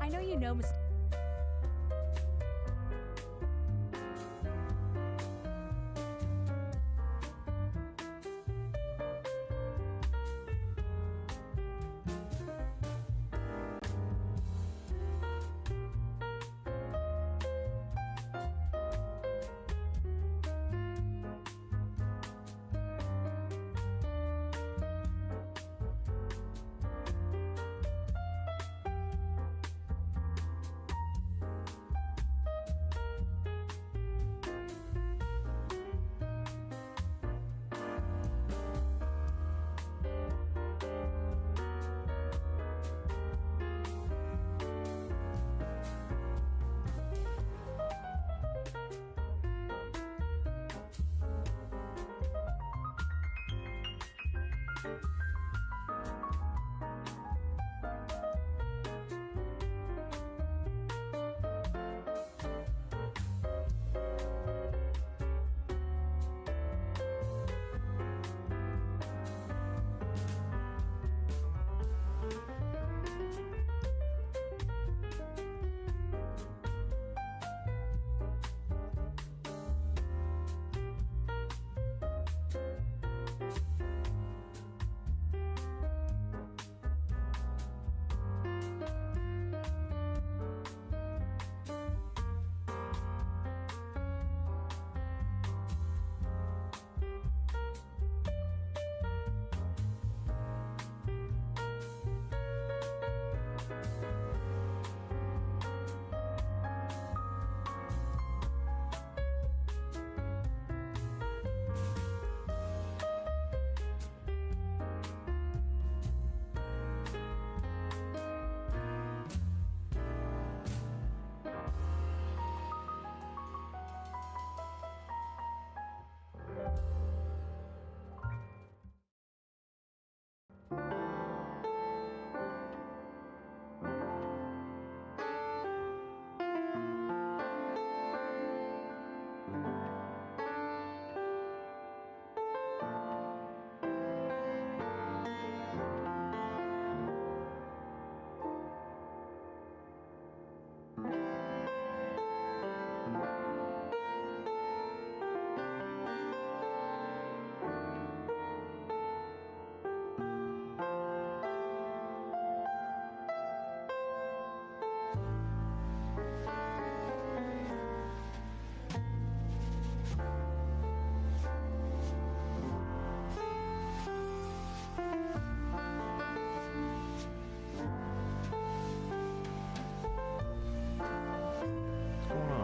I know you know mistakes.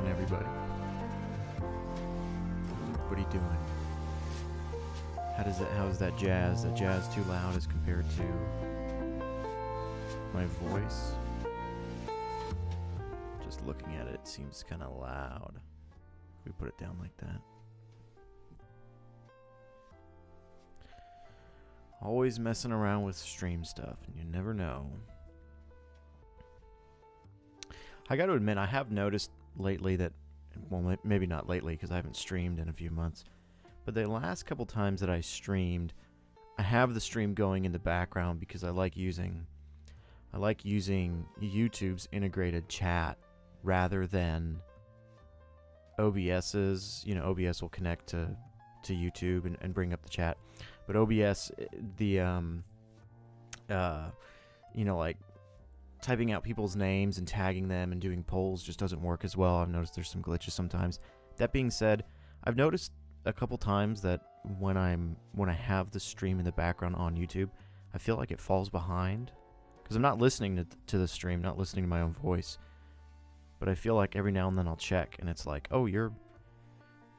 Everybody, what are you doing? How is that jazz? That jazz too loud as compared to my voice? Just looking at it, it seems kind of loud. We put it down like that. Always messing around with stream stuff, and you never know. I got to admit, I have noticed lately that, well, maybe not lately because I haven't streamed in a few months, but the last couple times that I streamed, I have the stream going in the background because I like using YouTube's integrated chat rather than OBS's. You know, OBS will connect to YouTube and bring up the chat, but OBS, like typing out people's names and tagging them and doing polls just doesn't work as well. I've noticed there's some glitches sometimes. That being said, I've noticed a couple times that when I have the stream in the background on YouTube, I feel like it falls behind because I'm not listening to the stream, not listening to my own voice. But I feel like every now and then I'll check and it's like, oh, you're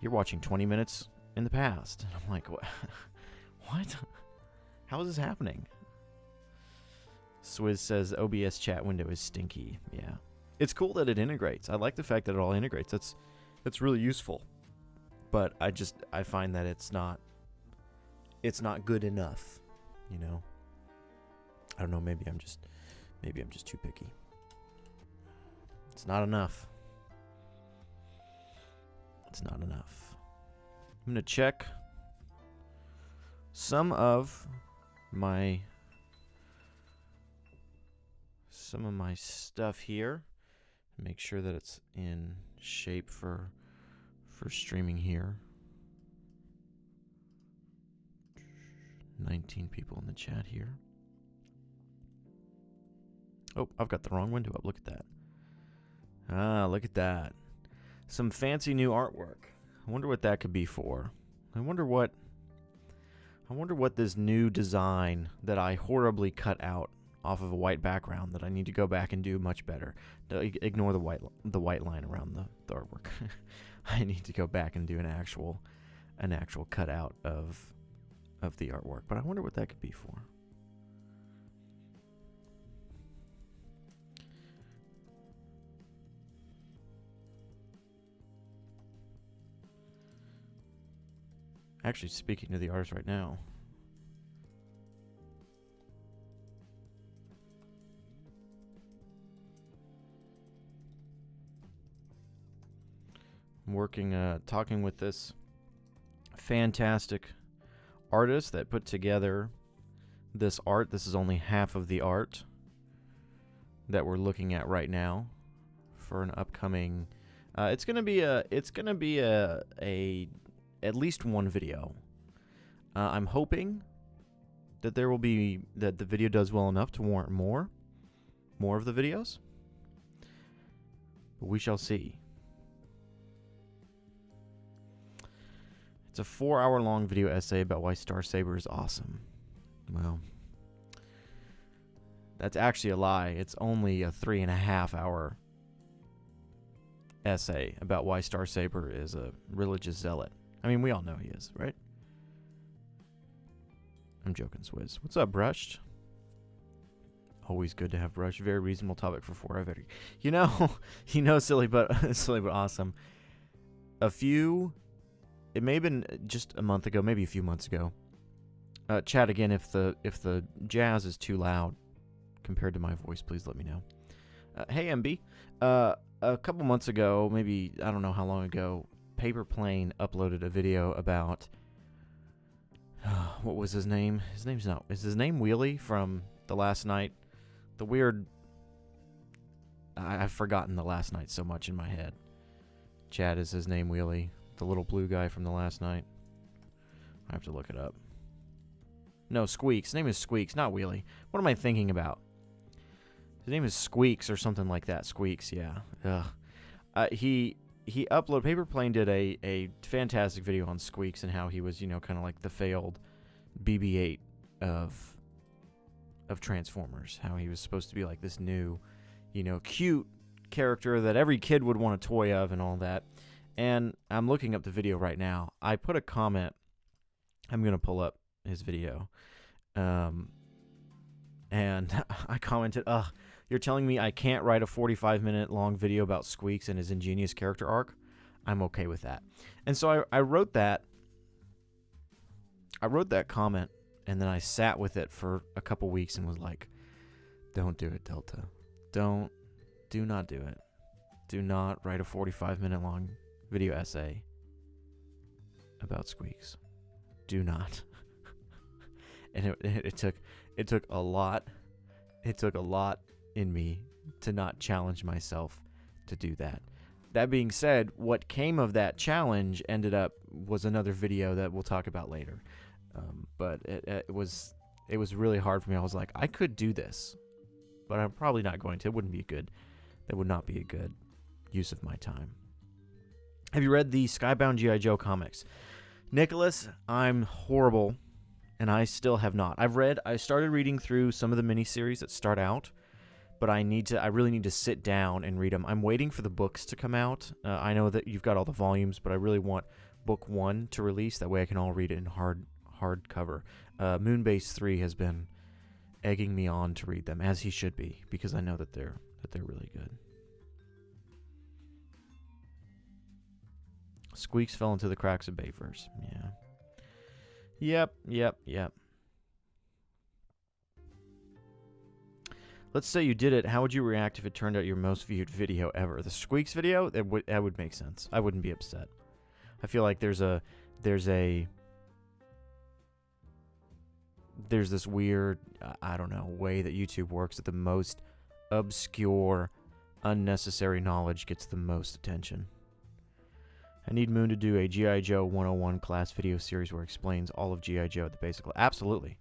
watching 20 minutes in the past. And I'm like, what? What? How is this happening? Swizz says OBS chat window is stinky. Yeah. It's cool that it integrates. I like the fact that it all integrates. That's really useful. but I find that it's not good enough, you know. I don't know, maybe I'm just too picky. It's not enough. It's not enough. I'm going to check some of my stuff here. Make sure that it's in shape for streaming here. 19 people in the chat here. Oh, I've got the wrong window up. Look at that. Ah, look at that. Some fancy new artwork. I wonder what that could be for. I wonder what this new design that I horribly cut out off of a white background that I need to go back and do much better. Ignore the white line around the artwork. I need to go back and do an actual cutout of the artwork. But I wonder what that could be for. Actually, speaking to the artist right now. I'm talking with this fantastic artist that put together this art. This is only half of the art that we're looking at right now for an upcoming. It's gonna be at least one video. I'm hoping that the video does well enough to warrant more of the videos. But we shall see. It's a 4-hour-long video essay about why Star Saber is awesome. Well, that's actually a lie. It's only a 3.5-hour essay about why Star Saber is a religious zealot. I mean, we all know he is, right? I'm joking, Swizz. What's up, Brushed? Always good to have Brushed. Very reasonable topic for 4 hours. You know, silly but awesome. It may have been just a month ago, maybe a few months ago. Chat again if the jazz is too loud compared to my voice. Please let me know. Hey, MB. A couple months ago, maybe I don't know how long ago, Paper Plane uploaded a video about what was his name? Is his name Wheelie from The Last Night? The weird. I've forgotten The Last Night so much in my head. Chad, is his name Wheelie? The little blue guy from The Last Night. I have to look it up. No, Squeaks. His name is Squeaks, not Wheelie. What am I thinking about? His name is Squeaks or something like that. Squeaks, yeah. Ugh. He uploaded. Paper Plane did a fantastic video on Squeaks and how he was, kind of like the failed BB-8 of Transformers. How he was supposed to be like this new, cute character that every kid would want a toy of and all that. And I'm looking up the video right now. I put a comment. I'm going to pull up his video. And I commented, you're telling me I can't write a 45-minute long video about Squeaks and his ingenious character arc? I'm okay with that. And so I wrote that. I wrote that comment, and then I sat with it for a couple weeks and was like, don't do it, Delta. Do not do it. Do not write a 45-minute long video essay about Squeaks. Do not. And it took a lot. It took a lot in me to not challenge myself to do that. That being said, what came of that challenge was another video that we'll talk about later. But it was really hard for me. I was like, I could do this, but I'm probably not going to. That would not be a good use of my time. Have you read the Skybound G.I. Joe comics? Nicholas, I'm horrible, and I still have not. I started reading through some of the miniseries that start out, but I really need to sit down and read them. I'm waiting for the books to come out. I know that you've got all the volumes, but I really want book 1 to release. That way I can all read it in hardcover. Moonbase 3 has been egging me on to read them, as he should be, because I know that they're really good. Squeaks fell into the cracks of Bayverse. Yeah. Yep. Let's say you did it. How would you react if it turned out your most viewed video ever? The Squeaks video? That would make sense. I wouldn't be upset. I feel like there's this weird, I don't know, way that YouTube works that the most obscure, unnecessary knowledge gets the most attention. I need Moon to do a G.I. Joe 101 class video series where it explains all of G.I. Joe at the basic level. Absolutely.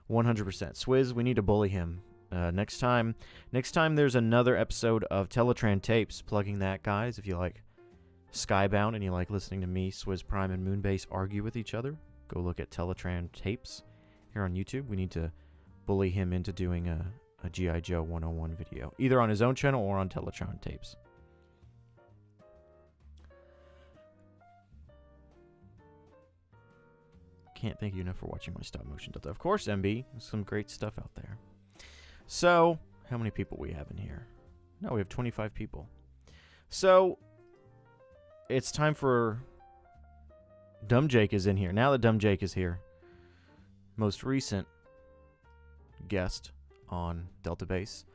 100%. Swizz, we need to bully him. Next time there's another episode of Teletran Tapes, plugging that, guys. If you like Skybound and you like listening to me, Swizz Prime, and Moonbase argue with each other, go look at Teletran Tapes here on YouTube. We need to bully him into doing a G.I. Joe 101 video, either on his own channel or on Teletran Tapes. Can't thank you enough for watching my stop motion Delta. Of course, MB. There's some great stuff out there. So, how many people we have in here? No, we have 25 people. So, it's time for Dumb Jake is in here. Now that Dumb Jake is here, most recent guest on Delta Base,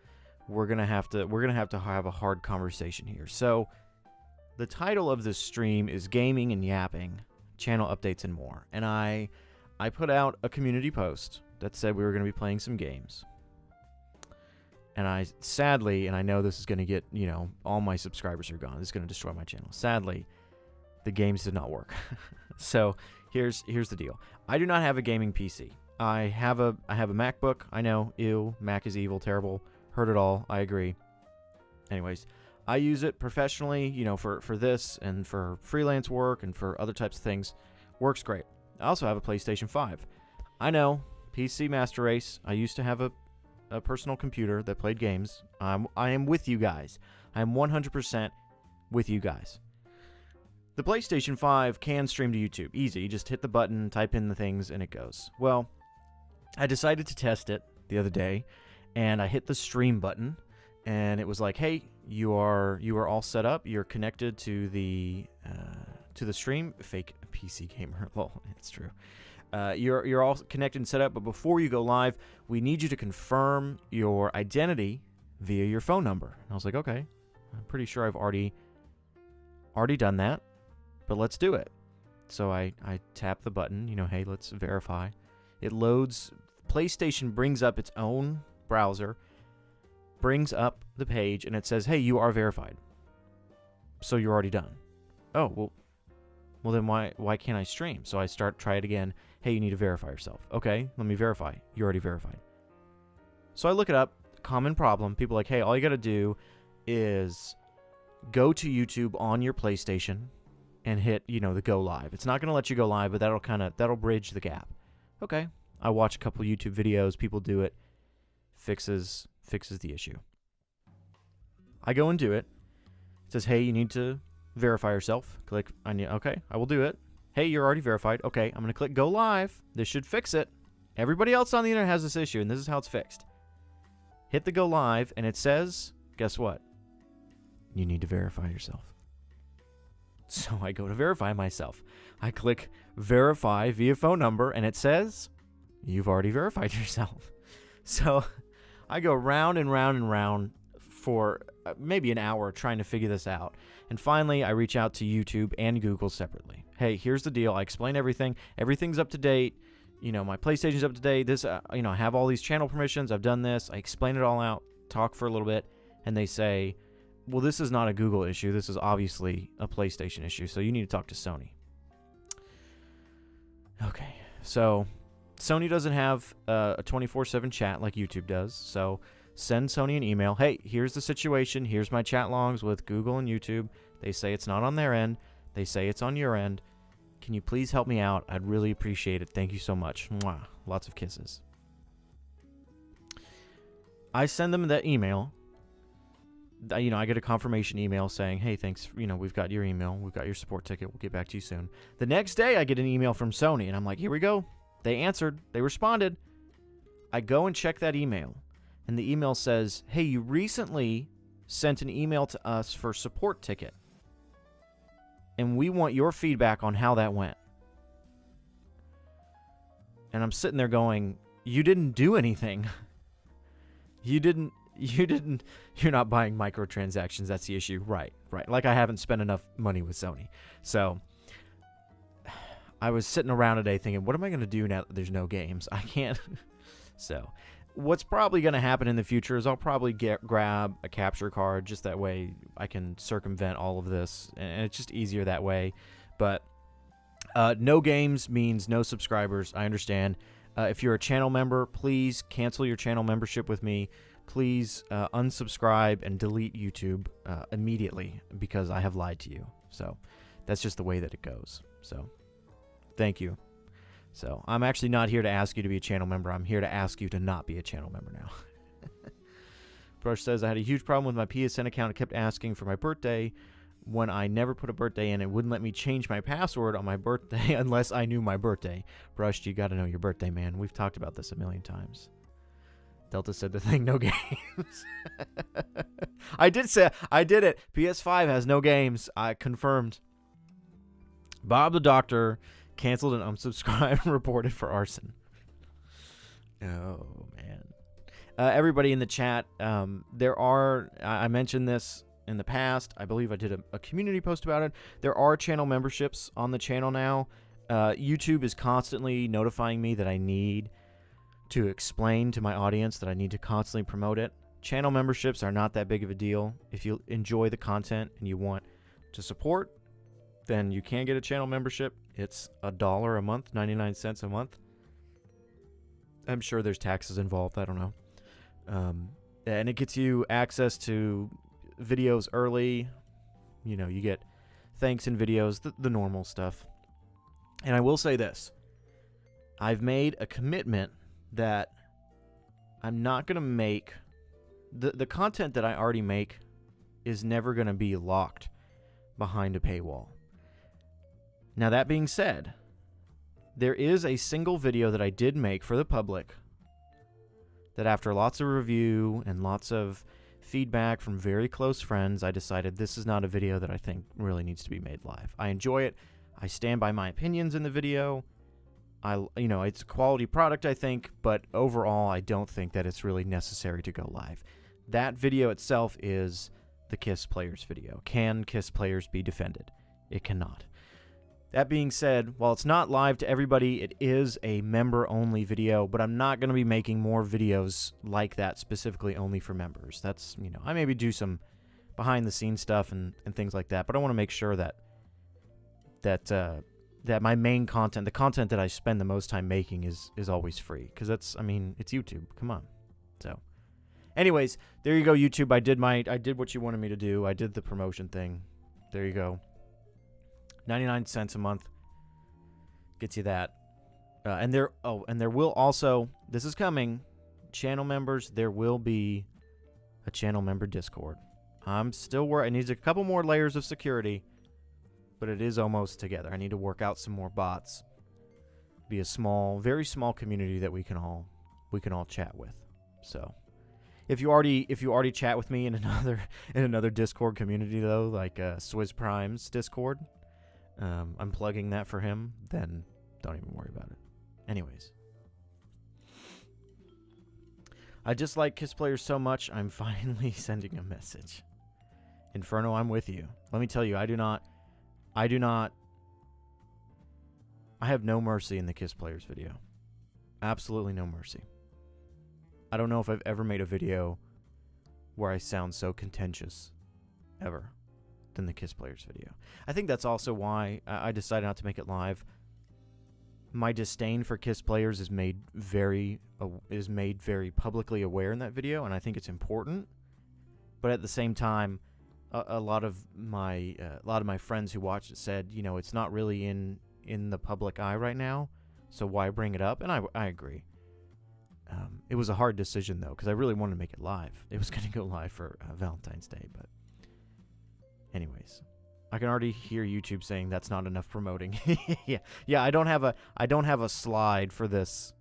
we're gonna have to have a hard conversation here. So, the title of this stream is Gaming and Yapping, Channel Updates and More. And I put out a community post that said we were gonna be playing some games. And I, sadly, and I know this is going to get, all my subscribers are gone. This is going to destroy my channel. Sadly, the games did not work. So here's the deal. I do not have a gaming PC. I have a MacBook. I know, ew, Mac is evil, terrible. Heard it all. I agree. Anyways, I use it professionally, for this and for freelance work and for other types of things. Works great. I also have a PlayStation 5. I know, PC Master Race. I used to have a personal computer that played games. I am with you guys. I am 100% with you guys. The PlayStation 5 can stream to YouTube. Easy. You just hit the button, type in the things, and it goes. Well, I decided to test it the other day, and I hit the stream button, and it was like, hey, you are all set up. You're connected to the stream. Fake PC gamer. Well, it's true. You're all connected and set up, but before you go live, we need you to confirm your identity via your phone number. And I was like, okay, I'm pretty sure I've already done that, but let's do it. So I tap the button, hey, let's verify. It loads. PlayStation brings up its own browser, brings up the page, and it says, hey, you are verified. So you're already done. Oh, well then why can't I stream? So I try it again. Hey, you need to verify yourself. Okay, let me verify. You're already verified. So I look it up. Common problem. People are like, hey, all you got to do is go to YouTube on your PlayStation and hit, the go live. It's not going to let you go live, but that'll bridge the gap. Okay. I watch a couple YouTube videos. People do it. Fixes the issue. I go and do it. It says, hey, you need to verify yourself. Click. Okay, I will do it. Hey, you're already verified. Okay, I'm going to click go live. This should fix it. Everybody else on the internet has this issue, and this is how it's fixed. Hit the go live, and it says, guess what? You need to verify yourself. So I go to verify myself. I click verify via phone number, and it says, you've already verified yourself. So I go round and round and round for maybe an hour trying to figure this out. And finally, I reach out to YouTube and Google separately. Hey, here's the deal. I explain everything. Everything's up to date. My PlayStation's up to date. This, I have all these channel permissions. I've done this. I explain it all out, talk for a little bit, and they say, well, this is not a Google issue. This is obviously a PlayStation issue, so you need to talk to Sony. Okay, so Sony doesn't have a 24/7 chat like YouTube does, so send Sony an email. Hey, here's the situation. Here's my chat logs with Google and YouTube. They say it's not on their end. They say it's on your end. Can you please help me out? I'd really appreciate it. Thank you so much. Mwah. Lots of kisses. I send them that email. I get a confirmation email saying, hey, thanks. We've got your email. We've got your support ticket. We'll get back to you soon. The next day, I get an email from Sony, and I'm like, here we go. They answered. They responded. I go and check that email, and the email says, hey, you recently sent an email to us for support ticket. and we want your feedback on how that went. And I'm sitting there going, you didn't do anything. You're not buying microtransactions. That's the issue. Right. Like I haven't spent enough money with Sony. So I was sitting around today thinking, what am I going to do now that there's no games? I can't. So what's probably going to happen in the future is I'll probably grab a capture card, just that way I can circumvent all of this, and it's just easier that way. But no games means no subscribers. I understand. If you're a channel member, please cancel your channel membership with me. Please unsubscribe and delete YouTube immediately, because I have lied to you. So that's just the way that it goes. So thank you. So I'm actually not here to ask you to be a channel member. I'm here to ask you to not be a channel member now. Brush says, I had a huge problem with my PSN account. It kept asking for my birthday when I never put a birthday in. It wouldn't let me change my password on my birthday unless I knew my birthday. Brush, you got to know your birthday, man. We've talked about this a million times. Delta said the thing, no games. I did it. PS5 has no games. I confirmed. Bob the Doctor canceled and unsubscribed and reported for arson. Oh, man. Everybody in the chat, I mentioned this in the past. I believe I did a community post about it. There are channel memberships on the channel now. YouTube is constantly notifying me that I need to explain to my audience that I need to constantly promote it. Channel memberships are not that big of a deal. If you enjoy the content and you want to support, then you can get a channel membership. It's $1 a month, 99 cents a month. I'm sure there's taxes involved. I don't know. And it gets you access to videos early. You know, you get thanks in videos, the normal stuff. And I will say this. I've made a commitment that I'm not going to make... The content that I already make is never going to be locked behind a paywall. Now, that being said, there is a single video that I did make for the public that after lots of review and lots of feedback from very close friends, I decided this is not a video that I think really needs to be made live. I enjoy it. I stand by my opinions in the video. It's a quality product, I think, but overall, I don't think that it's really necessary to go live. That video itself is the KISS Players video. Can KISS Players be defended? It cannot. That being said, while it's not live to everybody, it is a member-only video, but I'm not going to be making more videos like that specifically only for members. That's, I maybe do some behind-the-scenes stuff and things like that, but I want to make sure that my main content, the content that I spend the most time making is always free, because it's YouTube. Come on. So, anyways, there you go, YouTube. I did what you wanted me to do. I did the promotion thing. There you go. 99 cents a month gets you that. And there will also, this is coming, channel members, there will be a channel member Discord. I'm still working. It needs a couple more layers of security, but it is almost together. I need to work out some more bots. Be a small, very small community that we can all chat with. So, if you already chat with me in another Discord community though, like Swizz Prime's Discord, I'm plugging that for him, then don't even worry about it. Anyways, I just like KISS Players so much, I'm finally sending a message. Inferno, I'm with you. Let me tell you, I have no mercy in the KISS Players video. Absolutely no mercy. I don't know if I've ever made a video where I sound so contentious, ever, than the KISS Players video. I think that's also why I decided not to make it live. My disdain for KISS Players is made very publicly aware in that video, and I think it's important. But at the same time, a lot of my friends who watched it said, it's not really in the public eye right now, so why bring it up? And I agree. It was a hard decision though, because I really wanted to make it live. It was going to go live for Valentine's Day, but anyways, I can already hear YouTube saying that's not enough promoting. yeah. I don't have a slide for this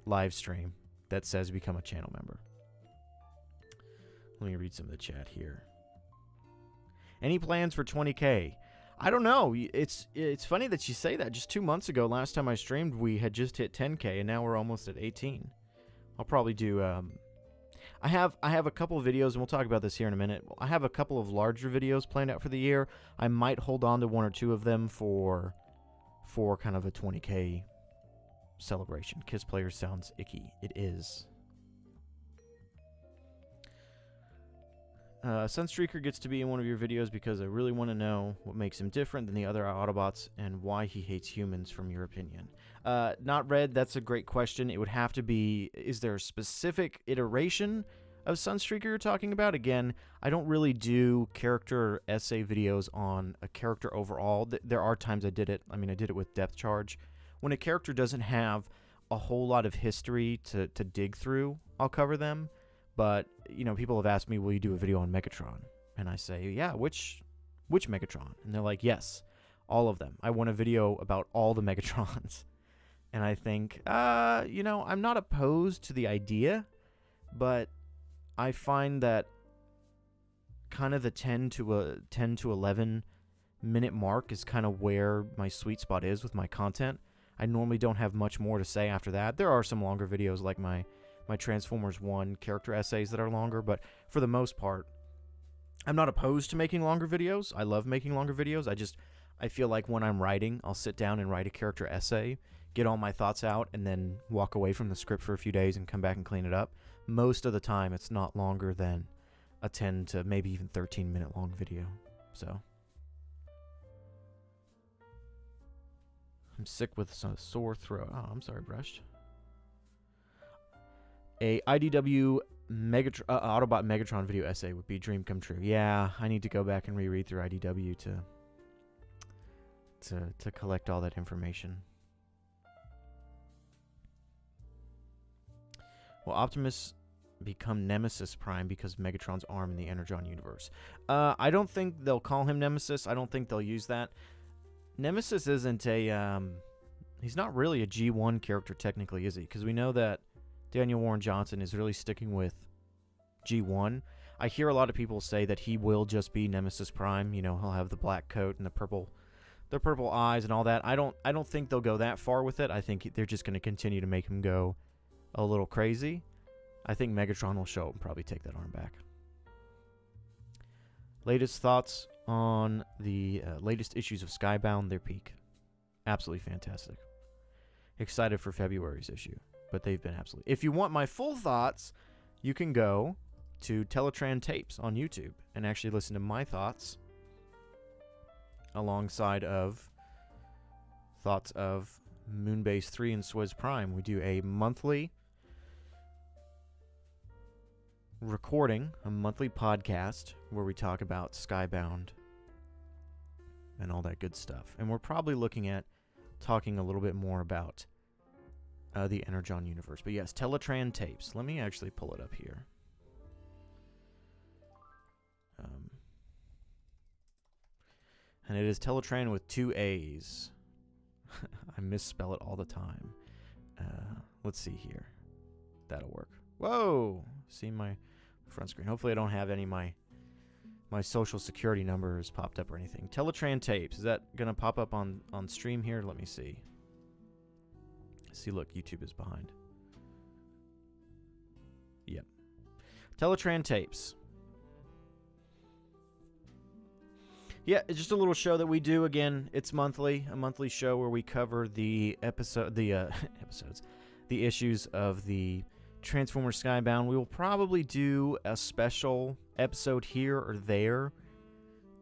live stream that says become a channel member. Let me read some of the chat here. Any plans for 20K? I don't know. It's funny that you say that. Just 2 months ago, last time I streamed, we had just hit 10K, and now we're almost at 18. I'll probably do. I have a couple of videos, and we'll talk about this here in a minute. I have a couple of larger videos planned out for the year. I might hold on to one or two of them for kind of a 20K celebration. Kiss Players sounds icky. It is. Sunstreaker gets to be in one of your videos because I really want to know what makes him different than the other Autobots and why he hates humans from your opinion. Not Red, that's a great question. It would have to be, is there a specific iteration of Sunstreaker you're talking about? Again, I don't really do character essay videos on a character overall. There are times I did it. I mean, I did it with Depth Charge. When a character doesn't have a whole lot of history to dig through, I'll cover them. But, you know, people have asked me, will you do a video on Megatron? And I say, yeah, which Megatron? And they're like, yes, all of them. I want a video about all the Megatrons. And I think, you know, I'm not opposed to the idea, but I find that kind of the 10 to 11 minute mark is kind of where my sweet spot is with my content. I normally don't have much more to say after that. There are some longer videos like my Transformers 1 character essays that are longer, but for the most part, I'm not opposed to making longer videos. I love making longer videos. I feel like when I'm writing, I'll sit down and write a character essay, get all my thoughts out, and then walk away from the script for a few days and come back and clean it up. Most of the time, it's not longer than a 10 to maybe even 13-minute long video. So I'm sick with a sore throat. Oh, I'm sorry, Brushed. A IDW Autobot Megatron video essay would be dream come true. Yeah, I need to go back and reread through IDW to collect all that information. Will Optimus become Nemesis Prime because of Megatron's arm in the Energon universe? I don't think they'll call him Nemesis. I don't think they'll use that. Nemesis isn't a... he's not really a G1 character technically, is he? Because we know that Daniel Warren Johnson is really sticking with G1. I hear a lot of people say that he will just be Nemesis Prime. You know, he'll have the black coat and the purple eyes and all that. I don't think they'll go that far with it. I think they're just going to continue to make him go a little crazy. I think Megatron will show up and probably take that arm back. Latest thoughts on the latest issues of Skybound, their peak. Absolutely fantastic. Excited for February's issue. But they've been absolutely... If you want my full thoughts, you can go to Teletran Tapes on YouTube and actually listen to my thoughts alongside of thoughts of Moonbase 3 and Swizz Prime. We do a monthly recording, a monthly podcast where we talk about Skybound and all that good stuff. And we're probably looking at talking a little bit more about the Energon universe. But yes, Teletran Tapes. Let me actually pull it up here. And it is Teletran with 2 A's. I misspell it all the time. Let's see here. That'll work. Whoa! See my front screen. Hopefully I don't have any of my social security numbers popped up or anything. Teletran Tapes. Is that going to pop up on stream here? Let me see. See, look, YouTube is behind. Yep. Teletran Tapes. Yeah, it's just a little show that we do. Again, it's monthly, a monthly show where we cover the the issues of the Transformers Skybound. We will probably do a special episode here or there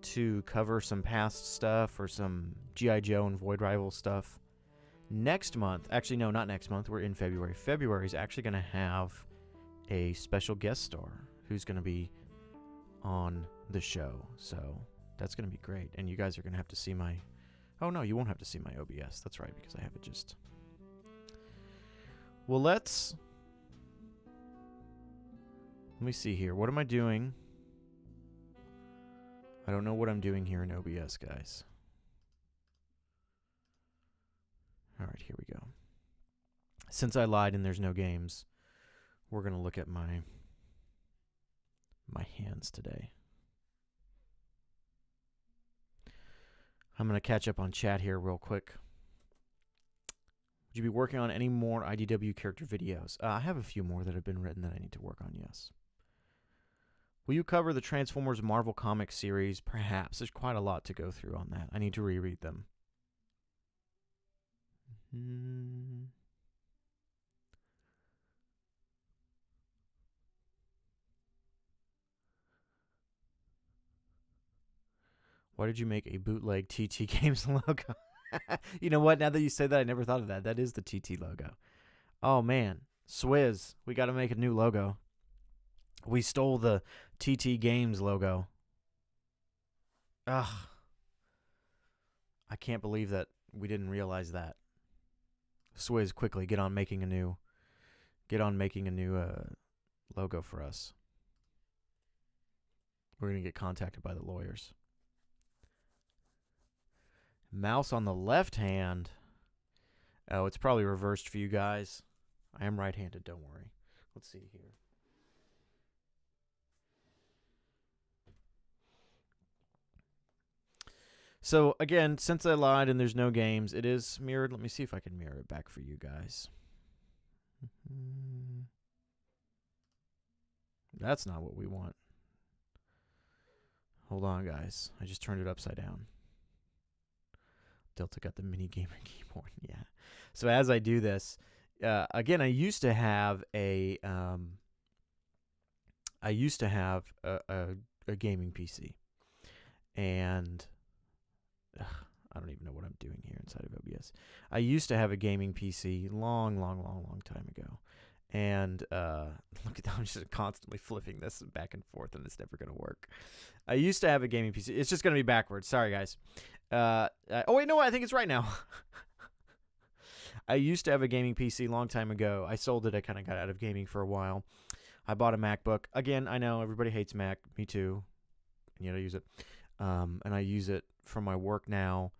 to cover some past stuff or some G.I. Joe and Void Rival stuff. Next month, actually no, not next month, we're in February. February is actually going to have a special guest star who's going to be on the show. So that's going to be great. And you guys are going to have to see my... Oh no, you won't have to see my OBS. That's right, because I have it just... Well, let me see here. What am I doing? I don't know what I'm doing here in OBS, guys. All right, here we go. Since I lied and there's no games, we're going to look at my hands today. I'm going to catch up on chat here real quick. Would you be working on any more IDW character videos? I have a few more that have been written that I need to work on, yes. Will you cover the Transformers Marvel Comics series? Perhaps. There's quite a lot to go through on that. I need to reread them. Why did you make a bootleg TT Games logo? You know what? Now that you say that, I never thought of that. That is the TT logo. Oh, man. Swizz, we got to make a new logo. We stole the TT Games logo. Ugh. I can't believe that we didn't realize that. Swizz, quickly, get on making a new logo for us. We're going to get contacted by the lawyers. Mouse on the left hand. Oh, it's probably reversed for you guys. I am right-handed, don't worry. Let's see here. So, again, since I lied and there's no games, it is mirrored. Let me see if I can mirror it back for you guys. That's not what we want. Hold on, guys. I just turned it upside down. Delta got the mini gamer keyboard. Yeah. So as I do this, again, I used to have a gaming PC, and I don't even know what I'm doing here inside of OBS. I used to have a gaming PC long time ago. And look at that, I'm just constantly flipping this back and forth, and it's never going to work. I used to have a gaming PC. It's just going to be backwards. Sorry, guys. Oh, wait, no, I think it's right now. I used to have a gaming PC a long time ago. I sold it. I kind of got out of gaming for a while. I bought a MacBook. Again, I know everybody hates Mac. Me too. And yet I use it. And I use it for my work now.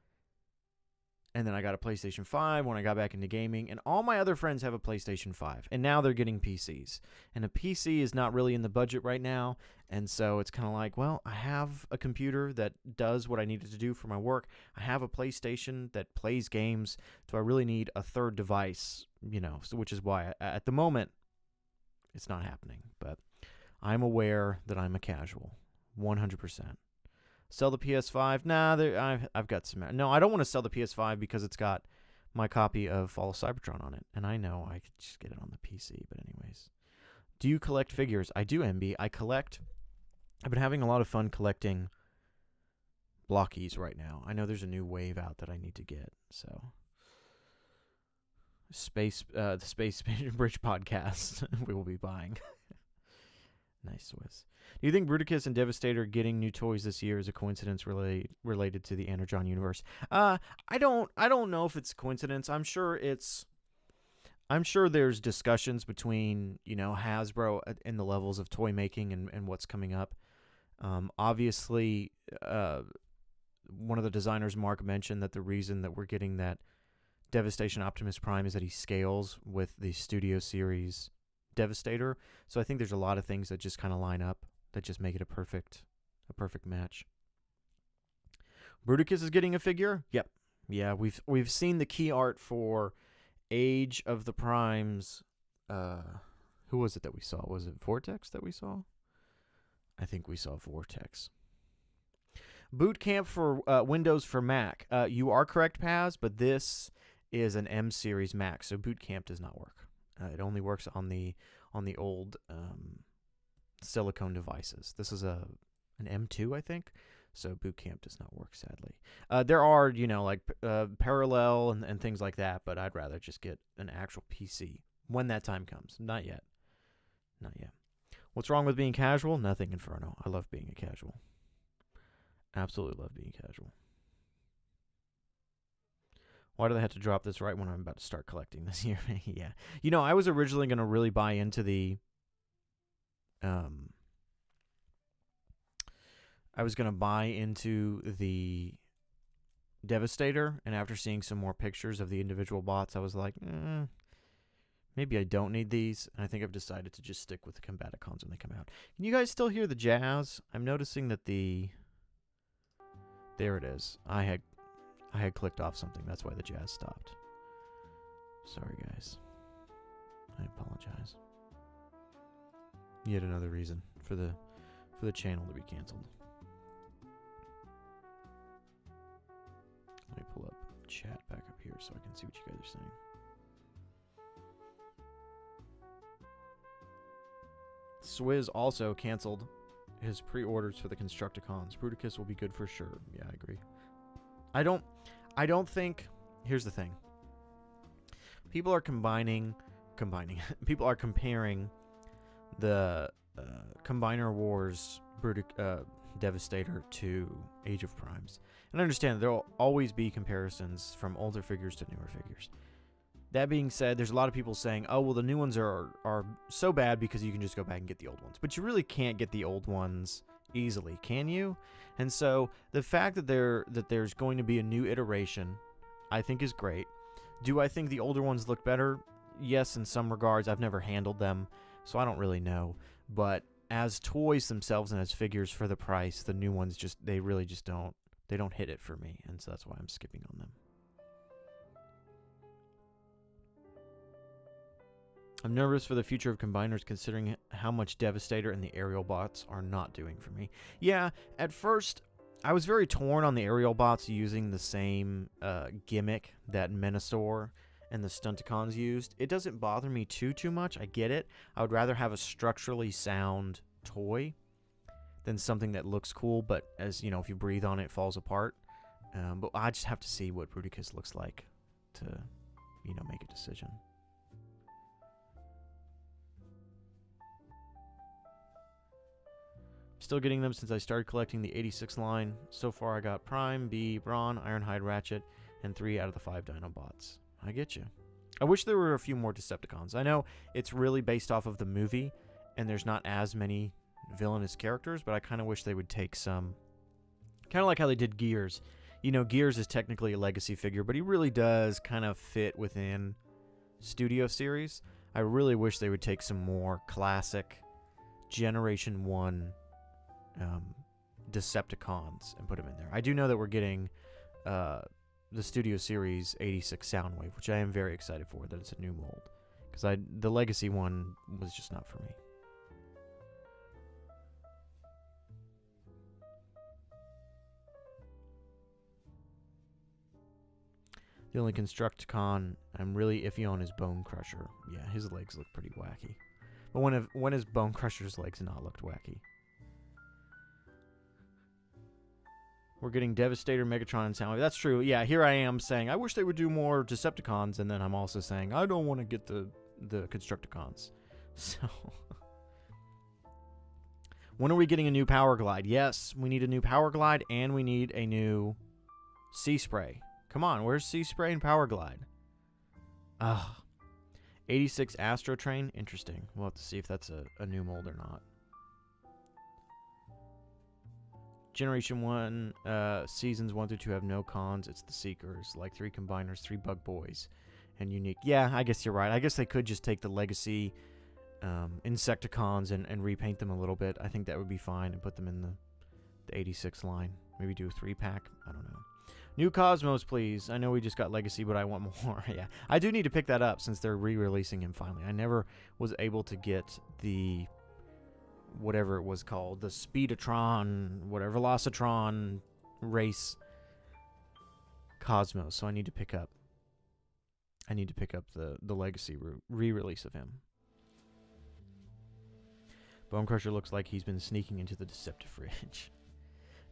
And then I got a PlayStation 5 when I got back into gaming. And all my other friends have a PlayStation 5. And now they're getting PCs. And a PC is not really in the budget right now. And so it's kind of like, well, I have a computer that does what I needed to do for my work. I have a PlayStation that plays games. Do I really need a third device? You know, so which is why at the moment it's not happening. But I'm aware that I'm a casual. 100%. Sell the PS5? Nah, I've got some. No, I don't want to sell the PS5 because it's got my copy of Fall of Cybertron on it. And I know I could just get it on the PC. But anyways. Do you collect figures? I do, MB. I collect. I've been having a lot of fun collecting blockies right now. I know there's a new wave out that I need to get. So. The Space Bridge podcast we will be buying. Nice, Swiss. Do you think Bruticus and Devastator getting new toys this year is a coincidence related to the Energon universe? I don't know if it's a coincidence. I'm sure there's discussions between, Hasbro and the levels of toy making and what's coming up. Obviously, one of the designers, Mark, mentioned that the reason that we're getting that Devastation Optimus Prime is that he scales with the Studio Series Devastator. So I think there's a lot of things that just kind of line up that just make it a perfect match. Bruticus is getting a figure? Yep. Yeah, we've seen the key art for Age of the Primes. Who was it that we saw? Was it Vortex that we saw? I think we saw Vortex. Boot Camp for Windows for Mac. You are correct, Paz, but this is an M series Mac, so Boot Camp does not work. It only works on the old silicone devices. This is an M2, I think. So Boot Camp does not work, sadly. There are, Parallel and things like that, but I'd rather just get an actual PC when that time comes. Not yet. Not yet. What's wrong with being casual? Nothing, Inferno. I love being a casual. Absolutely love being casual. Why do they have to drop this right when I'm about to start collecting this year? Yeah. I was originally going to really buy into the... I was going to buy into the Devastator, and after seeing some more pictures of the individual bots, I was like, maybe I don't need these. And I think I've decided to just stick with the Combaticons when they come out. Can you guys still hear the jazz? I'm noticing that the... There it is. I had I had clicked off something. That's why the jazz stopped. Sorry, guys. I apologize. Yet another reason for the channel to be canceled. Let me pull up chat back up here so I can see what you guys are saying. Swizz also canceled his pre-orders for the Constructicons. Bruticus will be good for sure. Yeah, I agree. I don't think. Here's the thing. People are combining. People are comparing the Combiner Wars Devastator to Age of Primes. And I understand there will always be comparisons from older figures to newer figures. That being said, there's a lot of people saying, oh, well, the new ones are so bad because you can just go back and get the old ones. But you really can't get the old ones easily, can you? And so the fact that there's going to be a new iteration, I think is great. Do I think the older ones look better? Yes, in some regards. I've never handled them, so I don't really know. But as toys themselves and as figures for the price, the new ones they really just don't hit it for me, and so that's why I'm skipping on them. I'm nervous for the future of combiners considering how much Devastator and the aerial bots are not doing for me. Yeah, at first, I was very torn on the aerial bots using the same gimmick that Menasor and the Stunticons used. It doesn't bother me too much. I get it. I would rather have a structurally sound toy than something that looks cool, but as you know, if you breathe on it, it falls apart. But I just have to see what Bruticus looks like to, make a decision. Still getting them since I started collecting the 86 line. So far I got Prime, B, Brawn, Ironhide Ratchet, and 3 out of the 5 Dinobots. I get you. I wish there were a few more Decepticons. I know it's really based off of the movie, and there's not as many villainous characters, but I kind of wish they would take some... Kind of like how they did Gears. Gears is technically a legacy figure, but he really does kind of fit within Studio Series. I really wish they would take some more classic Generation 1 Decepticons and put them in there. I do know that we're getting the Studio Series 86 Soundwave, which I am very excited for, that it's a new mold. Because the Legacy one was just not for me. The only Constructicon I'm really iffy on is Bone Crusher. Yeah, his legs look pretty wacky. But when has Bone Crusher's legs not looked wacky? We're getting Devastator, Megatron, and Soundwave. That's true. Yeah, here I am saying, I wish they would do more Decepticons, and then I'm also saying, I don't want to get the Constructicons. So... When are we getting a new Power Glide? Yes, we need a new Power Glide, and we need a new Sea Spray. Come on, where's Sea Spray and Power Glide? 86 Astro Train? Interesting. We'll have to see if that's a new mold or not. Generation 1, Seasons 1 through 2 have no cons. It's the Seekers, like 3 Combiners, 3 Bug Boys, and Unique. Yeah, I guess you're right. I guess they could just take the Legacy Insecticons and repaint them a little bit. I think that would be fine, and put them in the 86 line. Maybe do a 3-pack. I don't know. New Cosmos, please. I know we just got Legacy, but I want more. Yeah, I do need to pick that up since they're re-releasing him finally. I never was able to get the... whatever it was called, the Speedotron, whatever, Velocitron race Cosmos. So I need to pick up the Legacy re-release of him. Bone Crusher looks like he's been sneaking into the Deceptifridge.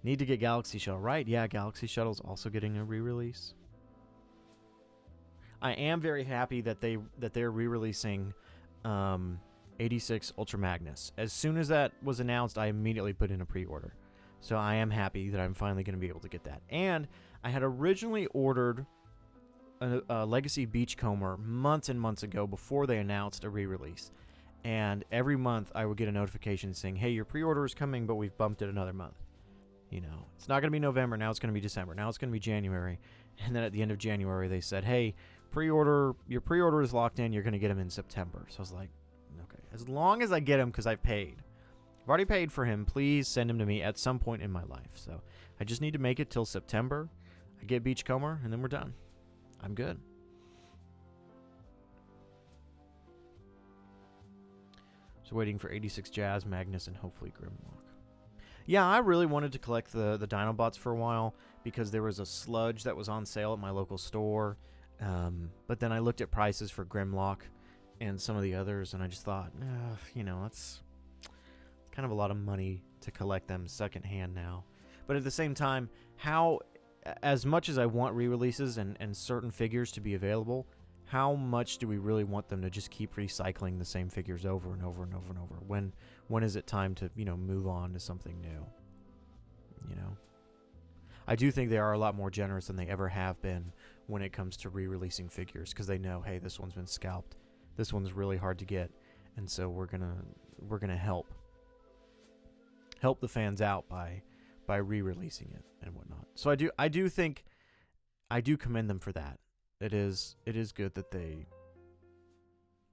Need to get Galaxy Shuttle, right? Yeah, Galaxy Shuttle's also getting a re-release. I am very happy that they're re-releasing 86 Ultra Magnus. As soon as that was announced, I immediately put in a pre-order. So I am happy that I'm finally going to be able to get that. And I had originally ordered a Legacy Beachcomber months and months ago before they announced a re-release. And every month I would get a notification saying, hey, your pre-order is coming, but we've bumped it another month. It's not going to be November, now it's going to be December, now it's going to be January. And then at the end of January, they said, hey, your pre-order is locked in, you're going to get them in September. So I was like, okay, as long as I get him, because I've paid. I've already paid for him. Please send him to me at some point in my life. So I just need to make it till September. I get Beachcomber, and then we're done. I'm good. So waiting for 86 Jazz, Magnus, and hopefully Grimlock. Yeah, I really wanted to collect the Dinobots for a while because there was a sludge that was on sale at my local store. But then I looked at prices for Grimlock and some of the others, and I just thought, that's kind of a lot of money to collect them secondhand now. But at the same time, as much as I want re-releases and certain figures to be available, how much do we really want them to just keep recycling the same figures over and over and over and over? When is it time to, move on to something new? I do think they are a lot more generous than they ever have been when it comes to re-releasing figures, because they know, hey, this one's been scalped. This one's really hard to get, and so we're gonna help the fans out by re-releasing it and whatnot. So I do commend them for that. It is good that they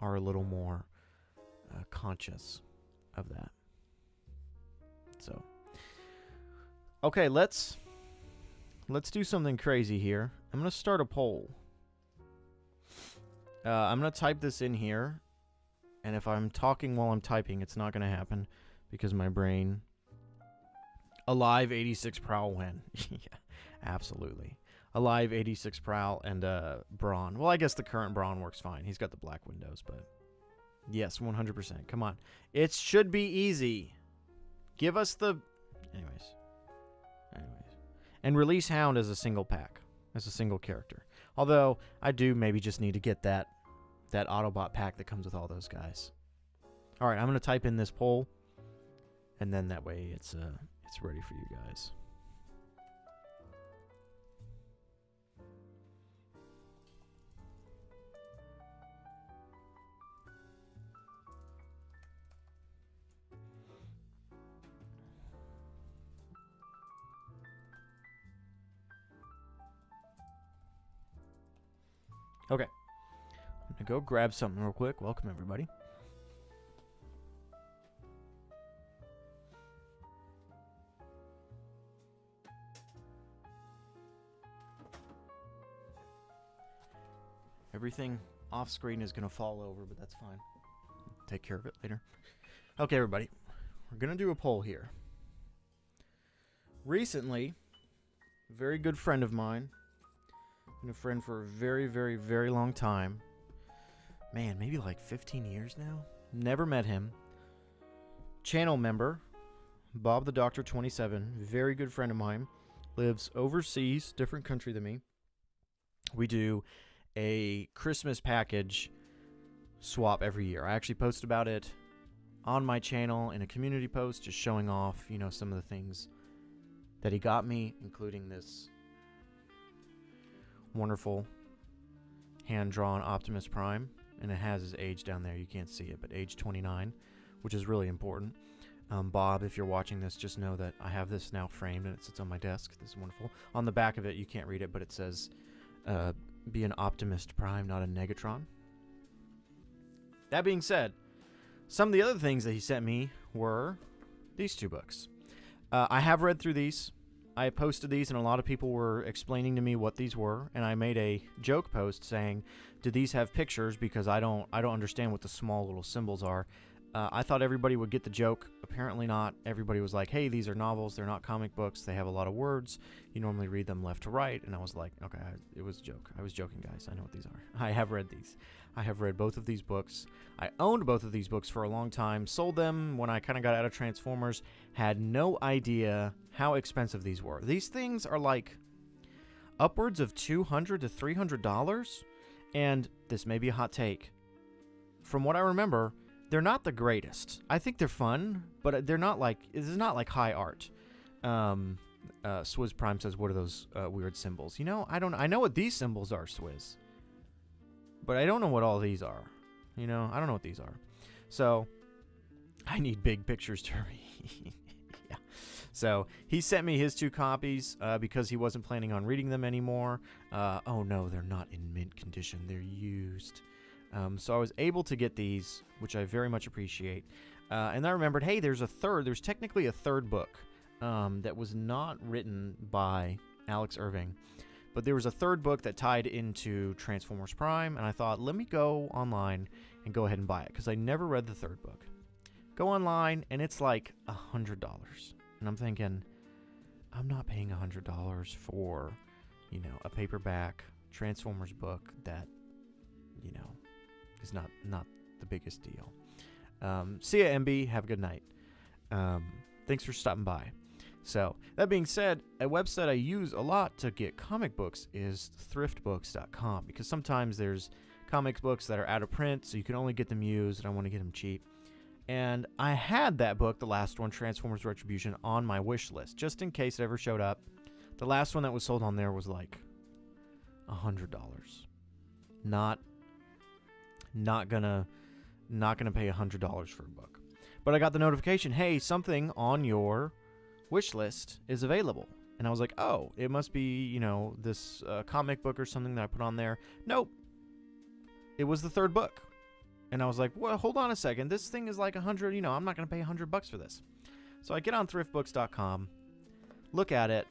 are a little more conscious of that. So, okay, let's do something crazy here. I'm gonna start a poll. I'm gonna type this in here, and if I'm talking while I'm typing, it's not gonna happen because my brain. Alive 86 Prowl win. Yeah, absolutely. Alive 86 Prowl and Brawn. Well, I guess the current Brawn works fine. He's got the black windows, but yes, 100%. Come on. It should be easy. Give us the... Anyways. And release Hound as a single pack. As a single character. Although, I do maybe just need to get that Autobot pack that comes with all those guys. Alright, I'm going to type in this poll. And then that way it's ready for you guys. Okay. I'm going to go grab something real quick. Welcome, everybody. Everything off screen is going to fall over, but that's fine. Take care of it later. Okay, everybody. We're going to do a poll here. Recently, a very good friend of mine, been a friend for a very, very, very long time. Man, maybe like 15 years now. Never met him. Channel member, Bob the Doctor 27, very good friend of mine. Lives overseas, different country than me. We do a Christmas package swap every year. I actually post about it on my channel in a community post, just showing off, some of the things that he got me, including this wonderful hand-drawn Optimus Prime, and it has his age down there. You can't see it, but age 29, which is really important. Bob, if you're watching this, just know that I have this now framed, and it sits on my desk. This is wonderful. On the back of it, you can't read it, but it says, be an Optimus Prime, not a Negatron. That being said, some of the other things that he sent me were these two books. I have read through these. I posted these, and a lot of people were explaining to me what these were, and I made a joke post saying, do these have pictures, because I don't understand what the small little symbols are. I thought everybody would get the joke. Apparently not. Everybody was like, hey, these are novels. They're not comic books. They have a lot of words. You normally read them left to right. And I was like, okay, it was a joke. I was joking, guys. I know what these are. I have read these. I have read both of these books. I owned both of these books for a long time. Sold them when I kind of got out of Transformers. Had no idea how expensive these were. These things are like upwards of $200 to $300. And this may be a hot take. From what I remember, they're not the greatest. I think they're fun, but they're not like, this is not like high art. Swizz Prime says, what are those weird symbols? I know what these symbols are, Swizz. But I don't know what all these are. I don't know what these are. So, I need big pictures to read. Yeah. So, he sent me his 2 copies because he wasn't planning on reading them anymore. Oh no, they're not in mint condition. They're used. So I was able to get these, which I very much appreciate. And I remembered, hey, there's technically a third book that was not written by Alex Irving. But there was a third book that tied into Transformers Prime, and I thought, let me go online and go ahead and buy it, because I never read the third book. Go online, and it's like $100. And I'm thinking, I'm not paying $100 for, a paperback Transformers book that, is not the biggest deal. See ya, MB. Have a good night. Thanks for stopping by. So, that being said, a website I use a lot to get comic books is thriftbooks.com, because sometimes there's comic books that are out of print, so you can only get them used, and I want to get them cheap. And I had that book, the last one, Transformers Retribution, on my wish list, just in case it ever showed up. The last one that was sold on there was like $100. Not gonna pay $100 for a book. But I got the notification, hey, something on your wish list is available. And I was like, oh, it must be, this comic book or something that I put on there. Nope. It was the third book. And I was like, well, hold on a second. This thing is like $100, I'm not going to pay $100 for this. So I get on thriftbooks.com, look at it,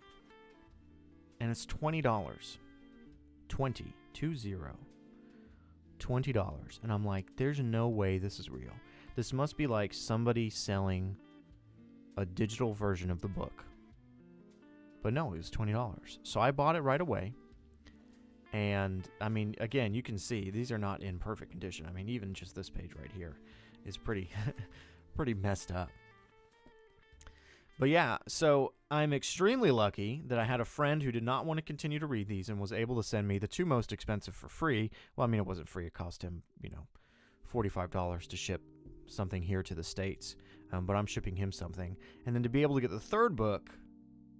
and it's $20. $20. And I'm like, there's no way this is real. This must be like somebody selling a digital version of the book. But no, it was $20. So I bought it right away. And, I mean, again, you can see these are not in perfect condition. I mean, even just this page right here is pretty messed up. But yeah, so I'm extremely lucky that I had a friend who did not want to continue to read these and was able to send me the two most expensive for free. Well, I mean, it wasn't free. It cost him, $45 to ship something here to the States. But I'm shipping him something. And then to be able to get the third book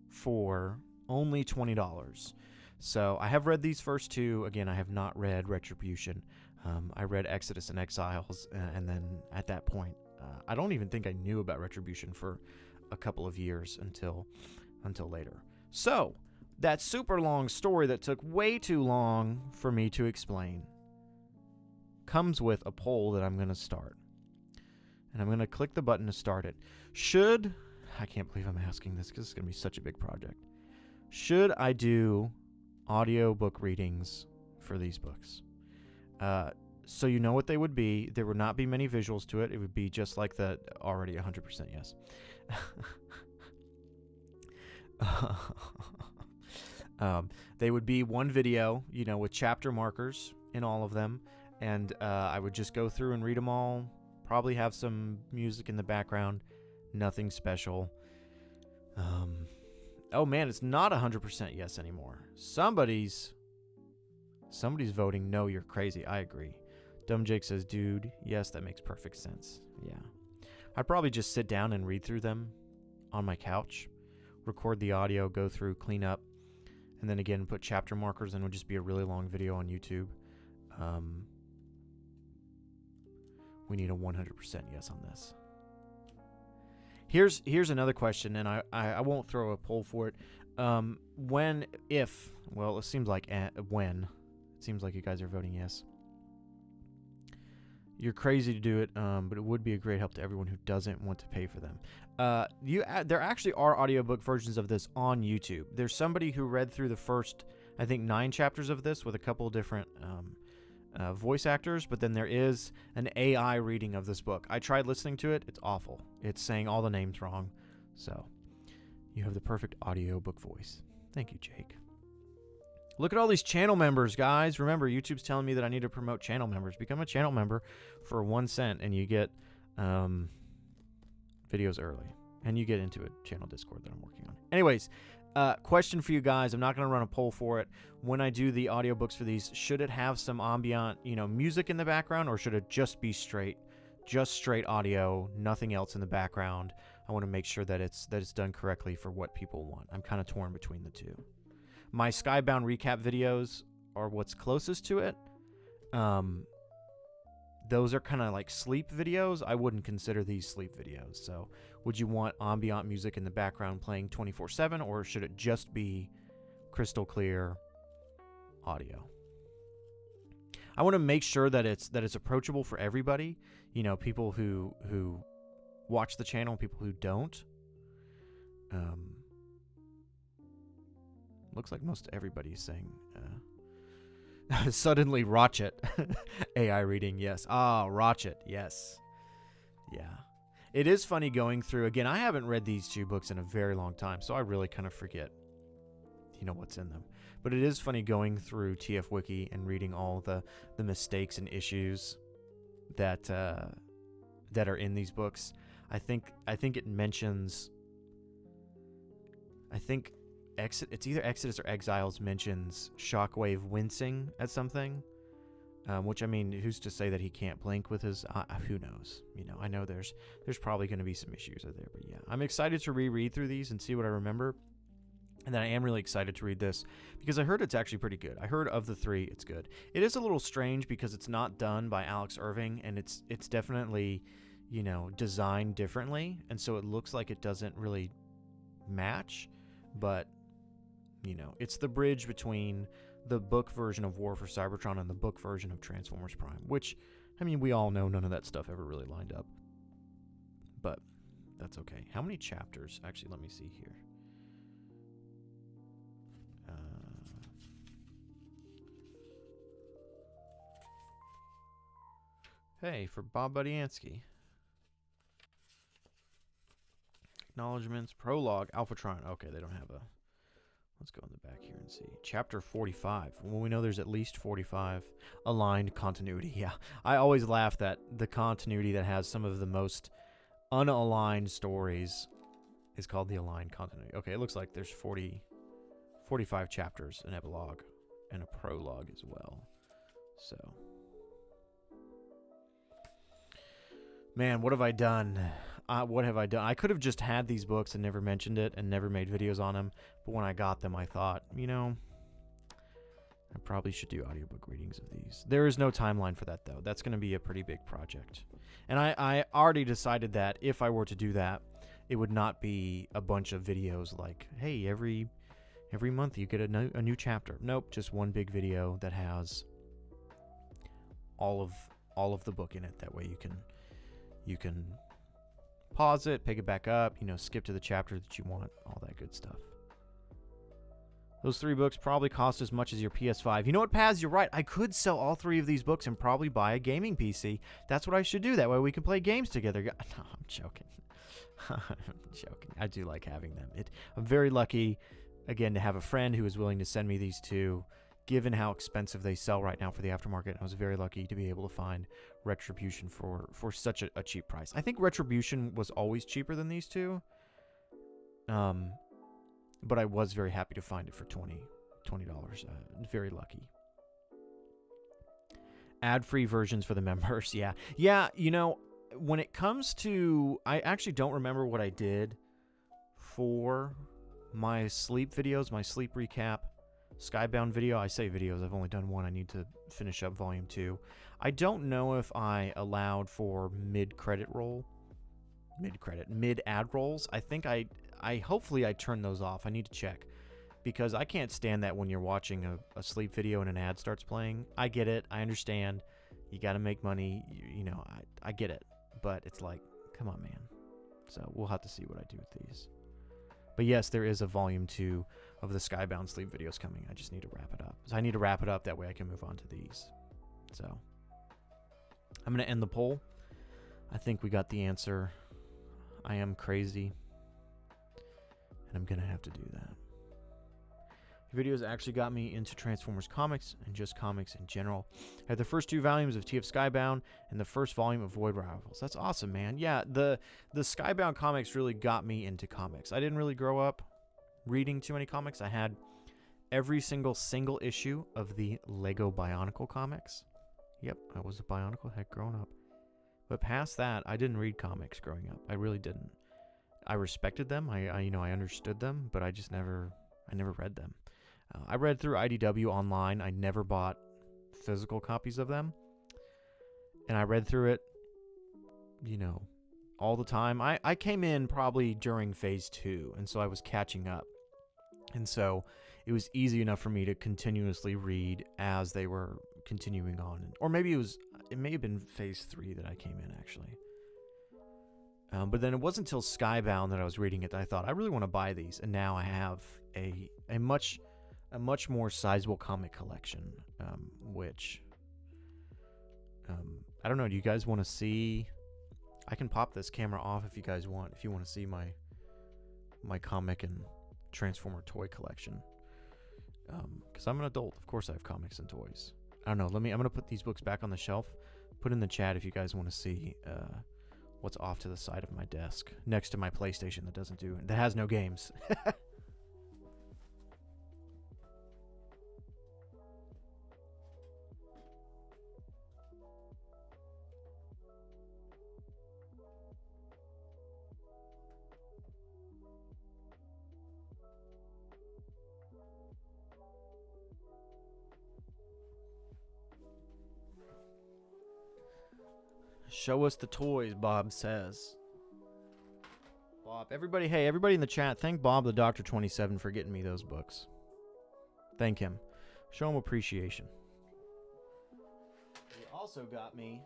for only $20. So I have read these first two. Again, I have not read Retribution. I read Exodus and Exiles, and then at that point, I don't even think I knew about Retribution for a couple of years until later. So that super long story that took way too long for me to explain comes with a poll that I'm going to start. And I'm going to click the button to start it. I can't believe I'm asking this because it's going to be such a big project. Should I do audiobook readings for these books? So you know what they would be. There would not be many visuals to it. It would be just like the already 100% yes. They would be one video, with chapter markers in all of them. And I would just go through and read them all. Probably have some music in the background. Nothing special. Oh man, it's not 100% yes anymore. Somebody's voting no, you're crazy. I agree. Dumb Jake says, dude, yes, that makes perfect sense. Yeah. I'd probably just sit down and read through them on my couch, record the audio, go through, clean up, and then again put chapter markers, and it would just be a really long video on YouTube. We need a 100% yes on this. Here's another question, and I won't throw a poll for it. It seems like when. It seems like you guys are voting yes. You're crazy to do it, but it would be a great help to everyone who doesn't want to pay for them. There actually are audiobook versions of this on YouTube. There's somebody who read through the first, I think, 9 chapters of this with a couple different voice actors, but then there is an AI reading of this book. I tried listening to it. It's awful. It's saying all the names wrong. So you have the perfect audiobook voice. Thank you, Jake. Look at all these channel members, guys. Remember, YouTube's telling me that I need to promote channel members. Become a channel member for 1 cent, and you get videos early. And you get into a channel Discord that I'm working on. Anyways, question for you guys. I'm not going to run a poll for it. When I do the audiobooks for these, should it have some ambient, music in the background, or should it just be straight audio, nothing else in the background? I want to make sure that it's done correctly for what people want. I'm kind of torn between the two. My Skybound recap videos are what's closest to it. Those are kind of like sleep videos. I wouldn't consider these sleep videos. So would you want ambient music in the background playing 24/7, or should it just be crystal clear audio? I want to make sure that it's approachable for everybody. People who watch the channel, people who don't. Looks like most everybody's saying suddenly Rotchet. AI reading, yes. Rotchet, yes. Yeah. It is funny going through, again, I haven't read these 2 books in a very long time, so I really kind of forget, what's in them. But it is funny going through TF Wiki and reading all the mistakes and issues that are in these books. I think it mentions, it's either Exodus or Exiles mentions Shockwave wincing at something, which, I mean, who's to say that he can't blink with his, who knows? I know there's probably going to be some issues out there, but yeah, I'm excited to reread through these and see what I remember. And then I am really excited to read this because I heard it's actually pretty good. I heard of the 3, it's good. It is a little strange because it's not done by Alex Irving, and it's definitely, designed differently, and so it looks like it doesn't really match, but, it's the bridge between the book version of War for Cybertron and the book version of Transformers Prime, which, I mean, we all know none of that stuff ever really lined up. But that's okay. How many chapters? Actually, let me see here. Hey, for Bob Budiansky. Acknowledgements, prologue, Alphatron. Okay, they don't have a... Let's go in the back here and see. Chapter 45. Well, we know there's at least 45. Aligned continuity. Yeah, I always laugh that the continuity that has some of the most unaligned stories is called the aligned continuity. Okay, it looks like there's 45 chapters, an epilogue, and a prologue as well. So... Man, what have I done? What have I done? I could have just had these books and never mentioned it and never made videos on them. But when I got them, I thought, I probably should do audiobook readings of these. There is no timeline for that, though. That's going to be a pretty big project. And I already decided that if I were to do that, it would not be a bunch of videos like, hey, every month you get a new chapter. Nope, just one big video that has all of the book in it. That way you can pause it, pick it back up, skip to the chapter that you want, all that good stuff. Those 3 books probably cost as much as your PS5. You know what, Paz? You're right. I could sell all 3 of these books and probably buy a gaming PC. That's what I should do. That way we can play games together. No, I'm joking. I'm joking. I do like having them. I'm very lucky, again, to have a friend who is willing to send me these 2, given how expensive they sell right now for the aftermarket. I was very lucky to be able to find Retribution for such a cheap price. I think Retribution was always cheaper than these 2. But I was very happy to find it for $20. Very lucky. Ad-free versions for the members. Yeah, when it comes to... I actually don't remember what I did for my sleep videos, my sleep recap. Skybound video. I say videos. I've only done one. I need to finish up volume 2. I don't know if I allowed for mid ad rolls. I think hopefully I turned those off. I need to check because I can't stand that when you're watching a sleep video and an ad starts playing. I get it. I understand. You got to make money. I get it. But it's like, come on, man. So we'll have to see what I do with these. But yes, there is a volume 2 of the Skybound sleep videos coming. I just need to wrap it up. So I need to wrap it up. That way I can move on to these. So I'm going to end the poll. I think we got the answer. I am crazy. And I'm going to have to do that. Videos actually got me into Transformers comics and just comics in general. I had the first 2 volumes of TF Skybound and the first volume of Void Rivals. That's awesome, man. Yeah, the Skybound comics really got me into comics. I didn't really grow up reading too many comics. I had every single issue of the Lego Bionicle comics. Yep, I was a Bionicle head growing up. But past that, I didn't read comics growing up. I really didn't. I respected them. I understood them, but I never read them. I read through IDW online. I never bought physical copies of them. And I read through it, all the time. I came in probably during phase 2, and so I was catching up. And so it was easy enough for me to continuously read as they were continuing on. Or maybe it may have been phase 3 that I came in, actually. But then it wasn't until Skybound that I was reading it that I thought, I really want to buy these. And now I have a much a much more sizable comic collection, which I don't know. Do you guys want to see? I can pop this camera off if you guys want. If you want to see my comic and Transformer toy collection, because I'm an adult. Of course, I have comics and toys. I don't know. I'm gonna put these books back on the shelf. Put in the chat if you guys want to see what's off to the side of my desk next to my PlayStation that has no games. Show us the toys, Bob says. Bob, everybody in the chat, thank Bob the Doctor 27 for getting me those books. Thank him. Show him appreciation. He also got me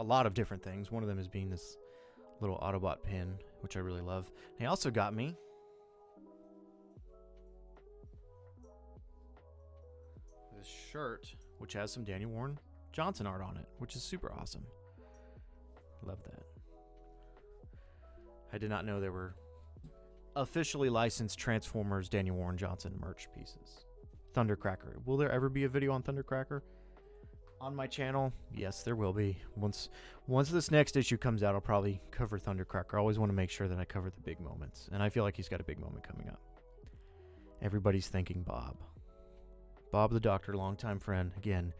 a lot of different things. One of them is being this little Autobot pin, which I really love. He also got me this shirt, which has some Daniel Warren Johnson art on it, which is super awesome. Love that. I did not know there were officially licensed Transformers Daniel Warren Johnson merch pieces. Thundercracker. Will there ever be a video on Thundercracker on my channel? Yes, there will be. Once this next issue comes out, I'll probably cover Thundercracker. I always want to make sure that I cover the big moments, and I feel like he's got a big moment coming up. Everybody's thanking Bob. Bob the Doctor, longtime friend. Again,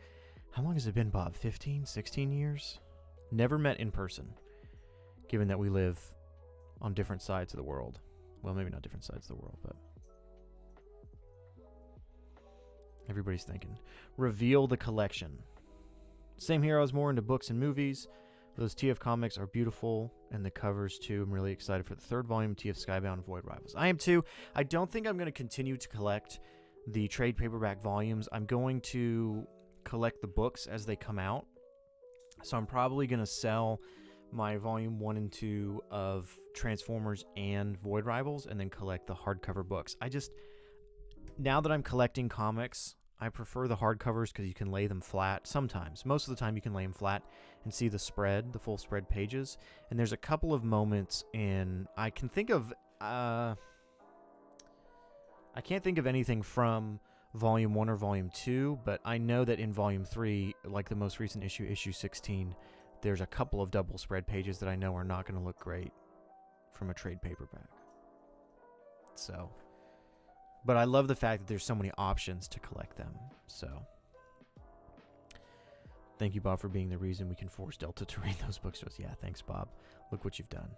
how long has it been, Bob? 15, 16 years? Never met in person, given that we live on different sides of the world. Well, maybe not different sides of the world, but everybody's thinking. Reveal the collection. Same here, I was more into books and movies. Those TF comics are beautiful, and the covers too. I'm really excited for the third volume, TF Skybound Void Rivals. I am too. I don't think I'm going to continue to collect the trade paperback volumes. I'm going to collect the books as they come out. So I'm probably going to sell my volume 1 and 2 of Transformers and Void Rivals and then collect the hardcover books. Now that I'm collecting comics, I prefer the hardcovers because you can lay them flat sometimes. Most of the time you can lay them flat and see the spread, the full spread pages. And there's a couple of moments I can't think of anything from Volume 1 or Volume 2, but I know that in Volume 3, like the most recent issue, issue 16, there's a couple of double spread pages that I know are not going to look great from a trade paperback. So, but I love the fact that there's so many options to collect them. So, thank you, Bob, for being the reason we can force Delta to read those books to us. Yeah, thanks, Bob. Look what you've done.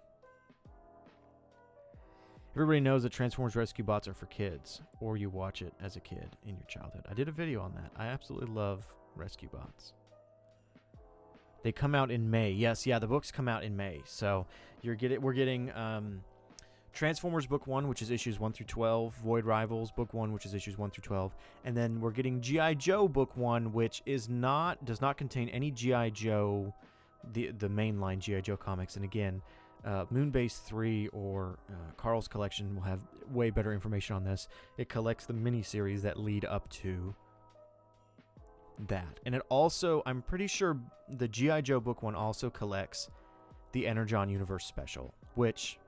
Everybody knows that Transformers Rescue Bots are for kids, or you watch it as a kid in your childhood. I did a video on that. I absolutely love Rescue Bots. They come out in May. Yes, yeah, the books come out in May. So we're getting Transformers Book 1, which is issues 1 through 12, Void Rivals Book 1, which is issues 1 through 12, and then we're getting G.I. Joe Book 1, which does not contain any G.I. Joe, the mainline G.I. Joe comics. And again, Moonbase 3 or Carl's collection will have way better information on this. It collects the miniseries that lead up to that. And it also, I'm pretty sure the G.I. Joe Book 1 also collects the Energon Universe Special, which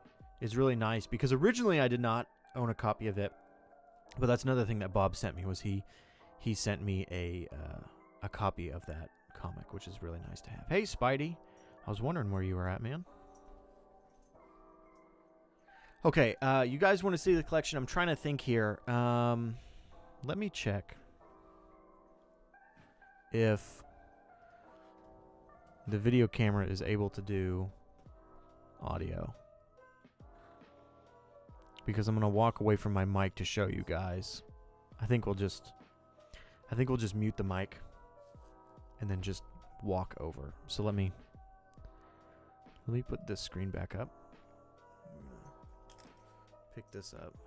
is really nice because originally I did not own a copy of it. But that's another thing that Bob sent me, was he sent me a copy of that comic, which is really nice to have. Hey, Spidey. I was wondering where you were at, man. Okay, you guys want to see the collection? I'm trying to think here. Let me check if the video camera is able to do audio, because I'm going to walk away from my mic to show you guys. I think we'll just mute the mic and then just walk over. So let me put this screen back up. Pick this up.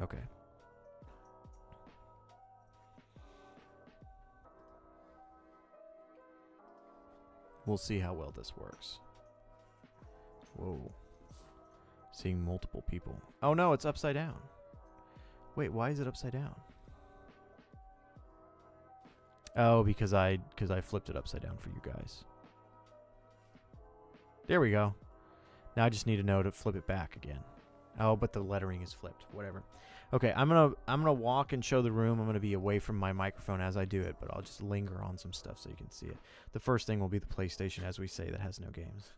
Okay. We'll see how well this works. Whoa. Seeing multiple people. Oh no, it's upside down. Wait, why is it upside down? Oh, because I flipped it upside down for you guys. There we go. Now I just need to know to flip it back again. Oh, but the lettering is flipped. Whatever. Okay, I'm gonna walk and show the room. I'm gonna be away from my microphone as I do it, but I'll just linger on some stuff so you can see it. The first thing will be the PlayStation, as we say, that has no games.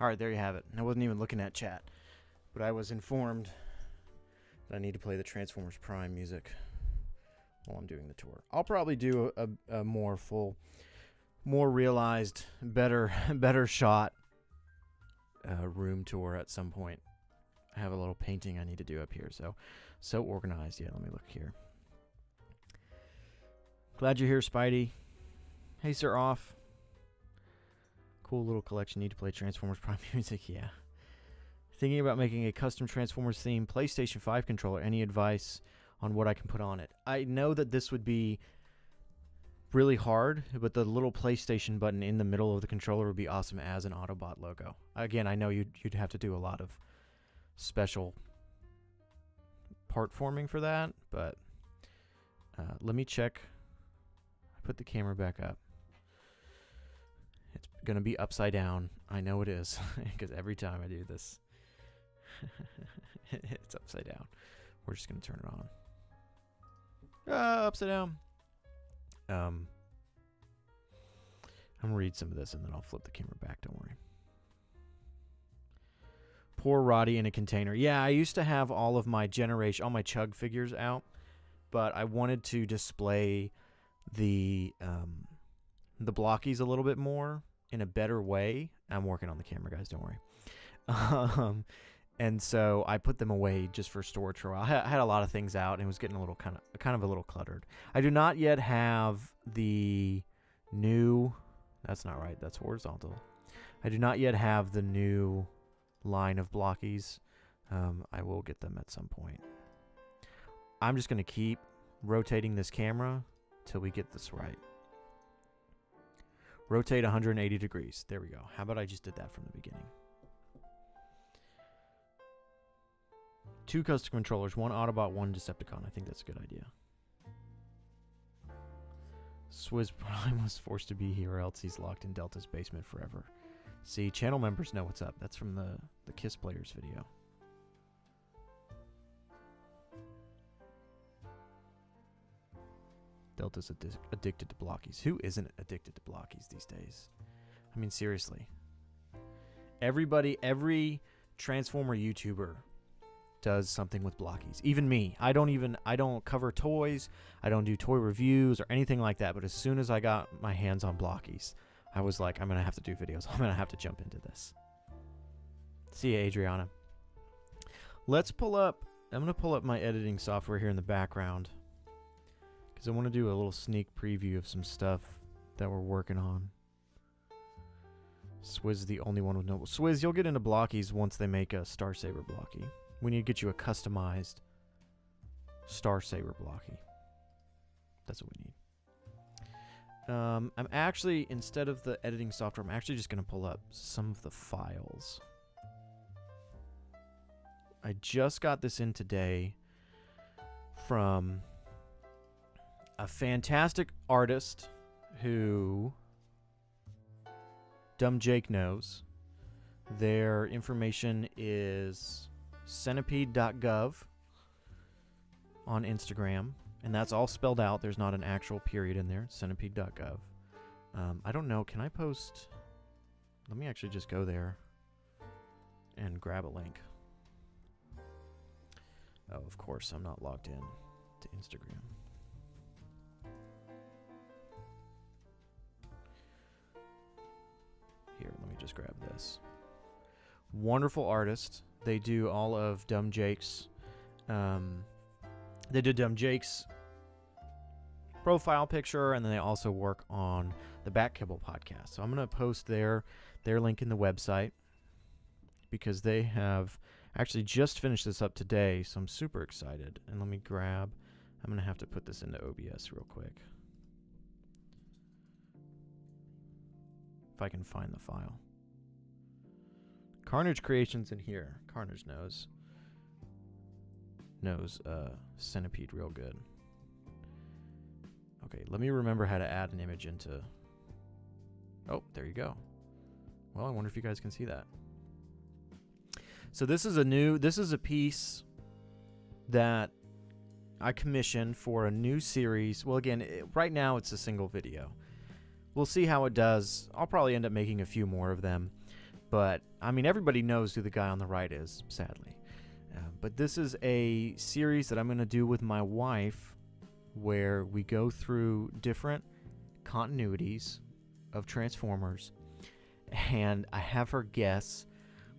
All right, there you have it. I wasn't even looking at chat, but I was informed that I need to play the Transformers Prime music while I'm doing the tour. I'll probably do a more full, more realized, better shot room tour at some point. I have a little painting I need to do up here, so organized. Yeah, let me look here. Glad you're here, Spidey. Hey, Sir Off. Cool little collection. Need to play Transformers Prime music. Yeah. Thinking about making a custom Transformers theme PlayStation 5 controller. Any advice on what I can put on it? I know that this would be really hard, but the little PlayStation button in the middle of the controller would be awesome as an Autobot logo. Again, I know you'd have to do a lot of special part forming for that, but let me check. I put the camera back up. It's going to be upside down. I know it is, because every time I do this, it's upside down. We're just going to turn it on. Upside down. I'm going to read some of this, and then I'll flip the camera back. Don't worry. Poor Roddy in a container. Yeah, I used to have all my Chug figures out, but I wanted to display the blockies a little bit more in a better way. I'm working on the camera, guys. Don't worry. And so I put them away just for storage for a while. I had a lot of things out, and it was getting a little kind of a little cluttered. I do not yet have the new. That's not right. That's horizontal. I do not yet have the new line of blockies. I will get them at some point. I'm just going to keep rotating this camera till we get this right. Rotate 180 degrees. There we go. How about I just did that from the beginning? 2 custom controllers, 1 Autobot, 1 Decepticon. I think that's a good idea. Swizz Prime was forced to be here, or else he's locked in Delta's basement forever. See, channel members know what's up. That's from the Kiss Players video. Delta's addicted to blockies. Who isn't addicted to blockies these days? I mean, seriously. Every Transformer YouTuber does something with blockies. Even me. I don't cover toys. I don't do toy reviews or anything like that. But as soon as I got my hands on blockies, I was like, I'm going to have to do videos. I'm going to have to jump into this. See ya, Adriana. Let's pull up. I'm going to pull up my editing software here in the background, because I want to do a little sneak preview of some stuff that we're working on. Swizz is the only one with no... Swizz, you'll get into blockies once they make a Star Saber blocky. We need to get you a customized Star Saber blocky. That's what we need. I'm actually, instead of the editing software, I'm actually just going to pull up some of the files. I just got this in today from a fantastic artist who Dumb Jake knows. Their information is centipede.gov on Instagram, and that's all spelled out. There's not an actual period in there. Centipede.gov. I don't know. Can I post? Let me actually just go there and grab a link. Oh, of course, I'm not logged in to Instagram. Here, let me just grab this. Wonderful artist. They do all of Dumb Jake's. They did Dumb Jake's profile picture, and then they also work on the Back Kibble podcast. So I'm going to post their link in the website, because they have actually just finished this up today, so I'm super excited. And let me grab... I'm going to have to put this into OBS real quick, if I can find the file. Carnage Creations in here. Carnage knows Centipede real good. Okay, let me remember how to add an image into... Oh, there you go. Well, I wonder if you guys can see that. So this is a piece that I commissioned for a new series. Well, again, right now it's a single video. We'll see how it does. I'll probably end up making a few more of them. But, I mean, everybody knows who the guy on the right is, sadly. But this is a series that I'm going to do with my wife, where we go through different continuities of Transformers, and I have her guess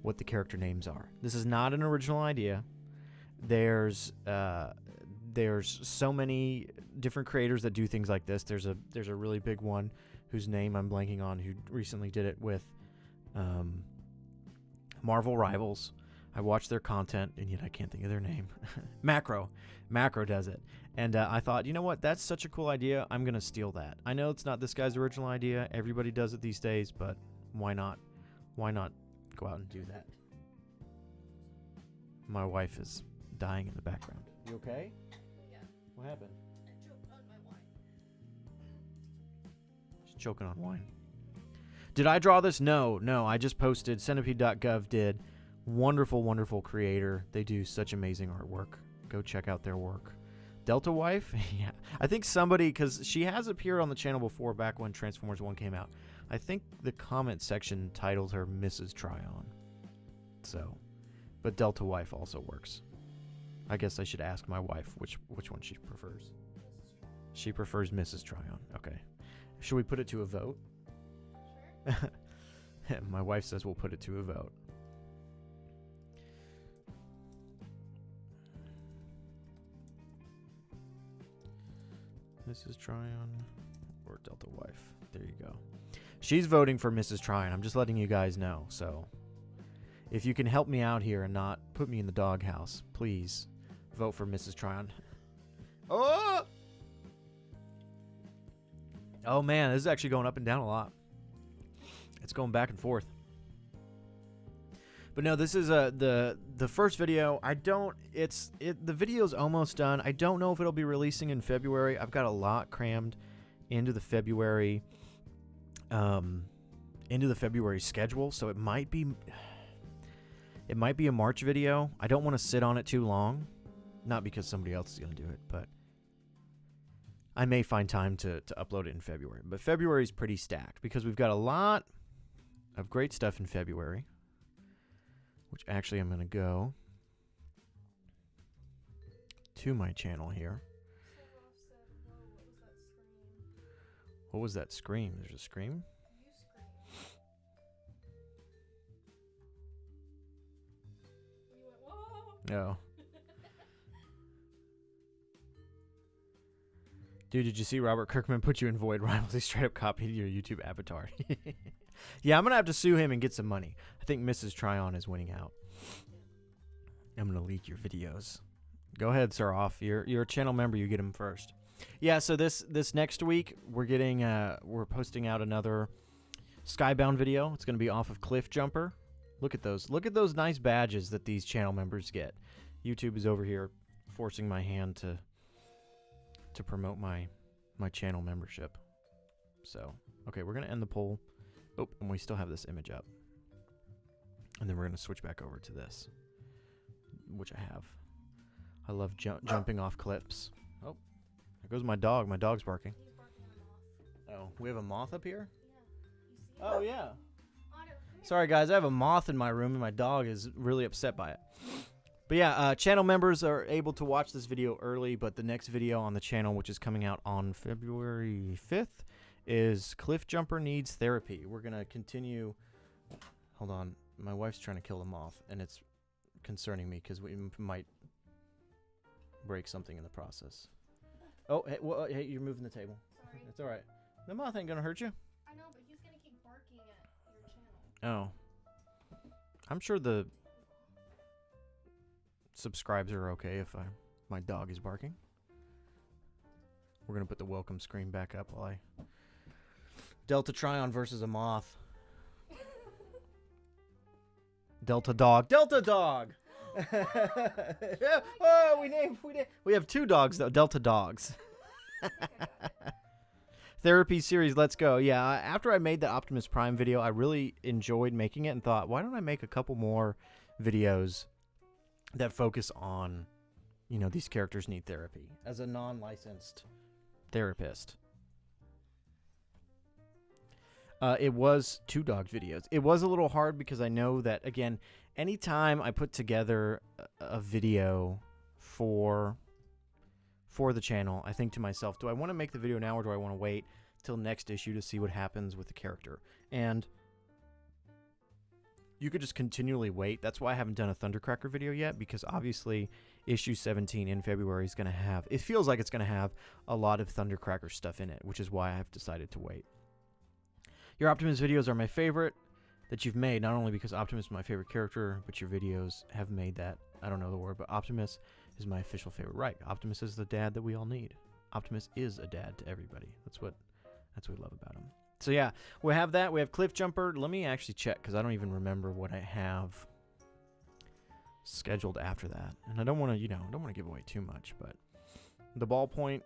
what the character names are. This is not an original idea. There's so many different creators that do things like this. There's a really big one whose name I'm blanking on, who recently did it with Marvel Rivals. I watched their content, and yet I can't think of their name. Macro does it. And I thought, you know what? That's such a cool idea. I'm going to steal that. I know it's not this guy's original idea. Everybody does it these days, but why not? Why not go out and do that? My wife is dying in the background. You okay? Yeah. What happened? I choked on my wine. She's choking on wine. Did I draw this? No. I just posted. Centipede.gov did. Wonderful, wonderful creator. They do such amazing artwork. Go check out their work. Delta Wife? Yeah. I think somebody, because she has appeared on the channel before, back when Transformers 1 came out. I think the comment section titled her Mrs. Tryon. So, but Delta Wife also works. I guess I should ask my wife which one she prefers. She prefers Mrs. Tryon. Okay. Should we put it to a vote? Sure. My wife says we'll put it to a vote. Mrs. Tryon or Delta Wife. There you go. She's voting for Mrs. Tryon. I'm just letting you guys know. So if you can help me out here and not put me in the doghouse, please vote for Mrs. Tryon. Oh man, this is actually going up and down a lot. It's going back and forth. But no, this is the first video. The video's almost done. I don't know if it'll be releasing in February. I've got a lot crammed into the February schedule, so it might be a March video. I don't want to sit on it too long, not because somebody else is going to do it, but I may find time to upload it in February. But February is pretty stacked because we've got a lot of great stuff in February, which actually I'm going to go to my channel here. What was that scream? There's a scream? No. Dude, did you see Robert Kirkman put you in Void Rivals? He straight up copied your YouTube avatar. Yeah, I'm going to have to sue him and get some money. I think Mrs. Tryon is winning out. I'm going to leak your videos. Go ahead, sir, off. You're a channel member. You get them first. Yeah, so this next week, we're posting out another Skybound video. It's going to be off of Cliff Jumper. Look at those. Look at those nice badges that these channel members get. YouTube is over here forcing my hand to promote my channel membership. So, okay, we're going to end the poll. Oh, and we still have this image up. And then we're going to switch back over to this, which I have. I love jumping off cliffs. Oh, there goes my dog. My dog's barking. Oh, we have a moth up here? Yeah. Oh, yeah. Sorry, guys. I have a moth in my room, and my dog is really upset by it. But yeah, channel members are able to watch this video early, but the next video on the channel, which is coming out on February 5th, is Cliff Jumper Needs Therapy. We're going to continue. Hold on. My wife's trying to kill the moth, and it's concerning me because we might break something in the process. Oh, hey, hey, you're moving the table. Sorry. It's all right. The moth ain't going to hurt you. I know, but he's going to keep barking at your channel. Oh. I'm sure the subscribes are okay if my dog is barking. We're going to put the welcome screen back up while I... Delta Tryon versus a moth. Delta Dog. Delta Dog! Oh, we have two dogs, though. Delta Dogs. Therapy series, let's go. Yeah, after I made the Optimus Prime video, I really enjoyed making it and thought, why don't I make a couple more videos that focus on, you know, these characters need therapy as a non-licensed therapist. It was 2 dog videos. It was a little hard because I know that, again, anytime I put together a video for the channel, I think to myself, do I want to make the video now or do I want to wait till next issue to see what happens with the character? And you could just continually wait. That's why I haven't done a Thundercracker video yet, because obviously issue 17 in February is going to have, it feels like it's going to have a lot of Thundercracker stuff in it, which is why I've decided to wait. Your Optimus videos are my favorite that you've made, not only because Optimus is my favorite character, but your videos have made that. I don't know the word, but Optimus is my official favorite. Right, Optimus is the dad that we all need. Optimus is a dad to everybody. That's what we love about him. So yeah, we have that. We have Cliff Jumper. Let me actually check because I don't even remember what I have scheduled after that. And I don't want to, I don't want to give away too much, but the ballpoint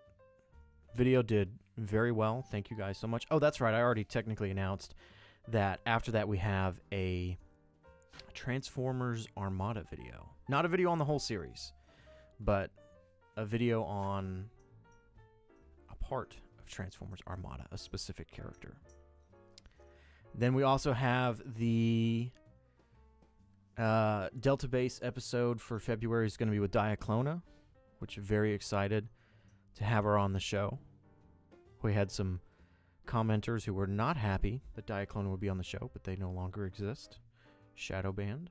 video did very well. Thank you guys so much. Oh, that's right. I already technically announced that after that we have a Transformers Armada video. Not a video on the whole series, but a video on a part of Transformers Armada, a specific character. Then we also have the Delta Base episode for February is going to be with Diaclona, which I'm very excited to have her on the show. We had some commenters who were not happy that Diaclona would be on the show, but they no longer exist. Shadow Band.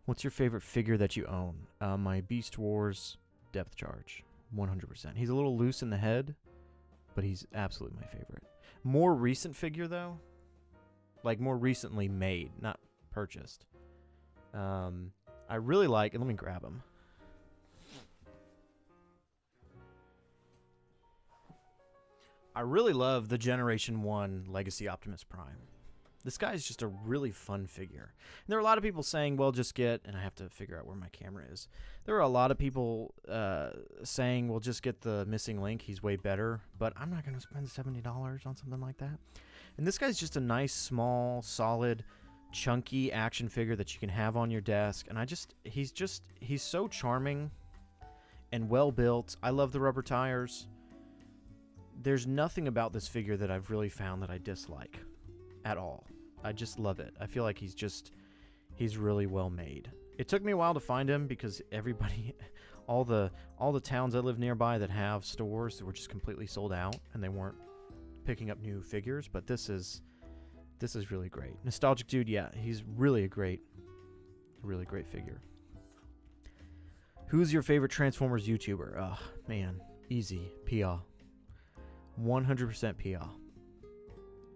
What's your favorite figure that you own? My Beast Wars Depth Charge. 100%. He's a little loose in the head, but he's absolutely my favorite. More recent figure, though. Like, more recently made, not purchased. I really like... And let me grab him. I really love the Generation 1 Legacy Optimus Prime. This guy is just a really fun figure. And there are a lot of people saying, well, just get... And I have to figure out where my camera is. There are a lot of people saying, well, just get the Missing Link. He's way better. But I'm not going to spend $70 on something like that. And this guy's just a nice, small, solid, chunky action figure that you can have on your desk. And he's so charming. and well built. I love the rubber tires. There's nothing about this figure that I've really found that I dislike at all. I just love it. I feel like he's really well made. It took me a while to find him because everybody, all the towns I live nearby that have stores were just completely sold out and they weren't picking up new figures. But this is really great. Nostalgic Dude, yeah, he's really great figure. Who's your favorite Transformers YouTuber? Oh man, easy, Pia. 100% Pia.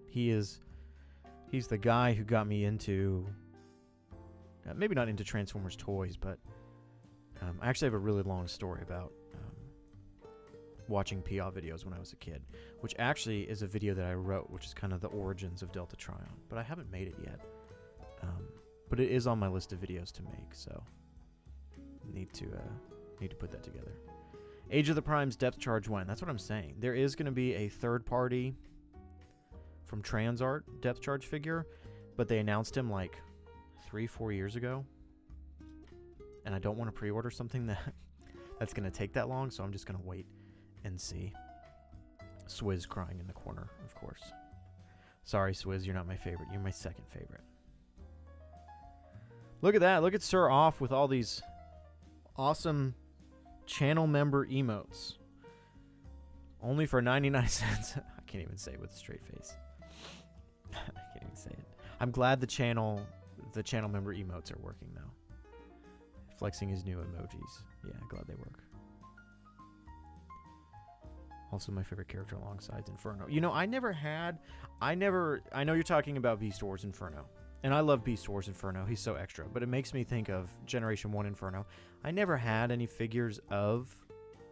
He's the guy who got me into. Maybe not into Transformers toys, but I actually have a really long story about watching PA videos when I was a kid, which actually is a video that I wrote, which is kind of the origins of Delta Trion, but I haven't made it yet. But it is on my list of videos to make, so need to put that together. Age of the Prime's depth charge when? That's what I'm saying. There is going to be a third party from Transart depth charge figure, but they announced him like 3-4 years ago, and I don't want to pre-order something that's going to take that long, so I'm just going to wait and see. Swizz crying in the corner, of course. Sorry, Swizz, you're not my favorite. You're my second favorite. Look at that. Look at Sir Off with all these awesome channel member emotes. Only for 99 cents. I can't even say it with a straight face. I can't even say it. I'm glad the channel member emotes are working though. Flexing his new emojis. Yeah, glad they work. Also my favorite character alongside Inferno. You know, I know you're talking about Beast Wars Inferno. And I love Beast Wars Inferno. He's so extra. But it makes me think of Generation 1 Inferno. I never had any figures of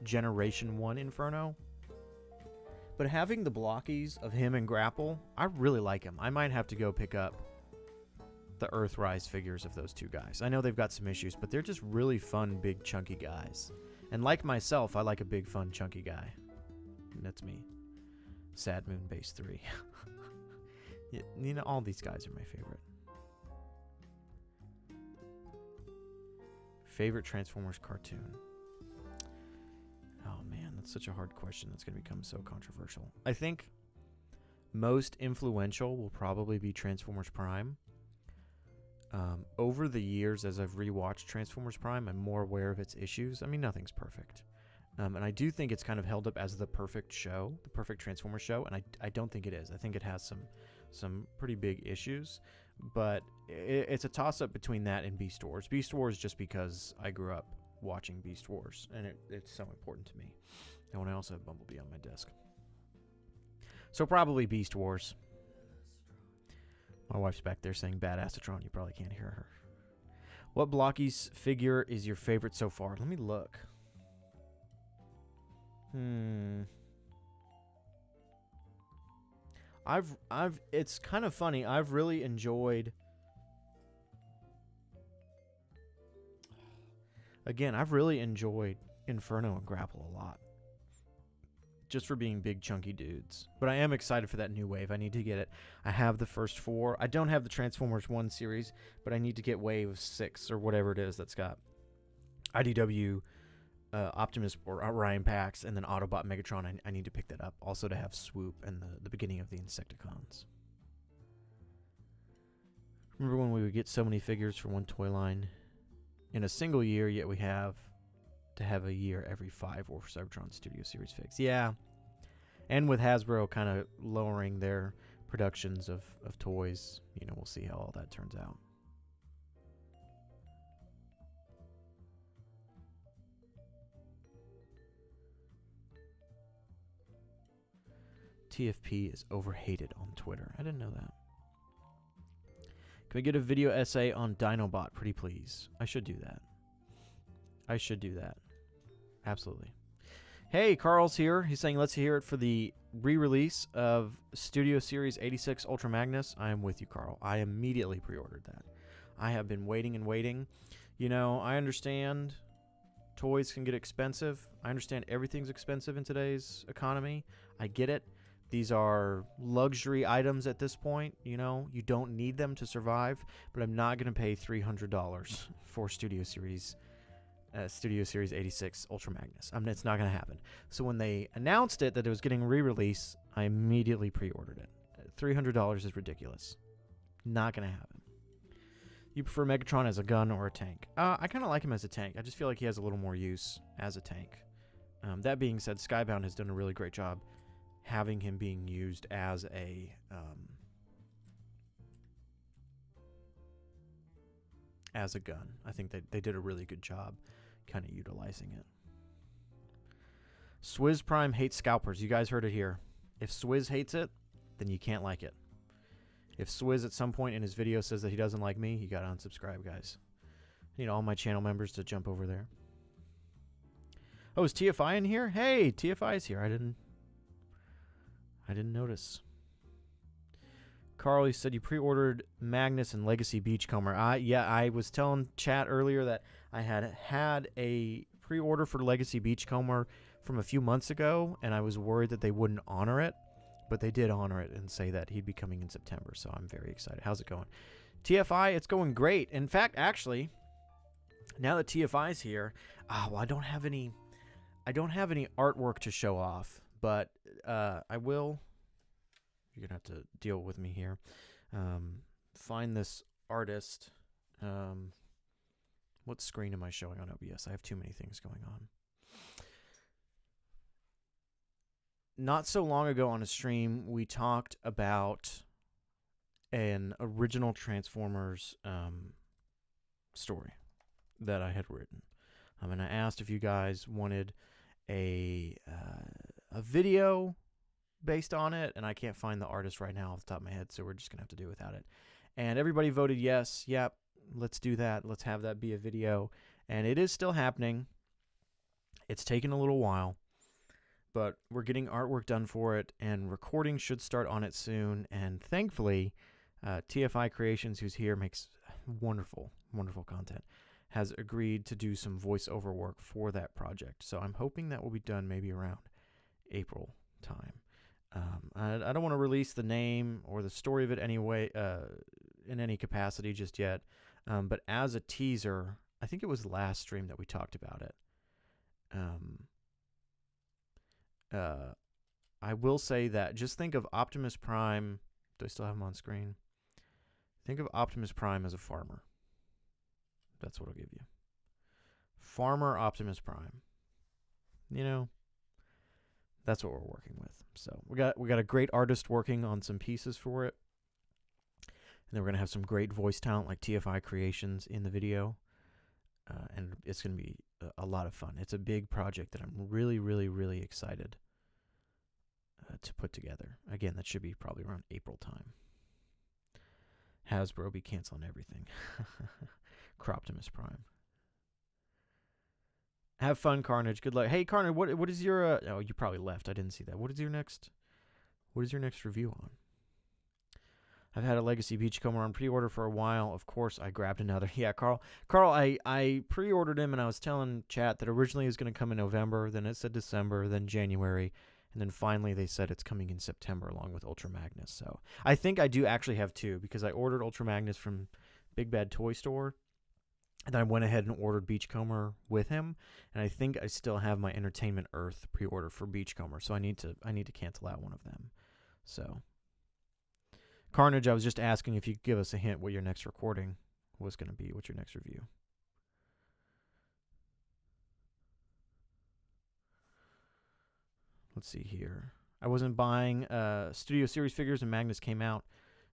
Generation 1 Inferno. But having the blockies of him and Grapple, I really like him. I might have to go pick up the Earthrise figures of those two guys. I know they've got some issues, but they're just really fun, big, chunky guys. And like myself, I like a big, fun, chunky guy. And that's me. Sad Moon Base 3. You know, all these guys are my favorite. Favorite Transformers cartoon? Oh man, that's such a hard question. That's going to become so controversial. I think most influential will probably be Transformers Prime. Over the years, as I've rewatched Transformers Prime, I'm more aware of its issues. I mean, nothing's perfect. And I do think it's kind of held up as the perfect show, the perfect Transformers show, and I don't think it is. I think it has some pretty big issues, but it's a toss-up between that and Beast Wars. Beast Wars just because I grew up watching Beast Wars, and it's so important to me. And when I also have Bumblebee on my desk. So probably Beast Wars. My wife's back there saying Badassatron. You probably can't hear her. What Blocky's figure is your favorite so far? Let me look. It's kind of funny. I've really enjoyed. Again, I've really enjoyed Inferno and Grapple a lot. Just for being big, chunky dudes. But I am excited for that new wave. I need to get it. I have the first 4. I don't have the Transformers 1 series, but I need to get wave 6 or whatever it is that's got IDW, Optimus or Orion Pax, and then Autobot Megatron. I need to pick that up. Also to have Swoop and the beginning of the Insecticons. Remember when we would get so many figures for one toy line in a single year, yet we have to have a year every 5 or Cybertron Studio Series figs. Yeah. And with Hasbro kind of lowering their productions of toys, you know, we'll see how all that turns out. TFP is overhated on Twitter. I didn't know that. Can we get a video essay on Dinobot, pretty please? I should do that. Absolutely. Hey, Carl's here. He's saying, let's hear it for the re-release of Studio Series 86 Ultra Magnus. I am with you, Carl. I immediately pre-ordered that. I have been waiting and waiting. You know, I understand toys can get expensive. I understand everything's expensive in today's economy. I get it. These are luxury items at this point. You know, you don't need them to survive. But I'm not going to pay $300 for Studio Series Studio Series 86 Ultra Magnus. It's not going to happen. So when they announced it that it was getting re-release, I immediately pre-ordered it. $300 is ridiculous. Not going to happen. You prefer Megatron as a gun or a tank? I kind of like him as a tank. I just feel like he has a little more use as a tank. That being said, Skybound has done a really great job having him being used as a gun. I think they did a really good job kind of utilizing it. Swizz Prime hates scalpers. You guys heard it here. If Swizz hates it, then you can't like it. If Swizz at some point in his video says that he doesn't like me, you gotta unsubscribe, guys. I need all my channel members to jump over there. Oh, is TFI in here? Hey, TFI is here. I didn't notice. Carl, you said you pre-ordered Magnus and Legacy Beachcomber. Yeah, I was telling chat earlier that I had a pre-order for Legacy Beachcomber from a few months ago, and I was worried that they wouldn't honor it, but they did honor it and say that he'd be coming in September, so I'm very excited. How's it going? TFI, it's going great. In fact, actually, now that TFI's here, well, I don't have any artwork to show off, but I will. You're going to have to deal with me here. Find this artist. What screen am I showing on OBS? I have too many things going on. Not so long ago on a stream, we talked about an original Transformers story that I had written. And I asked if you guys wanted a video based on it, and I can't find the artist right now off the top of my head, so we're just going to have to do without it. And everybody voted yes. Yep, let's do that. Let's have that be a video. And it is still happening. It's taken a little while, but we're getting artwork done for it, and recording should start on it soon. And thankfully, TFI Creations, who's here, makes wonderful, wonderful content, has agreed to do some voiceover work for that project. So I'm hoping that will be done maybe around April time. I don't want to release the name or the story of it anyway, in any capacity just yet. But as a teaser, I think it was last stream that we talked about it. I will say that just think of Optimus Prime. Do I still have him on screen? Think of Optimus Prime as a farmer. That's what I'll give you. Farmer Optimus Prime. You know, that's what we're working with. So we got a great artist working on some pieces for it. And then we're going to have some great voice talent like TFI Creations in the video. And it's going to be a lot of fun. It's a big project that I'm really, really, really excited to put together. Again, that should be probably around April time. Hasbro be canceling everything. Croptimus Prime. Have fun, Carnage. Good luck. Hey, Carnage, what is your... oh, you probably left. I didn't see that. What is your next review on? I've had a Legacy Beachcomber on pre-order for a while. Of course, I grabbed another. Yeah, Carl, I pre-ordered him, and I was telling chat that originally it was going to come in November, then it said December, then January, and then finally they said it's coming in September along with Ultra Magnus. So I think I do actually have two, because I ordered Ultra Magnus from Big Bad Toy Store, and then I went ahead and ordered Beachcomber with him, and I think I still have my Entertainment Earth pre-order for Beachcomber, so I need to cancel out one of them. So, Carnage, I was just asking if you could give us a hint what your next recording was going to be. What's your next review? Let's see here. I wasn't buying Studio Series figures when Magnus came out.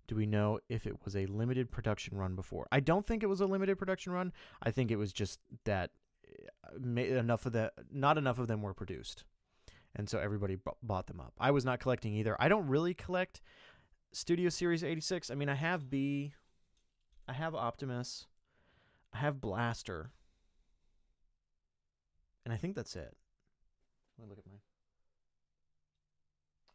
Do we know if it was a limited production run before? I don't think it was a limited production run. I think it was just that not enough of them were produced, and so everybody bought them up. I was not collecting either. I don't really collect Studio Series 86. I mean, I have B, I have Optimus, I have Blaster, and I think that's it. Let me look at my...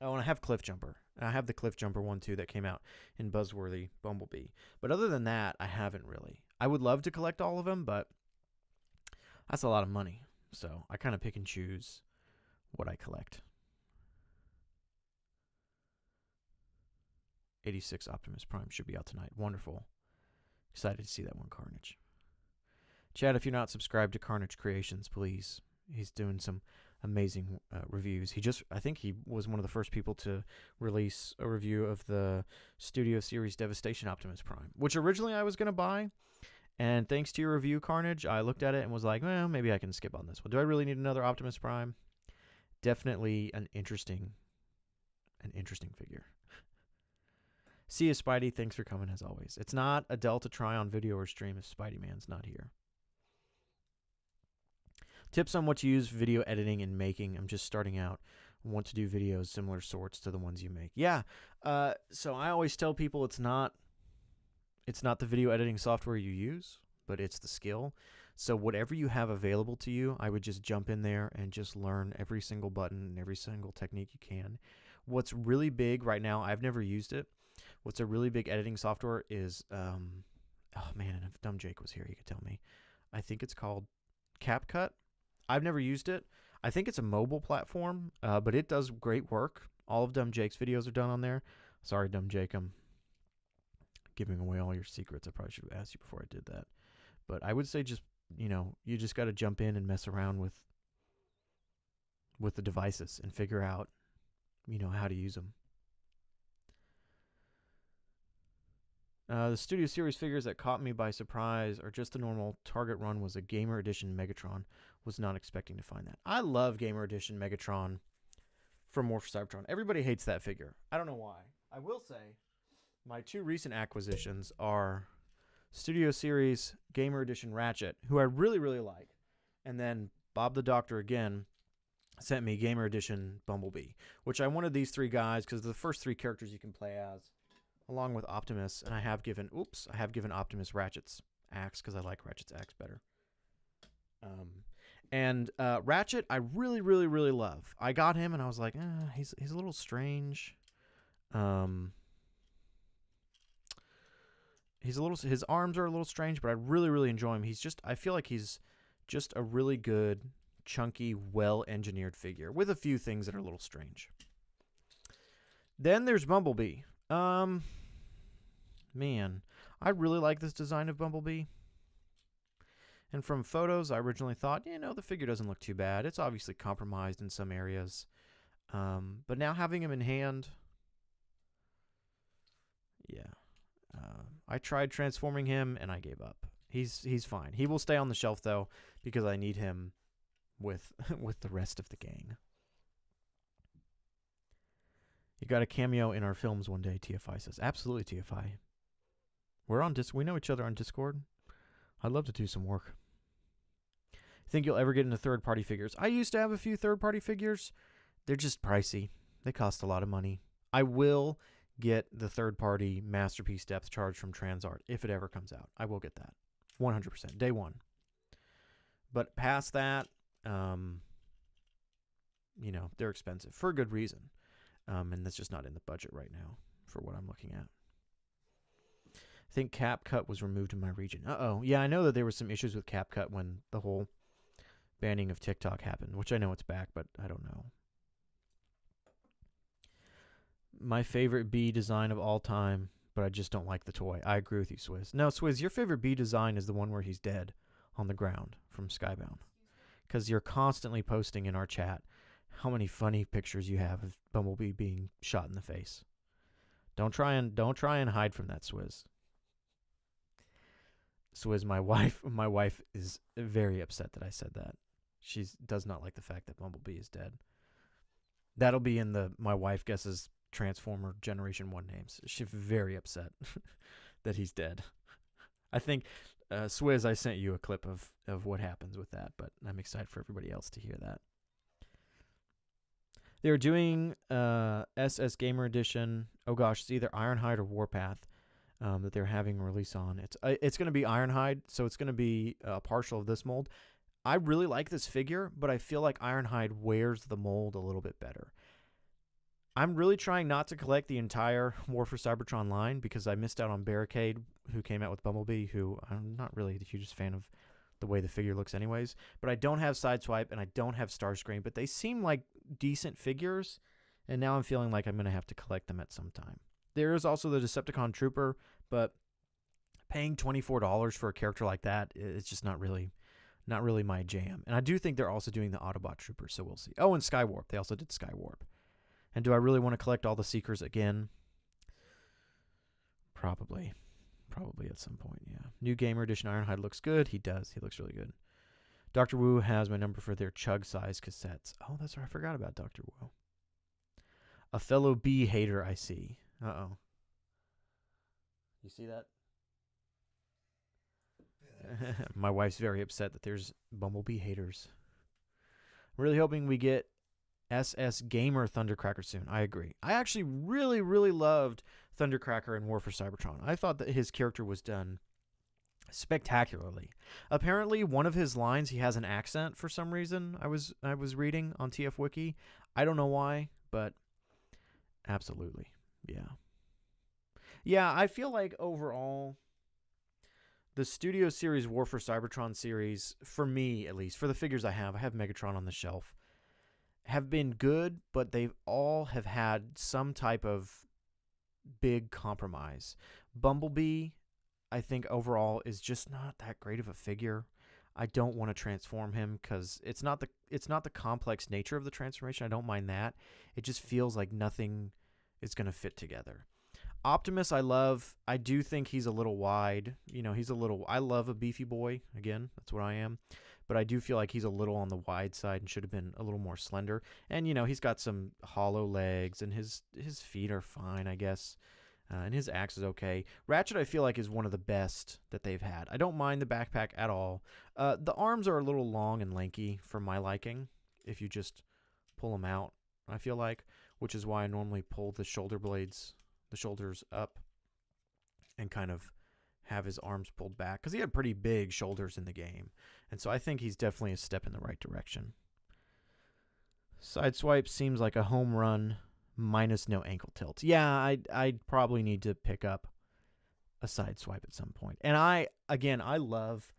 Oh, and I have Cliff Jumper. I have the Cliff Jumper one, too, that came out in Buzzworthy Bumblebee. But other than that, I haven't really. I would love to collect all of them, but that's a lot of money. So I kind of pick and choose what I collect. 86 Optimus Prime should be out tonight. Wonderful. Excited to see that one, Carnage. Chad, if you're not subscribed to Carnage Creations, please. He's doing some amazing reviews. I think he was one of the first people to release a review of the Studio Series Devastation Optimus Prime, which originally I was going to buy. And thanks to your review, Carnage, I looked at it and was like, well, maybe I can skip on this one. Do I really need another Optimus Prime? Definitely an interesting figure. See you, Spidey. Thanks for coming, as always. It's not a Delta try on video or stream if Spidey Man's not here. Tips on what to use video editing and making. I'm just starting out. I want to do videos similar sorts to the ones you make. Yeah. So I always tell people it's not the video editing software you use, but it's the skill. So whatever you have available to you, I would just jump in there and just learn every single button and every single technique you can. What's really big right now, I've never used it. What's a really big editing software is, oh man, and if Dumb Jake was here, he could tell me. I think it's called CapCut. I've never used it. I think it's a mobile platform, but it does great work. All of Dumb Jake's videos are done on there. Sorry, Dumb Jake, I'm giving away all your secrets. I probably should have asked you before I did that. But I would say just, you just got to jump in and mess around with the devices and figure out, how to use them. The Studio Series figures that caught me by surprise are just the normal. Target run was a Gamer Edition Megatron. Was not expecting to find that. I love Gamer Edition Megatron from War for Cybertron. Everybody hates that figure. I don't know why. I will say my two recent acquisitions are Studio Series Gamer Edition Ratchet, who I really, really like. And then Bob the Doctor again sent me Gamer Edition Bumblebee, which I wanted these three guys because the first three characters you can play as, along with Optimus, and I have given Optimus Ratchet's axe because I like Ratchet's axe better. And Ratchet, I really, really, really love. I got him, and I was like, he's a little strange. His arms are a little strange, but I really, really enjoy him. I feel like he's just a really good, chunky, well-engineered figure with a few things that are a little strange. Then there's Bumblebee. Man, I really like this design of Bumblebee. And from photos, I originally thought, the figure doesn't look too bad. It's obviously compromised in some areas. But now having him in hand, yeah. I tried transforming him, and I gave up. He's fine. He will stay on the shelf, though, because I need him with the rest of the gang. You got a cameo in our films one day, TFI says. Absolutely, TFI. We know each other on Discord. I'd love to do some work. Think you'll ever get into third-party figures? I used to have a few third-party figures. They're just pricey. They cost a lot of money. I will get the third-party Masterpiece Depth Charge from Transart if it ever comes out. I will get that. 100%. Day one. But past that, they're expensive for a good reason. And that's just not in the budget right now for what I'm looking at. I think CapCut was removed in my region. Uh-oh. Yeah, I know that there were some issues with CapCut when the whole banning of TikTok happened, which I know it's back, but I don't know. My favorite bee design of all time, but I just don't like the toy. I agree with you, Swizz. No, Swizz, your favorite bee design is the one where he's dead on the ground from Skybound. Because you're constantly posting in our chat how many funny pictures you have of Bumblebee being shot in the face. Don't try and hide from that, Swizz. Swizz, my wife is very upset that I said that. She does not like the fact that Bumblebee is dead. That'll be in my wife guesses Transformer Generation 1 names. She's very upset that he's dead. I think, Swizz, I sent you a clip of what happens with that, but I'm excited for everybody else to hear that. They're doing SS Gamer Edition. Oh gosh, it's either Ironhide or Warpath that they're having a release on. It's going to be Ironhide, so it's going to be a partial of this mold. I really like this figure, but I feel like Ironhide wears the mold a little bit better. I'm really trying not to collect the entire War for Cybertron line because I missed out on Barricade, who came out with Bumblebee, who I'm not really the hugest fan of the way the figure looks anyways. But I don't have Sideswipe and I don't have Starscream, but they seem like decent figures, and now I'm feeling like I'm going to have to collect them at some time. There is also the Decepticon Trooper, but paying $24 for a character like that, it's just not really my jam. And I do think they're also doing the Autobot Troopers, so we'll see. Oh, and Skywarp. They also did Skywarp. And do I really want to collect all the Seekers again? Probably at some point, yeah. New Gamer Edition Ironhide looks good. He does. He looks really good. Dr. Wu has my number for their chug size cassettes. Oh, that's right. I forgot about Dr. Wu. A fellow bee hater, I see. Uh-oh. You see that? My wife's very upset that there's Bumblebee haters. I'm really hoping we get SS Gamer Thundercracker soon. I agree. I actually really, really loved Thundercracker in War for Cybertron. I thought that his character was done spectacularly. Apparently, one of his lines, he has an accent for some reason. I was reading on TF Wiki. I don't know why, but absolutely. Yeah. Yeah, I feel like overall, the Studio Series War for Cybertron series, for me at least, for the figures I have Megatron on the shelf, have been good, but they all have had some type of big compromise. Bumblebee, I think overall is just not that great of a figure. I don't want to transform him because it's not the complex nature of the transformation. I don't mind that. It just feels like nothing is going to fit together. Optimus, I love. I do think he's a little wide. I love a beefy boy. Again, that's what I am. But I do feel like he's a little on the wide side and should have been a little more slender. And, he's got some hollow legs, and his feet are fine, I guess. And his axe is okay. Ratchet, I feel like, is one of the best that they've had. I don't mind the backpack at all. The arms are a little long and lanky for my liking, if you just pull them out, I feel like, which is why I normally pull the shoulders up and kind of have his arms pulled back, because he had pretty big shoulders in the game. And so I think he's definitely a step in the right direction. Sideswipe seems like a home run minus no ankle tilts. Yeah, I'd probably need to pick up a Sideswipe at some point. And I love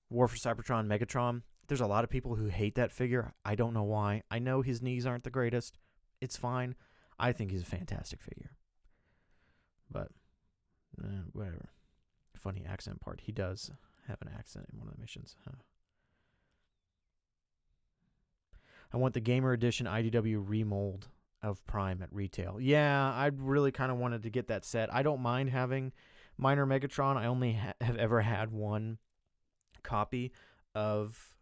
War for Cybertron Megatron. There's a lot of people who hate that figure. I don't know why. I know his knees aren't the greatest. It's fine. I think he's a fantastic figure. But whatever. Funny accent part. He does have an accent in one of the missions. Huh. I want the Gamer Edition IDW remold of Prime at retail. Yeah, I really kind of wanted to get that set. I don't mind having Minor Megatron. I only have ever had one copy of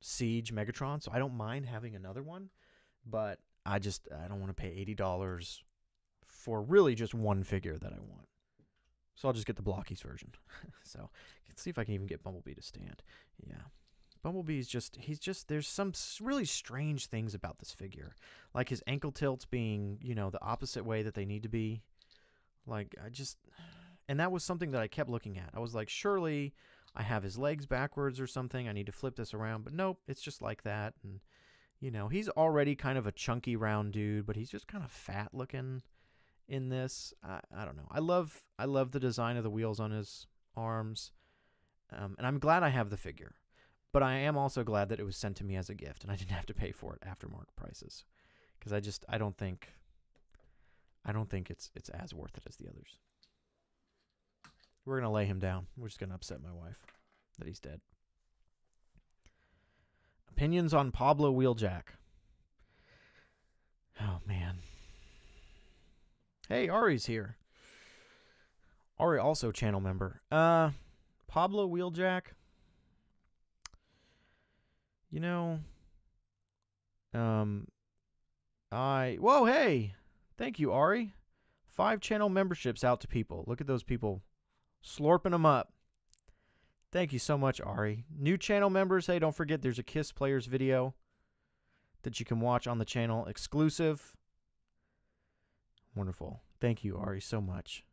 Siege Megatron, so I don't mind having another one. But I don't want to pay $80 for really just one figure that I want. So I'll just get the Blockies version. So let's see if I can even get Bumblebee to stand. Yeah. Bumblebee's there's some really strange things about this figure. Like his ankle tilts being, the opposite way that they need to be. And that was something that I kept looking at. I was like, surely I have his legs backwards or something. I need to flip this around. But nope, it's just like that. And, he's already kind of a chunky round dude, but he's just kind of fat looking in this. I don't know. I love the design of the wheels on his arms. And I'm glad I have the figure. But I am also glad that it was sent to me as a gift and I didn't have to pay for it after market prices. Because I don't think it's as worth it as the others. We're going to lay him down. We're just going to upset my wife that he's dead. Opinions on Pablo Wheeljack. Oh, man. Hey, Ari's here. Ari also channel member. Pablo Wheeljack. Whoa, hey. Thank you, Ari. 5 channel memberships out to people. Look at those people slurping them up. Thank you so much, Ari. New channel members, hey, don't forget there's a Kiss Players video that you can watch on the channel, exclusive. Wonderful. Thank you, Ari, so much.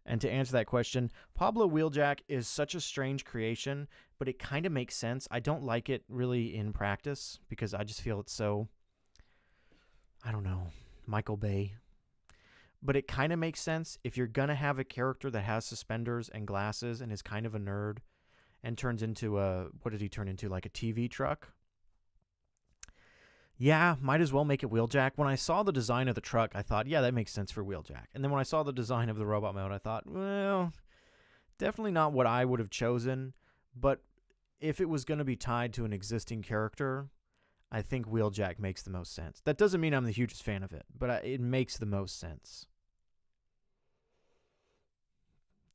And to answer that question, Pablo Wheeljack is such a strange creation, but it kind of makes sense. I don't like it really in practice because I just feel it's so, I don't know, Michael Bay. But it kind of makes sense if you're going to have a character that has suspenders and glasses and is kind of a nerd and turns into what did he turn into, like a TV truck? Yeah, might as well make it Wheeljack. When I saw the design of the truck, I thought, yeah, that makes sense for Wheeljack. And then when I saw the design of the robot mode, I thought, well, definitely not what I would have chosen. But if it was going to be tied to an existing character, I think Wheeljack makes the most sense. That doesn't mean I'm the hugest fan of it, but it makes the most sense.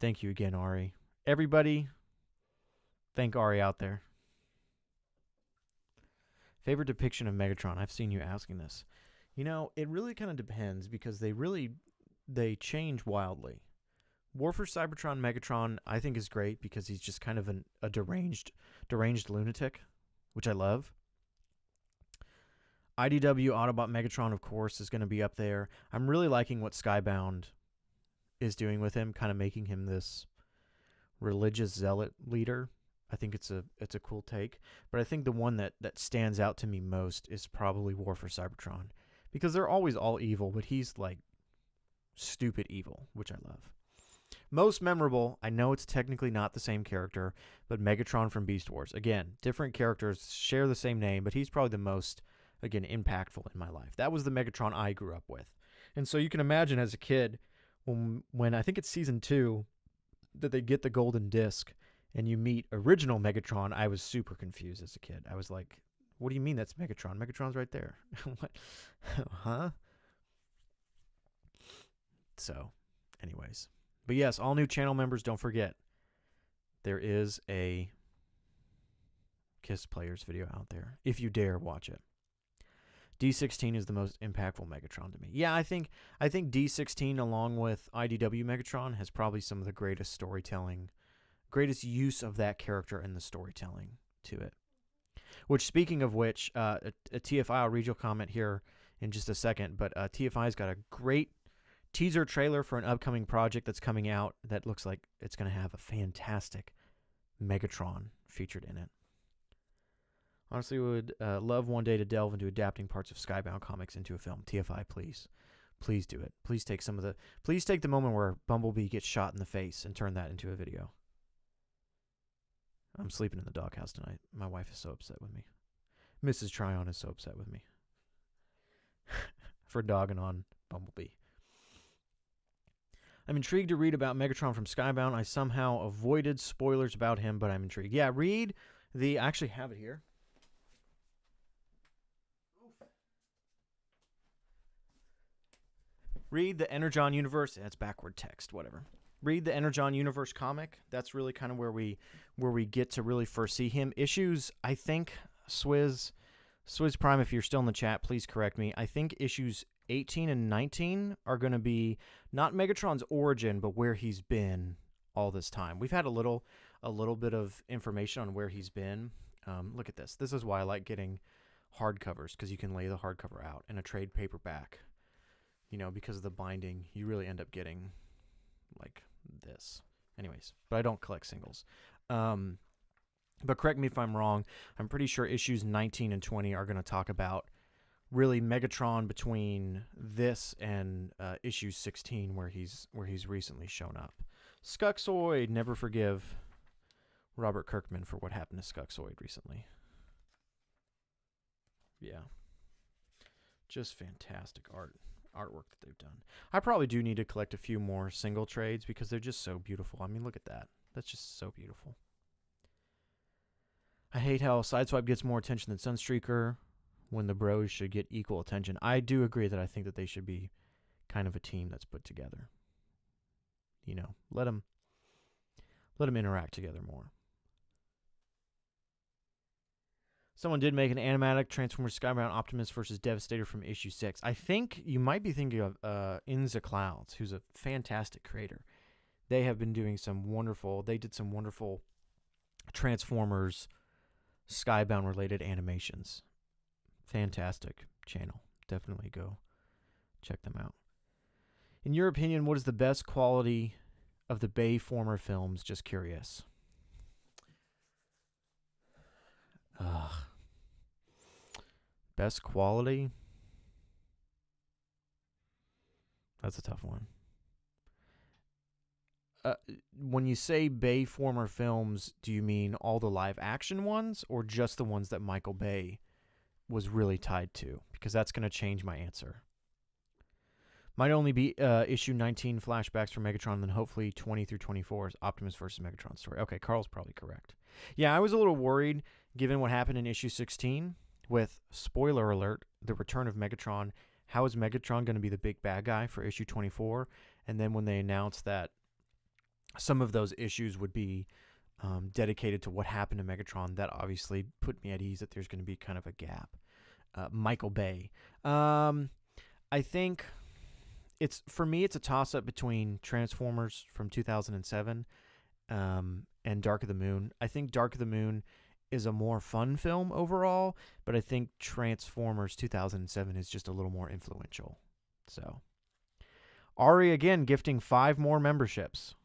Thank you again, Ari. Everybody, thank Ari out there. Favorite depiction of Megatron? I've seen you asking this. You know, it really kind of depends because they change wildly. War for Cybertron Megatron, I think, is great because he's just kind of a deranged lunatic, which I love. IDW Autobot Megatron, of course, is going to be up there. I'm really liking what Skybound is doing with him, kind of making him this religious zealot leader. I think it's a cool take. But I think the one that stands out to me most is probably War for Cybertron. Because they're always all evil, but he's like stupid evil, which I love. Most memorable, I know it's technically not the same character, but Megatron from Beast Wars. Again, different characters share the same name, but he's probably the most, again, impactful in my life. That was the Megatron I grew up with. And so you can imagine as a kid, when I think it's season 2, that they get the golden disc, and you meet original Megatron, I was super confused as a kid. I was like, what do you mean that's Megatron? Megatron's right there. What? Huh? So, anyways. But yes, all new channel members, don't forget, there is a Kiss Players video out there, if you dare watch it. D16 is the most impactful Megatron to me. Yeah, I think D16, along with IDW Megatron, has probably some of the greatest storytelling, greatest use of that character in the storytelling to it. Which, speaking of which, a TFI, I'll read your comment here in just a second, but TFI's got a great teaser trailer for an upcoming project that's coming out that looks like it's going to have a fantastic Megatron featured in it. Honestly, would love one day to delve into adapting parts of Skybound comics into a film. TFI, please. Please do it. Please take the moment where Bumblebee gets shot in the face and turn that into a video. I'm sleeping in the doghouse tonight. My wife is so upset with me. Mrs. Tryon is so upset with me for dogging on Bumblebee. I'm intrigued to read about Megatron from Skybound. I somehow avoided spoilers about him, but I'm intrigued. Yeah, read I actually have it here. Read the Energon Universe. That's backward text, whatever. Read the Energon Universe comic. That's really kind of where we get to really first see him. Issues, I think, Swizz Prime, if you're still in the chat, please correct me. I think issues 18 and 19 are going to be not Megatron's origin, but where he's been all this time. We've had a little bit of information on where he's been. Look at this. This is why I like getting hardcovers, because you can lay the hardcover out in a trade paperback. You know, because of the binding, you really end up getting like this. Anyways, but I don't collect singles. But correct me if I'm wrong. I'm pretty sure issues 19 and 20 are going to talk about really Megatron between this and issue 16, where he's recently shown up. Skuxoid, never forgive Robert Kirkman for what happened to Skuxoid recently. Yeah, just fantastic artwork that they've done. I probably do need to collect a few more single trades because they're just so beautiful. I mean, look at that. That's just so beautiful. I hate how Sideswipe gets more attention than Sunstreaker when the bros should get equal attention. I do agree that I think that they should be kind of a team that's put together. You know, let them interact together more. Someone did make an animatic Transformers Skybound Optimus versus Devastator from issue 6. I think you might be thinking of In the Clouds, who's a fantastic creator. They have been doing they did some wonderful Transformers Skybound related animations. Fantastic channel. Definitely go check them out. In your opinion, what is the best quality of the Bayformer films? Just curious. Best quality? That's a tough one. When you say Bayformer films, do you mean all the live action ones or just the ones that Michael Bay was really tied to, because that's going to change my answer. Might only be issue 19 flashbacks from Megatron, and then hopefully 20 through 24 is Optimus versus Megatron story. Okay, Carl's probably correct. Yeah, I was a little worried given what happened in issue 16 with, spoiler alert, the return of Megatron. How is Megatron going to be the big bad guy for issue 24? And then when they announced that some of those issues would be dedicated to what happened to Megatron, that obviously put me at ease that there's going to be kind of a gap. Michael Bay. I think... For me, it's a toss-up between Transformers from 2007 and Dark of the Moon. I think Dark of the Moon is a more fun film overall, but I think Transformers 2007 is just a little more influential. So, Ari, again, gifting 5 more memberships.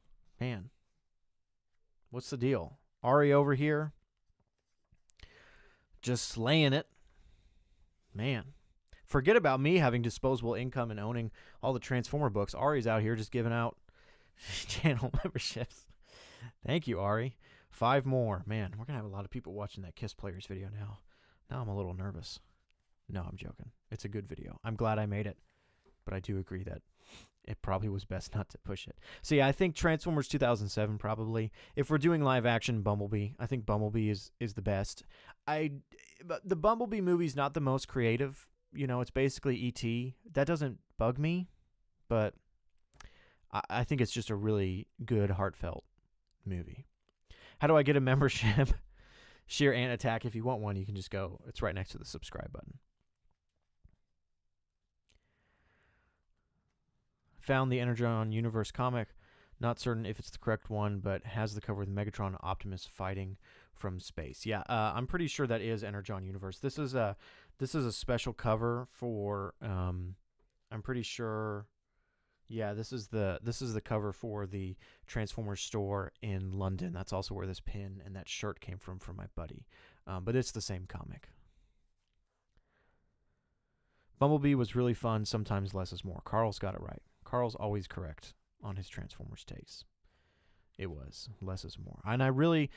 Man, what's the deal? Ari over here, just slaying it. Man. Forget about me having disposable income and owning all the Transformer books. Ari's out here just giving out channel memberships. Thank you, Ari. 5 more. Man, we're going to have a lot of people watching that Kiss Players video now. Now I'm a little nervous. No, I'm joking. It's a good video. I'm glad I made it. But I do agree that it probably was best not to push it. So yeah, I think Transformers 2007 probably. If we're doing live action, Bumblebee. I think Bumblebee is the best. The Bumblebee movie's not the most creative. You know, it's basically E.T. That doesn't bug me, but I think it's just a really good, heartfelt movie. How do I get a membership? Sheer Ant Attack. If you want one, you can just go. It's right next to the subscribe button. Found the Energon Universe comic. Not certain if it's the correct one, but has the cover with Megatron and Optimus fighting from space. Yeah, I'm pretty sure that is Energon Universe. This is a special cover for. I'm pretty sure. Yeah, this is the cover for the Transformers store in London. That's also where this pin and that shirt came from my buddy. But it's the same comic. Bumblebee was really fun. Sometimes less is more. Carl's got it right. Carl's always correct on his Transformers takes. It was less is more, and I really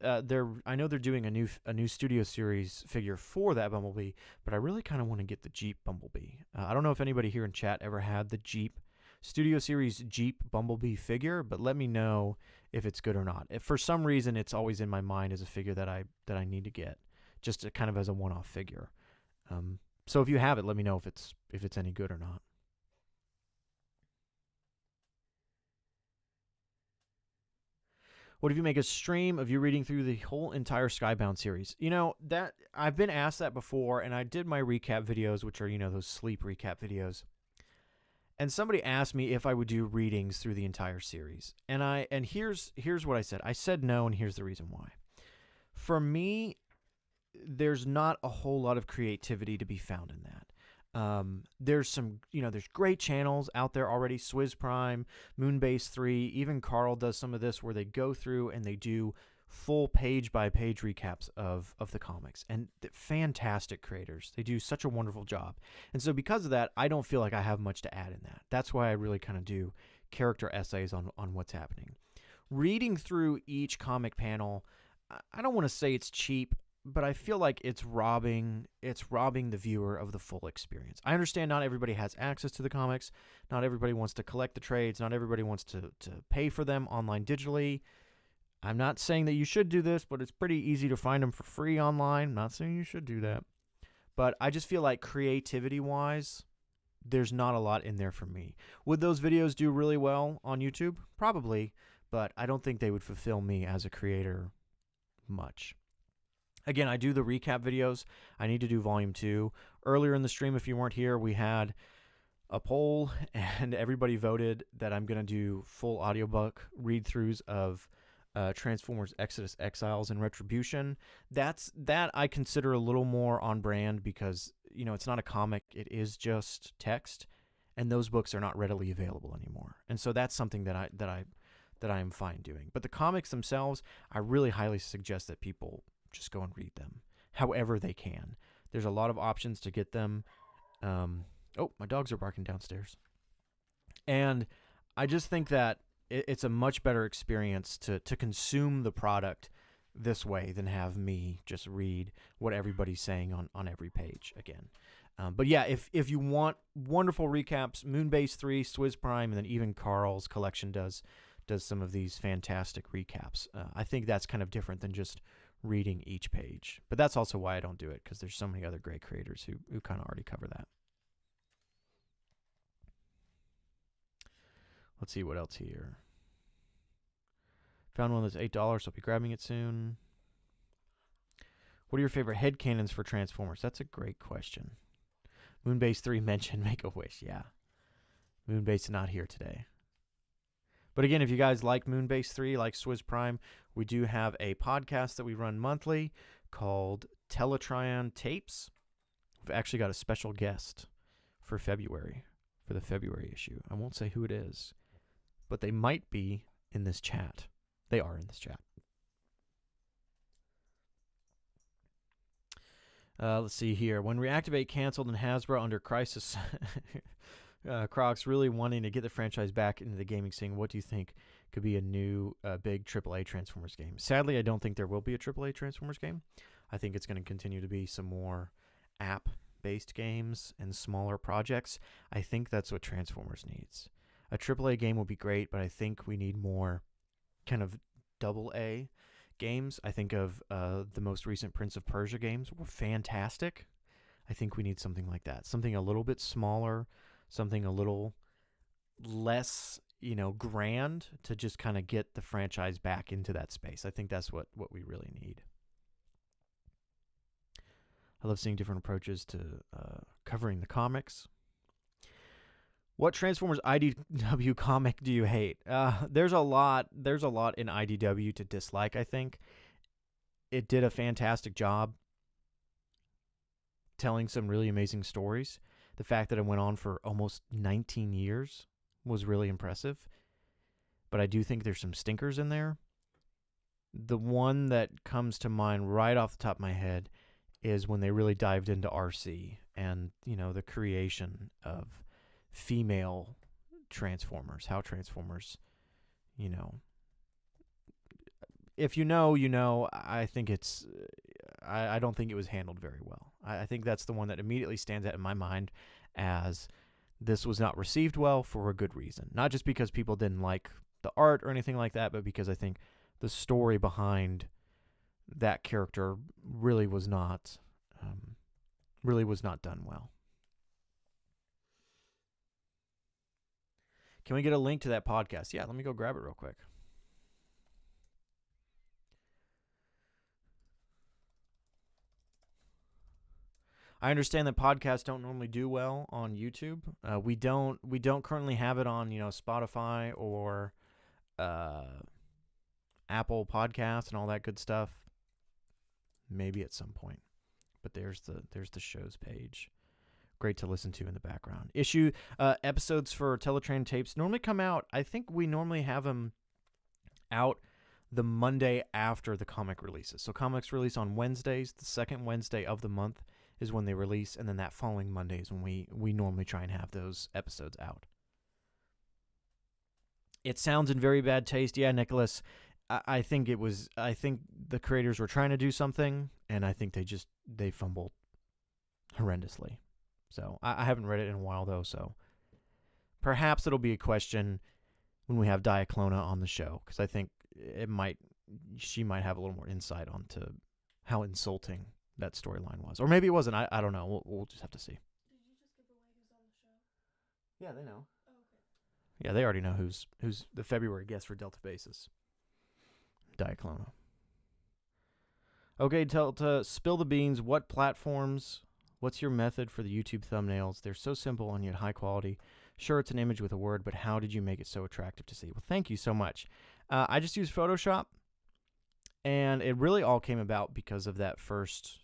I know they're doing a new studio series figure for that Bumblebee, but I really kind of want to get the Jeep Bumblebee. I don't know if anybody here in chat ever had the Jeep Studio Series Jeep Bumblebee figure, but let me know if it's good or not. If for some reason it's always in my mind as a figure that I need to get, just to, kind of as a one-off figure. So if you have it, let me know if it's any good or not. What if you make a stream of you reading through the whole entire Skybound series? You know, that I've been asked that before, and I did my recap videos, which are, you know, those sleep recap videos. And somebody asked me if I would do readings through the entire series. And here's what I said. I said no, and here's the reason why. For me, there's not a whole lot of creativity to be found in that. There's some, there's great channels out there already. Swizz Prime, Moonbase 3, even Carl does some of this where they go through and they do full page by page recaps of the comics, and fantastic creators. They do such a wonderful job. And so because of that, I don't feel like I have much to add in that. That's why I really kind of do character essays on what's happening. Reading through each comic panel, I don't want to say it's cheap, but I feel like it's robbing the viewer of the full experience. I understand not everybody has access to the comics. Not everybody wants to collect the trades. Not everybody wants to pay for them online digitally. I'm not saying that you should do this, but it's pretty easy to find them for free online. I'm not saying you should do that. But I just feel like creativity-wise, there's not a lot in there for me. Would those videos do really well on YouTube? Probably, but I don't think they would fulfill me as a creator much. Again, I do the recap videos. I need to do volume 2. Earlier in the stream, if you weren't here, we had a poll, and everybody voted that I'm going to do full audiobook read-throughs of Transformers Exodus, Exiles, and Retribution. That I consider a little more on brand because, it's not a comic. It is just text, and those books are not readily available anymore. And so that's something that I am fine doing. But the comics themselves, I really highly suggest that people just go and read them however they can. There's a lot of options to get them. Oh, my dogs are barking downstairs. And I just think that it's a much better experience to consume the product this way than have me just read what everybody's saying on every page again. But yeah, if you want wonderful recaps, Moonbase 3, Swizz Prime, and then even Carl's collection does some of these fantastic recaps. I think that's kind of different than just reading each page. But that's also why I don't do it, because there's so many other great creators who kind of already cover that. Let's see what else here. Found one that's $8, so I'll be grabbing it soon. What are your favorite headcanons for Transformers? That's a great question. Moonbase 3 mentioned Make-A-Wish. Yeah. Moonbase not here today. But again, if you guys like Moonbase 3, like Swizz Prime, we do have a podcast that we run monthly called Teletryon Tapes. We've actually got a special guest for February, for the February issue. I won't say who it is, but they might be in this chat. They are in this chat. Let's see here. When Reactivate canceled and Hasbro under crisis, Crocs really wanting to get the franchise back into the gaming scene, what do you think could be a new big AAA Transformers game? Sadly, I don't think there will be a AAA Transformers game. I think it's going to continue to be some more app-based games and smaller projects. I think that's what Transformers needs. A AAA game will be great, but I think we need more kind of AA games. I think of the most recent Prince of Persia games were fantastic. I think we need something like that. Something a little bit smaller, something a little less, grand to just kind of get the franchise back into that space. I think that's what we really need. I love seeing different approaches to covering the comics. What Transformers IDW comic do you hate? There's a lot in IDW to dislike, I think. It did a fantastic job telling some really amazing stories. The fact that it went on for almost 19 years was really impressive. But I do think there's some stinkers in there. The one that comes to mind right off the top of my head is when they really dived into RC and, the creation of female Transformers, how Transformers, if you know, I think I don't think it was handled very well. I think that's the one that immediately stands out in my mind as this was not received well for a good reason. Not just because people didn't like the art or anything like that, but because I think the story behind that character really was not done well. Can we get a link to that podcast? Yeah, let me go grab it real quick. I understand that podcasts don't normally do well on YouTube. We don't currently have it on, Spotify or Apple Podcasts and all that good stuff. Maybe at some point. But there's the show's page. Great to listen to in the background. Episodes for Teletrain Tapes normally come out. I think we normally have them out the Monday after the comic releases. So comics release on Wednesdays. The second Wednesday of the month is when they release, and then that following Monday is when we normally try and have those episodes out. It sounds in very bad taste. Yeah, Nicholas, I think the creators were trying to do something, and I think they fumbled horrendously. So I haven't read it in a while, though, so perhaps it'll be a question when we have Diaclona on the show, because I think she might have a little more insight onto how insulting that storyline was. Or maybe it wasn't. I don't know. We'll just have to see. Did you just give away who's on the show? Yeah, they know. Oh, okay. Yeah, they already know who's the February guest for Delta Basis. Diaclona. Okay, to spill the beans, what platforms, what's your method for the YouTube thumbnails? They're so simple and yet high quality. Sure, it's an image with a word, but how did you make it so attractive to see? Well, thank you so much. I just use Photoshop, and it really all came about because of that first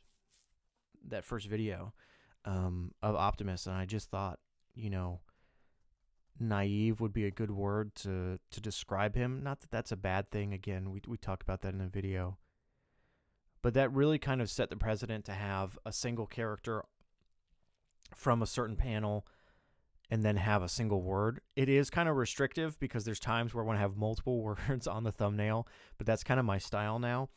video of Optimus, and I just thought, naive would be a good word to describe him. Not that that's a bad thing. Again, we talked about that in a video. But that really kind of set the precedent to have a single character from a certain panel and then have a single word. It is kind of restrictive because there's times where I want to have multiple words on the thumbnail, but that's kind of my style now.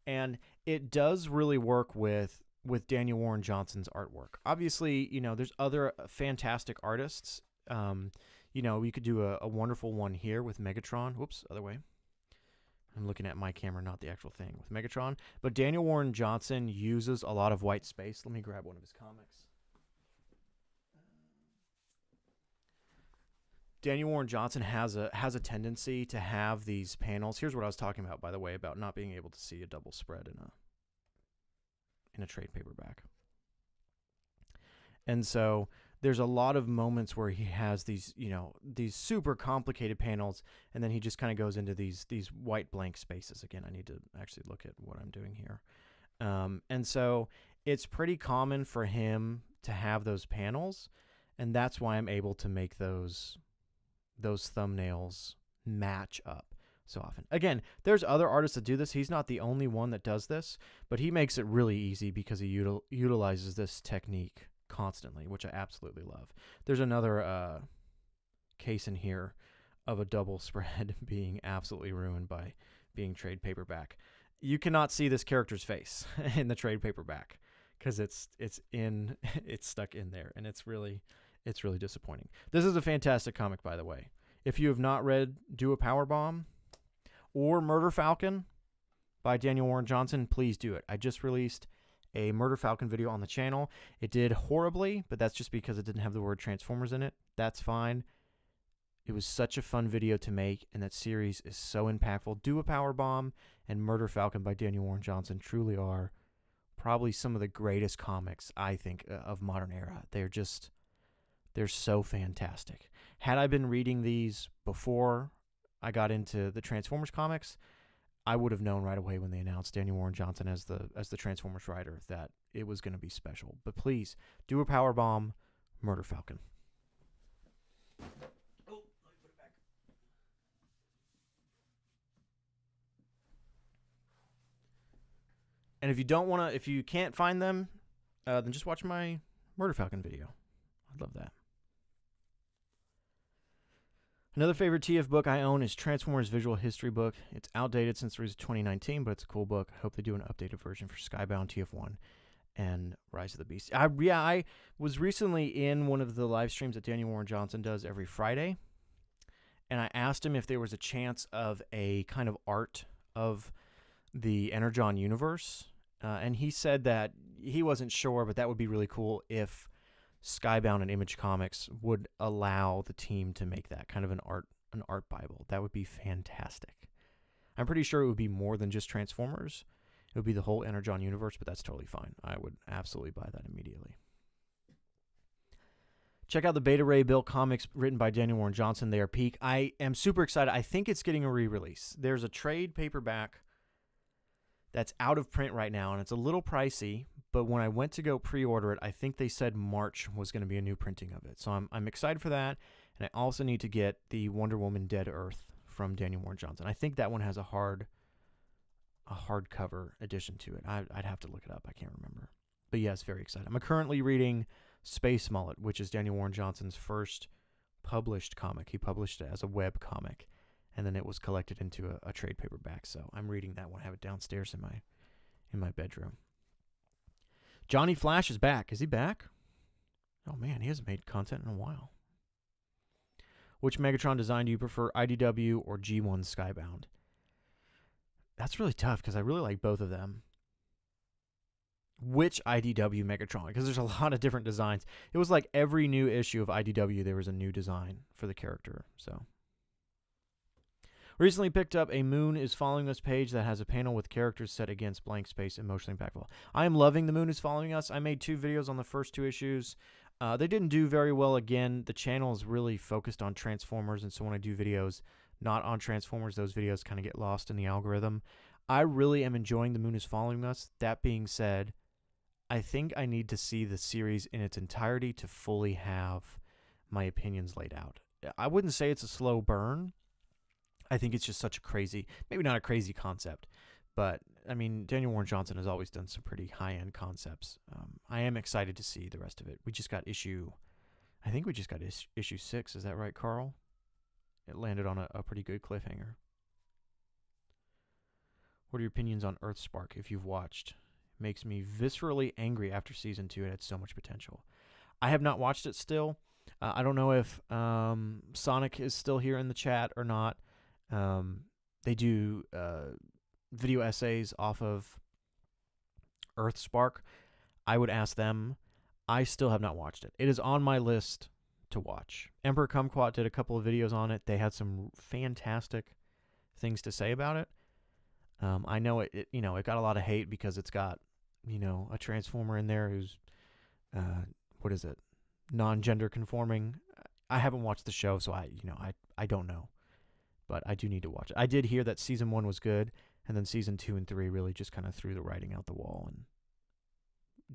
And it does really work with Daniel Warren Johnson's artwork. Obviously, there's other fantastic artists. We could do a wonderful one here with Megatron. Whoops, other way. I'm looking at my camera, not the actual thing, with Megatron. But Daniel Warren Johnson uses a lot of white space. Let me grab one of his comics. Daniel Warren Johnson has a tendency to have these panels. Here's what I was talking about, by the way, about not being able to see a double spread in a trade paperback. And so there's a lot of moments where he has these super complicated panels, and then he just kind of goes into these white blank spaces. Again, I need to actually look at what I'm doing here. And so it's pretty common for him to have those panels, and that's why I'm able to make those thumbnails match up so often. Again, there's other artists that do this. He's not the only one that does this, but he makes it really easy because he utilizes this technique constantly, which I absolutely love. There's another case in here of a double spread being absolutely ruined by being trade paperback. You cannot see this character's face in the trade paperback because it's stuck in there, and it's really disappointing. This is a fantastic comic, by the way. If you have not read Do a Powerbomb or Murder Falcon by Daniel Warren Johnson, please do it. I just released a Murder Falcon video on the channel. It did horribly, but that's just because it didn't have the word Transformers in it. That's fine. It was such a fun video to make, and that series is so impactful. Do a Powerbomb and Murder Falcon by Daniel Warren Johnson truly are probably some of the greatest comics, I think, of modern era. They're so fantastic. Had I been reading these before I got into the Transformers comics, I would have known right away when they announced Daniel Warren Johnson as the Transformers writer that it was going to be special. But please, Do a Powerbomb, Murder Falcon. Oh, let me put it back. And if you can't find them, then just watch my Murder Falcon video. I'd love that. Another favorite TF book I own is Transformers Visual History book. It's outdated since the release of 2019, but it's a cool book. I hope they do an updated version for Skybound TF1 and Rise of the Beast. I was recently in one of the live streams that Daniel Warren Johnson does every Friday, and I asked him if there was a chance of a kind of art of the Energon universe, and he said that he wasn't sure, but that would be really cool if Skybound and Image Comics would allow the team to make that kind of an art Bible. That would be fantastic. I'm pretty sure it would be more than just Transformers. It would be the whole Energon universe, but that's totally fine. I would absolutely buy that immediately. Check out the Beta Ray Bill comics written by Daniel Warren Johnson. They are peak. I am super excited. I think it's getting a re-release. There's a trade paperback that's out of print right now, and it's a little pricey, but when I went to go pre-order it, I think they said March was going to be a new printing of it. So I'm excited for that, and I also need to get the Wonder Woman Dead Earth from Daniel Warren Johnson. I think that one has a hardcover edition to it. I'd have to look it up. I can't remember. But yes, very excited. I'm currently reading Space Mullet, which is Daniel Warren Johnson's first published comic. He published it as a web comic, and then it was collected into a trade paperback. So I'm reading that one. I have it downstairs in my bedroom. Johnny Flash is back. Is he back? Oh man, he hasn't made content in a while. Which Megatron design do you prefer, IDW or G1 Skybound? That's really tough because I really like both of them. Which IDW Megatron? Because there's a lot of different designs. It was like every new issue of IDW, there was a new design for the character. So, recently picked up a Moon is Following Us page that has a panel with characters set against blank space, emotionally impactful. I am loving the Moon is Following Us. I made 2 videos on the first 2 issues. They didn't do very well. Again, the channel is really focused on Transformers, and so when I do videos not on Transformers, those videos kind of get lost in the algorithm. I really am enjoying the Moon is Following Us. That being said, I think I need to see the series in its entirety to fully have my opinions laid out. I wouldn't say it's a slow burn. I think it's just such a crazy, maybe not a crazy concept, but I mean, Daniel Warren Johnson has always done some pretty high-end concepts. I am excited to see the rest of it. We just got issue 6. Is that right, Carl? It landed on a pretty good cliffhanger. What are your opinions on Earthspark if you've watched? Makes me viscerally angry after season 2. It had so much potential. I have not watched it still. I don't know if Sonic is still here in the chat or not. They do video essays off of Earthspark. I would ask them. I still have not watched it. It is on my list to watch. Emperor Kumquat did a couple of videos on it. They had some fantastic things to say about it. I know it got a lot of hate because it's got, a Transformer in there who's, non-gender conforming. I haven't watched the show, so I don't know. But I do need to watch it. I did hear that season 1 was good, and then season 2 and 3 really just kind of threw the writing out the wall and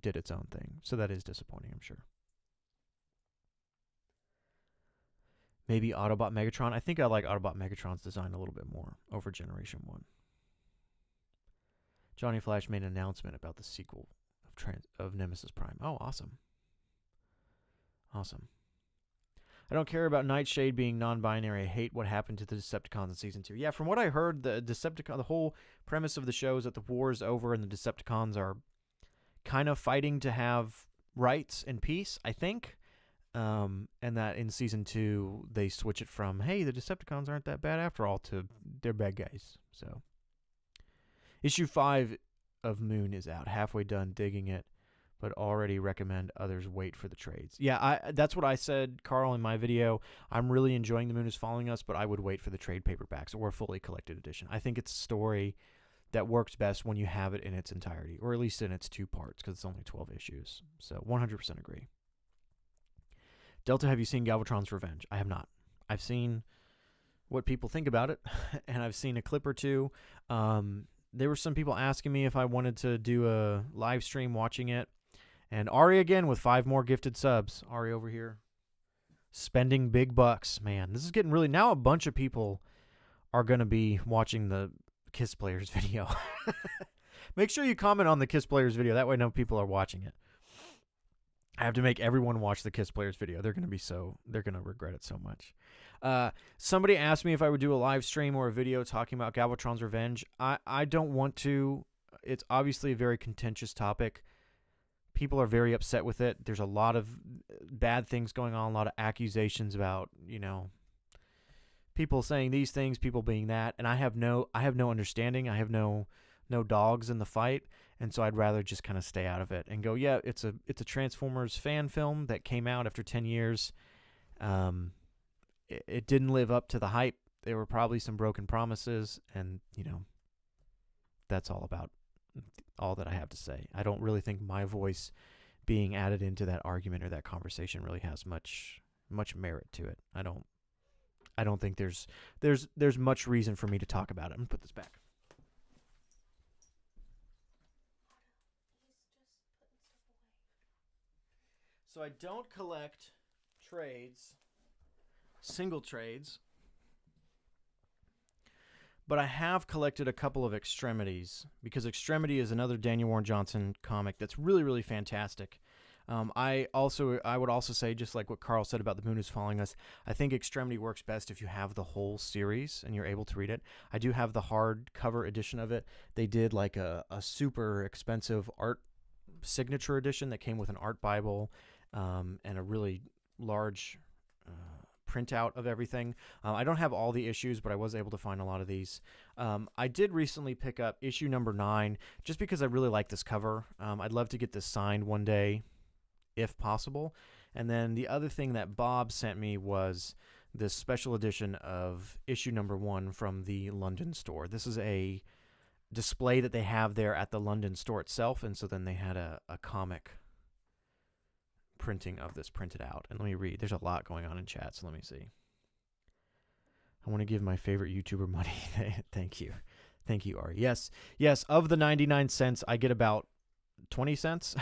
did its own thing. So that is disappointing, I'm sure. Maybe Autobot Megatron. I think I like Autobot Megatron's design a little bit more over Generation 1. Johnny Flash made an announcement about the sequel of Nemesis Prime. Oh, awesome. Awesome. I don't care about Nightshade being non-binary. I hate what happened to the Decepticons in Season 2. Yeah, from what I heard, the whole premise of the show is that the war is over and the Decepticons are kind of fighting to have rights and peace, I think. And that in Season 2, they switch it from, hey, the Decepticons aren't that bad after all, to they're bad guys. So, Issue 5 of Moon is out. Halfway done digging it, but already recommend others wait for the trades. Yeah, that's what I said, Carl, in my video. I'm really enjoying The Moon is Following Us, but I would wait for the trade paperbacks or a fully collected edition. I think it's a story that works best when you have it in its entirety, or at least in its 2 parts, because it's only 12 issues. So 100% agree. Delta, have you seen Galvatron's Revenge? I have not. I've seen what people think about it, and I've seen a clip or two. There were some people asking me if I wanted to do a live stream watching it. And Ari again with 5 more gifted subs. Ari over here. Spending big bucks. Man, this is getting really... Now a bunch of people are going to be watching the Kiss Players video. Make sure you comment on the Kiss Players video. That way no people are watching it. I have to make everyone watch the Kiss Players video. They're going to regret it so much. Somebody asked me if I would do a live stream or a video talking about Galvatron's Revenge. I don't want to. It's obviously a very contentious topic. People are very upset with it. There's a lot of bad things going on, a lot of accusations about, people saying these things, people being that, and I have no understanding. I have no dogs in the fight, and so I'd rather just kind of stay out of it and go, yeah, it's a Transformers fan film that came out after 10 years. It didn't live up to the hype. There were probably some broken promises, and, that's all that I have to say. I don't really think my voice being added into that argument or that conversation really has much merit to it. I don't think there's much reason for me to talk about it. I'm going to put this back. So I don't collect trades, single trades, but I have collected a couple of Extremities, because Extremity is another Daniel Warren Johnson comic that's really, really fantastic. I would also say, just like what Carl said about The Moon is Following Us, I think Extremity works best if you have the whole series and you're able to read it. I do have the hardcover edition of it. They did like a super expensive art signature edition that came with an art Bible and a really large printout of everything. I don't have all the issues, but I was able to find a lot of these. I did recently pick up issue number 9 just because I really like this cover. I'd love to get this signed one day if possible. And then the other thing that Bob sent me was this special edition of issue number 1 from the London store. This is a display that they have there at the London store itself, and so then they had a comic printing of this printed out. And let me read. There's a lot going on in chat, so let me see. I want to give my favorite YouTuber money. Thank you. Thank you, Ari. Yes, of the 99 cents, I get about 20 cents.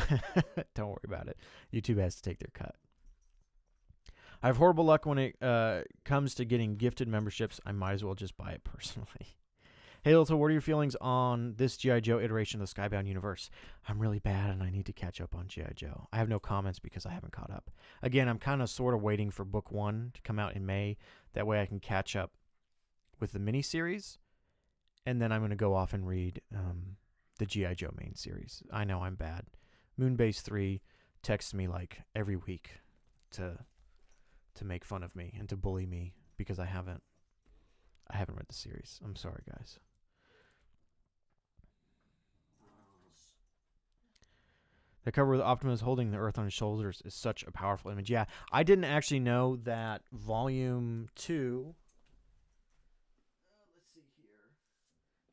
Don't worry about it. YouTube has to take their cut. I have horrible luck when it comes to getting gifted memberships. I might as well just buy it personally. Hey, Lito, what are your feelings on this G.I. Joe iteration of the Skybound universe? I'm really bad, and I need to catch up on G.I. Joe. I have no comments because I haven't caught up. Again, I'm kind of sort of waiting for book 1 to come out in May. That way I can catch up with the miniseries And then I'm going to go off and read the G.I. Joe main series. I know I'm bad. Moonbase 3 texts me like every week to make fun of me and to bully me because I haven't read the series. I'm sorry, guys. The cover with Optimus holding the Earth on his shoulders is such a powerful image. Yeah, I didn't actually know that Volume 2... let's see here.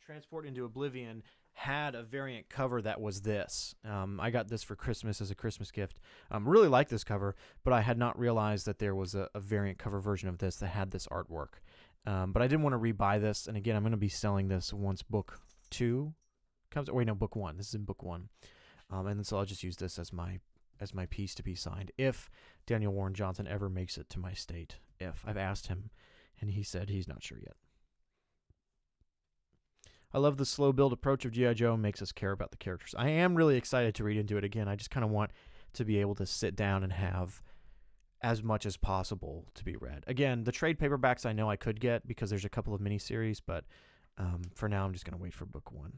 Transport into Oblivion had a variant cover that was this. I got this for Christmas as a Christmas gift. Really like this cover, but I had not realized that there was a variant cover version of this that had this artwork. But I didn't want to rebuy this, and again, I'm going to be selling this once Book 2 comes. Wait, no, Book 1. This is in Book 1. And so I'll just use this as my piece to be signed if Daniel Warren Johnson ever makes it to my state. If I've asked him, and he said he's not sure yet. I love the slow build approach of G.I. Joe. Makes us care about the characters. I am really excited to read into it again. I just kind of want to be able to sit down and have as much as possible to be read. Again, the trade paperbacks I know I could get because there's a couple of miniseries, but for now I'm just going to wait for Book 1.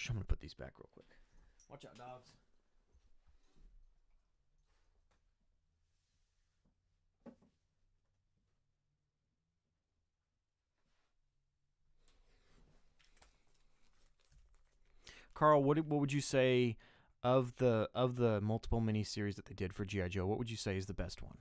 I'm going to put these back real quick. Watch out, dogs. Carl, what would you say of the multiple miniseries that they did for G.I. Joe? What would you say is the best one?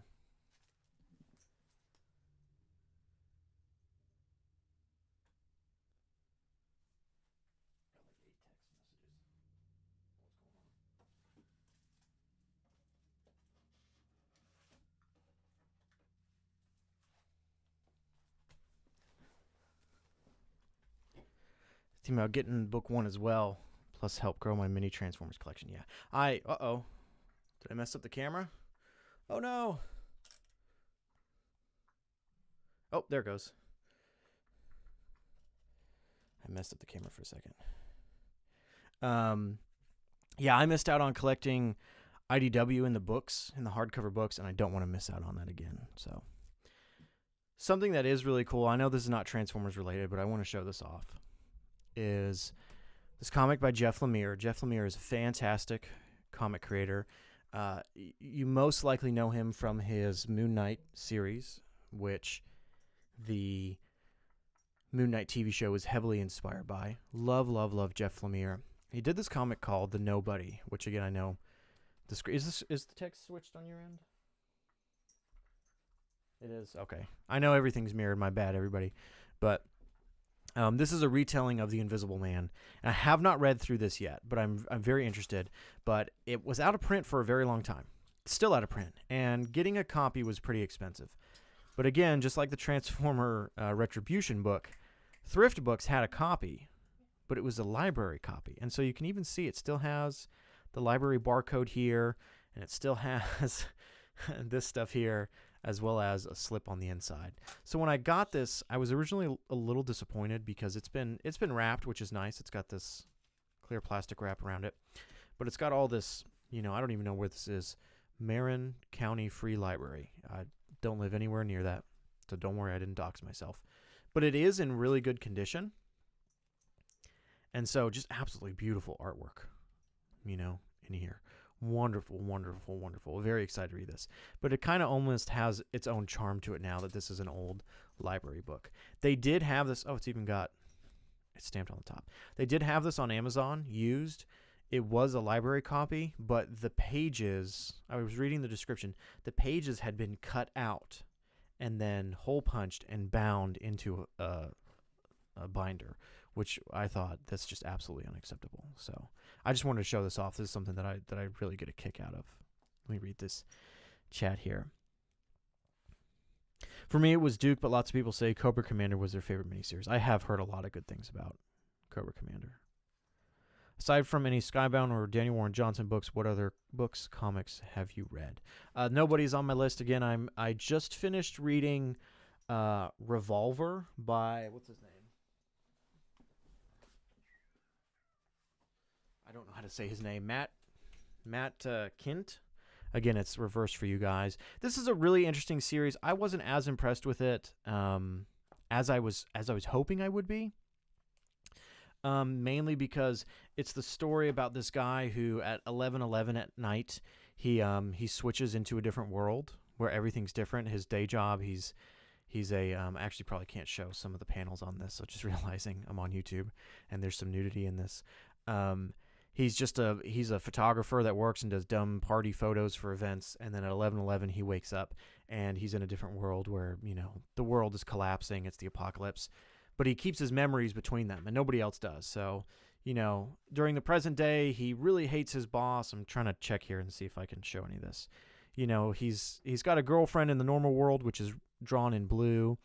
Thinking about getting Book 1 as well, plus help grow my mini Transformers collection. Yeah. Uh-oh. Did I mess up the camera? Oh, no. Oh, there it goes. I messed up the camera for a second. Yeah, I missed out on collecting IDW in the books, in the hardcover books, and I don't want to miss out on that again. So, something that is really cool, I know this is not Transformers related, but I want to show this off, is this comic by Jeff Lemire. Jeff Lemire is a fantastic comic creator. You most likely know him from his Moon Knight series, which the Moon Knight TV show is heavily inspired by. Love, love, love Jeff Lemire. He did this comic called The Nobody, which again I know the screen is the text switched on your end? It is. Okay. I know everything's mirrored, my bad everybody. But this is a retelling of The Invisible Man. And I have not read through this yet, but I'm very interested. But it was out of print for a very long time. It's still out of print, and getting a copy was pretty expensive. But again, just like the Transformer Retribution book, Thrift Books had a copy, but it was a library copy. And so you can even see it still has the library barcode here, and it still has this stuff here, as well as a slip on the inside. So when I got this, I was originally a little disappointed because it's been wrapped, which is nice. It's got this clear plastic wrap around it, but it's got all this, I don't even know where this is. Marin County Free Library. I don't live anywhere near that, so don't worry, I didn't dox myself. But it is in really good condition. And so just absolutely beautiful artwork, in here. Wonderful, wonderful, wonderful. Very excited to read this. But it kind of almost has its own charm to it now that this is an old library book. They did have this. Oh, it's stamped on the top. They did have this on Amazon, used. It was a library copy, but the pages, I was reading the description, the pages had been cut out and then hole punched and bound into a binder, which I thought that's just absolutely unacceptable. So I just wanted to show this off. This is something that I really get a kick out of. Let me read this chat here. For me, it was Duke, but lots of people say Cobra Commander was their favorite miniseries. I have heard a lot of good things about Cobra Commander. Aside from any Skybound or Daniel Warren Johnson books, what other books, comics have you read? Nobody's on my list. Again, I just finished reading Revolver by, what's his name? I don't know how to say his name. Matt Kint. Again, it's reversed for you guys. This is a really interesting series. I wasn't as impressed with it as I was hoping I would be. Mainly because it's the story about this guy who at 11:11 at night he switches into a different world where everything's different. His day job, he's a actually probably can't show some of the panels on this, so just realizing I'm on YouTube and there's some nudity in this. He's a photographer that works and does dumb party photos for events, and then at 11:11 he wakes up and he's in a different world where, the world is collapsing, it's the apocalypse. But he keeps his memories between them, and nobody else does. So, during the present day, he really hates his boss. I'm trying to check here and see if I can show any of this. He's got a girlfriend in the normal world, which is drawn in blue.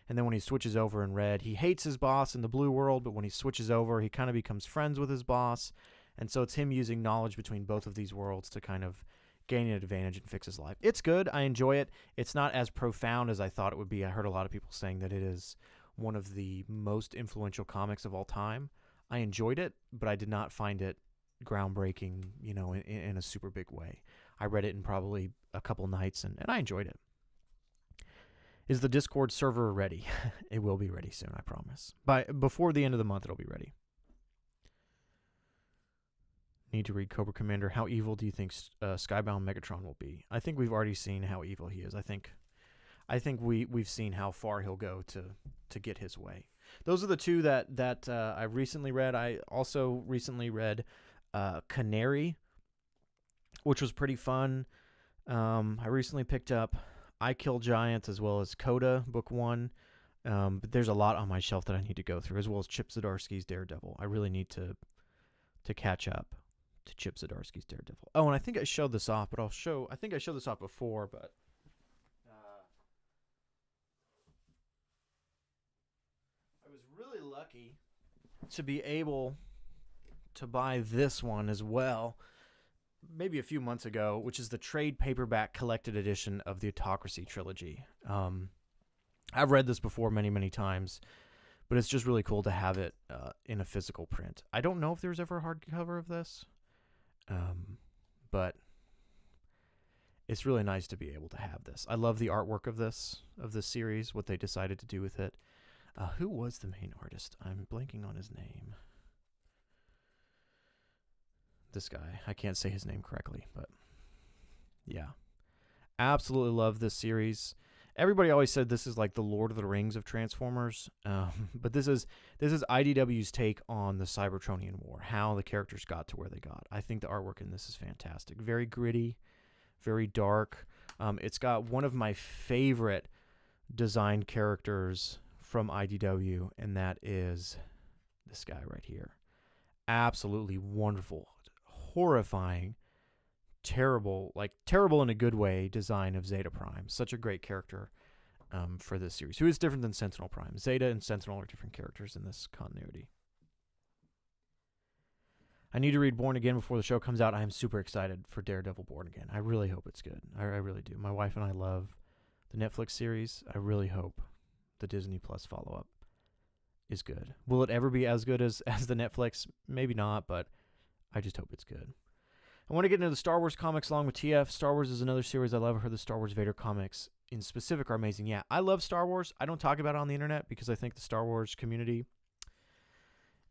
And then when he switches over in red, he hates his boss in the blue world, but when he switches over, he kind of becomes friends with his boss. And so it's him using knowledge between both of these worlds to kind of gain an advantage and fix his life. It's good. I enjoy it. It's not as profound as I thought it would be. I heard a lot of people saying that it is one of the most influential comics of all time. I enjoyed it, but I did not find it groundbreaking, in a super big way. I read it in probably a couple nights, and I enjoyed it. Is the Discord server ready? It will be ready soon, I promise. Before the end of the month, it'll be ready. Need to read Cobra Commander. How evil do you think Skybound Megatron will be? I think we've already seen how evil he is. I think we've seen how far he'll go to get his way. Those are the two that I recently read. I also recently read Canary, which was pretty fun. I recently picked up I Kill Giants as well as Coda, book 1. But there's a lot on my shelf that I need to go through, as well as Chip Zdarsky's Daredevil. I really need to catch up to Chip Zdarsky's Daredevil. Oh, and I think I showed this off, but I think I showed this off before, but I was really lucky to be able to buy this one as well, maybe a few months ago, which is the trade paperback collected edition of the Autocracy trilogy. I've read this before many, many times, but it's just really cool to have it in a physical print. I don't know if there's ever a hardcover of this, but it's really nice to be able to have this. I love the artwork of this series, what they decided to do with it. Who was the main artist? I'm blanking on his name. This guy. I can't say his name correctly, but yeah. Absolutely love this series. Everybody always said this is like the Lord of the Rings of Transformers, but this is IDW's take on the Cybertronian War, how the characters got to where they got. I think the artwork in this is fantastic. Very gritty, very dark. It's got one of my favorite designed characters from IDW, and that is this guy right here. Absolutely wonderful, horrifying, terrible in a good way design of Zeta Prime. Such a great character for this series, who is different than Sentinel Prime. Zeta and Sentinel are different characters in this continuity. I need to read Born Again before the show comes out. I am super excited for Daredevil Born Again. I really hope it's good. I really do. My wife and I love the Netflix series. I really hope the Disney Plus follow-up is good. Will it ever be as good as the Netflix? Maybe not, but I just hope it's good. I want to get into the Star Wars comics along with TF. Star Wars is another series I love. I heard the Star Wars Vader comics in specific are amazing. Yeah, I love Star Wars. I don't talk about it on the internet because I think the Star Wars community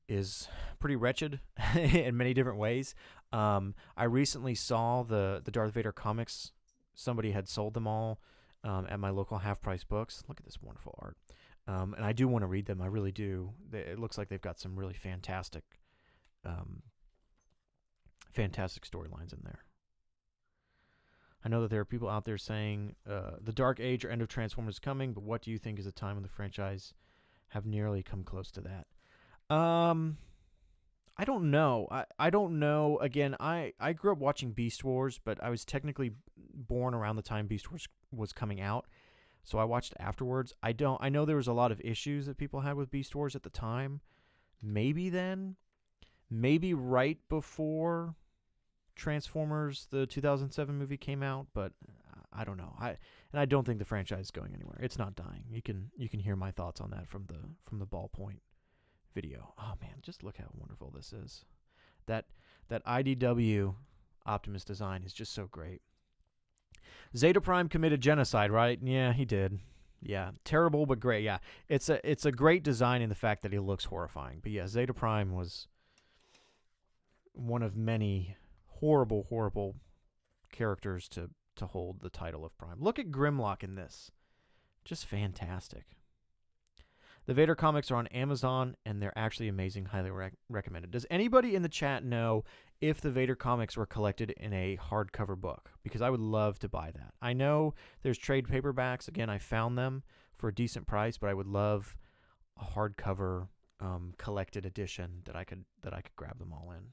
is pretty wretched in many different ways. I recently saw the Darth Vader comics. Somebody had sold them all at my local half-price books. Look at this wonderful art. And I do want to read them. I really do. It looks like they've got some really fantastic storylines in there. I know that there are people out there saying the Dark Age or end of Transformers is coming, but what do you think is a time when the franchise have nearly come close to that? I don't know. I don't know. Again, I grew up watching Beast Wars, but I was technically born around the time Beast Wars was coming out, so I watched afterwards. I know there was a lot of issues that people had with Beast Wars at the time. Maybe then. Maybe right before Transformers, the 2007 movie, came out, but I don't know. I don't think the franchise is going anywhere. It's not dying. You can hear my thoughts on that from the Ballpoint video. Oh man, just look how wonderful this is. That IDW Optimus design is just so great. Zeta Prime committed genocide, right? Yeah, he did. Yeah, terrible but great. Yeah, it's a great design in the fact that he looks horrifying. But yeah, Zeta Prime was one of many horrible, horrible characters to hold the title of Prime. Look at Grimlock in this. Just fantastic. The Vader comics are on Amazon, and they're actually amazing. Highly recommended. Does anybody in the chat know if the Vader comics were collected in a hardcover book? Because I would love to buy that. I know there's trade paperbacks. Again, I found them for a decent price, but I would love a hardcover collected edition that I could grab them all in.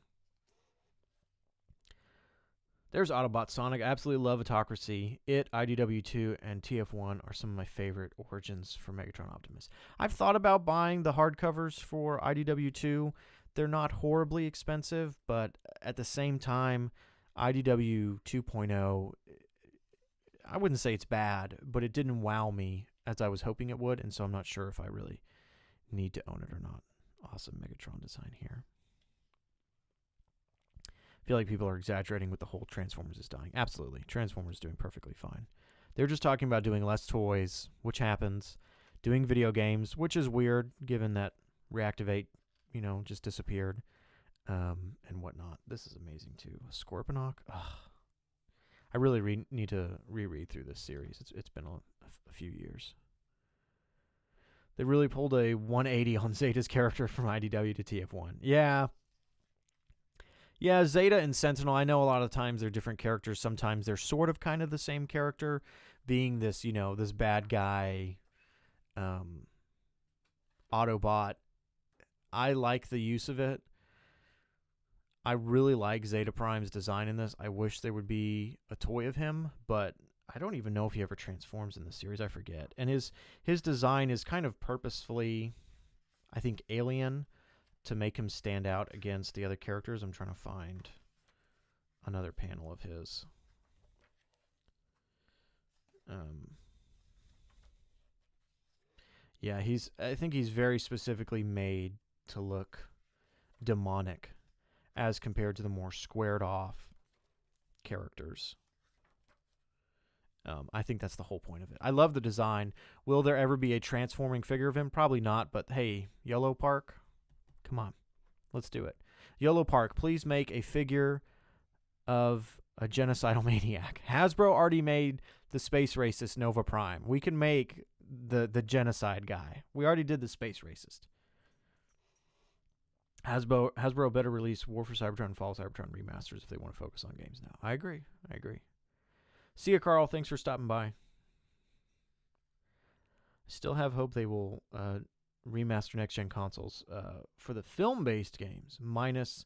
There's Autobot Sonic. I absolutely love Autocracy. It, IDW2, and TF1 are some of my favorite origins for Megatron Optimus. I've thought about buying the hardcovers for IDW2. They're not horribly expensive, but at the same time, IDW 2.0, I wouldn't say it's bad, but it didn't wow me as I was hoping it would, and so I'm not sure if I really need to own it or not. Awesome Megatron design here. I feel like people are exaggerating with the whole Transformers is dying. Absolutely. Transformers is doing perfectly fine. They're just talking about doing less toys, which happens, doing video games, which is weird given that Reactivate, just disappeared, and whatnot. This is amazing too. Scorponok. I really need to reread through this series. It's been a few years. They really pulled a 180 on Zeta's character from IDW to TF1. Yeah, Zeta and Sentinel, I know a lot of times they're different characters. Sometimes they're sort of kind of the same character, being this, this bad guy Autobot. I like the use of it. I really like Zeta Prime's design in this. I wish there would be a toy of him, but I don't even know if he ever transforms in the series. I forget. And his design is kind of purposefully, I think, alien to make him stand out against the other characters. I'm trying to find another panel of his. Yeah, I think he's very specifically made to look demonic as compared to the more squared off characters. I think that's the whole point of it. I love the design. Will there ever be a transforming figure of him? Probably not, but hey, Yellow Park, come on, let's do it. Yellow Park, please make a figure of a genocidal maniac. Hasbro already made the space racist Nova Prime. We can make the genocide guy. We already did the space racist. Hasbro better release War for Cybertron and Fall of Cybertron remasters if they want to focus on games now. I agree. See ya, Carl. Thanks for stopping by. Still have hope they will remaster next-gen consoles for the film-based games, minus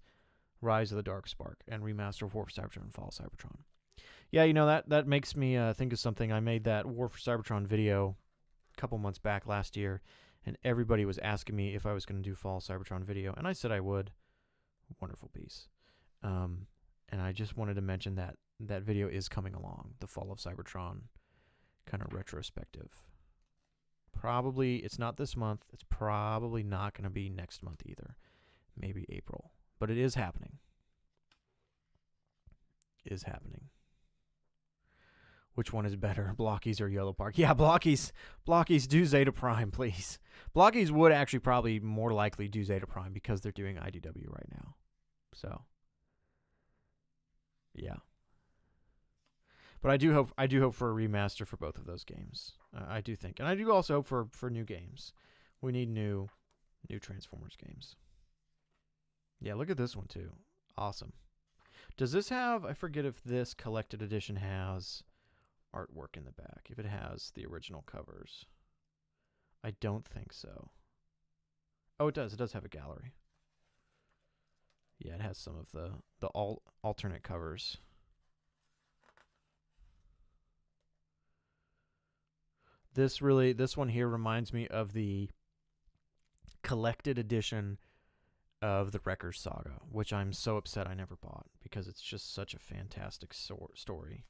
Rise of the Dark Spark, and remaster War for Cybertron and Fall of Cybertron. Yeah, that makes me think of something. I made that War for Cybertron video a couple months back last year, and everybody was asking me if I was going to do Fall of Cybertron video, and I said I would. Wonderful piece. And I just wanted to mention that video is coming along, the Fall of Cybertron kind of retrospective. Probably, it's not this month. It's probably not going to be next month either. Maybe April. But it is happening. Which one is better, Blockies or Yellow Park? Yeah, Blockies do Zeta Prime, please. Blockies would actually probably more likely do Zeta Prime because they're doing IDW right now. So, yeah. But I do hope for a remaster for both of those games. I do think, and I do also hope for new games. We need new Transformers games. Yeah, look at this one too. Awesome. Does this have? I forget if this collected edition has artwork in the back. If it has the original covers, I don't think so. Oh, it does. It does have a gallery. Yeah, it has some of the alternate covers. This one here reminds me of the collected edition of the Wreckers Saga, which I'm so upset I never bought because it's just such a fantastic story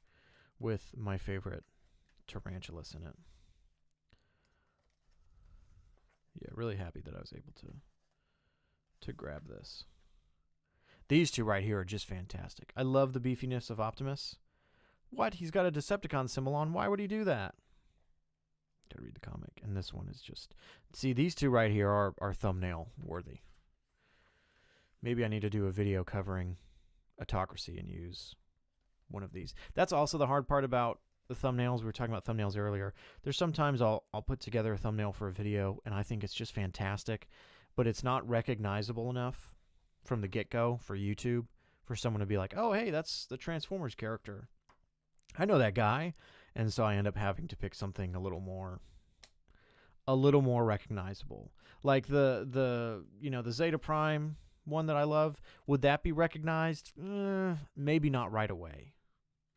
with my favorite Tarantulas in it. Yeah, really happy that I was able to grab this. These two right here are just fantastic. I love the beefiness of Optimus. What? He's got a Decepticon symbol on. Why would he do that? Gotta read the comic. And this one is just... See, these two right here are thumbnail worthy. Maybe I need to do a video covering Autocracy and use one of these. That's also the hard part about the thumbnails. We were talking about thumbnails earlier. There's sometimes I'll put together a thumbnail for a video, and I think it's just fantastic, but it's not recognizable enough from the get-go for YouTube for someone to be like, oh, hey, that's the Transformers character. I know that guy. And so I end up having to pick something a little more recognizable. Like the Zeta Prime one that I love, would that be recognized? Maybe not right away.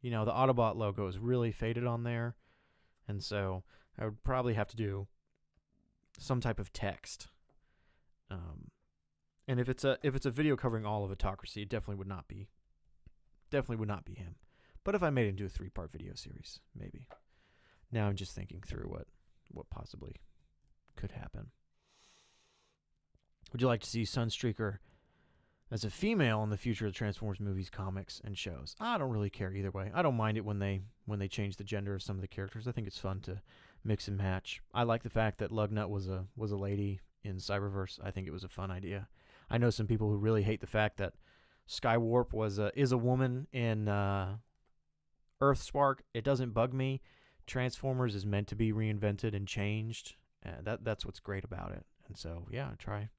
The Autobot logo is really faded on there, and so I would probably have to do some type of text. And if it's a video covering all of Autocracy, it definitely would not be him. But if I made it into a 3-part video series, maybe. Now I'm just thinking through what possibly could happen. Would you like to see Sunstreaker as a female in the future of the Transformers movies, comics, and shows? I don't really care either way. I don't mind it when they change the gender of some of the characters. I think it's fun to mix and match. I like the fact that Lugnut was a lady in Cyberverse. I think it was a fun idea. I know some people who really hate the fact that Skywarp is a woman in Earthspark. It doesn't bug me. Transformers is meant to be reinvented and changed. That's what's great about it. And so, yeah, try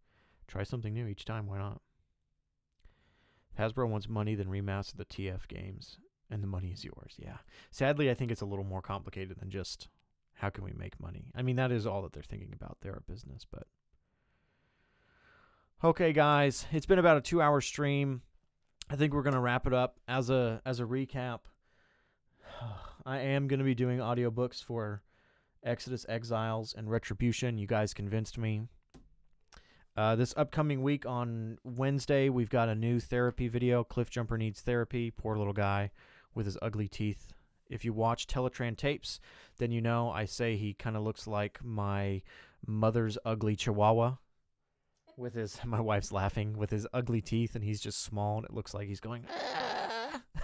something new each time. Why not? Hasbro wants money, then remaster the TF games, and the money is yours. Yeah. Sadly, I think it's a little more complicated than just how can we make money. I mean, that is all that they're thinking about. They're a business, but... Okay, guys, it's been about a 2-hour stream. I think we're going to wrap it up. As a recap, I am going to be doing audiobooks for Exodus, Exiles, and Retribution. You guys convinced me. This upcoming week on Wednesday, we've got a new therapy video. Cliffjumper needs therapy. Poor little guy with his ugly teeth. If you watch Teletran tapes, then you know I say he kind of looks like my mother's ugly chihuahua. My wife's laughing, with his ugly teeth, and he's just small, and it looks like he's going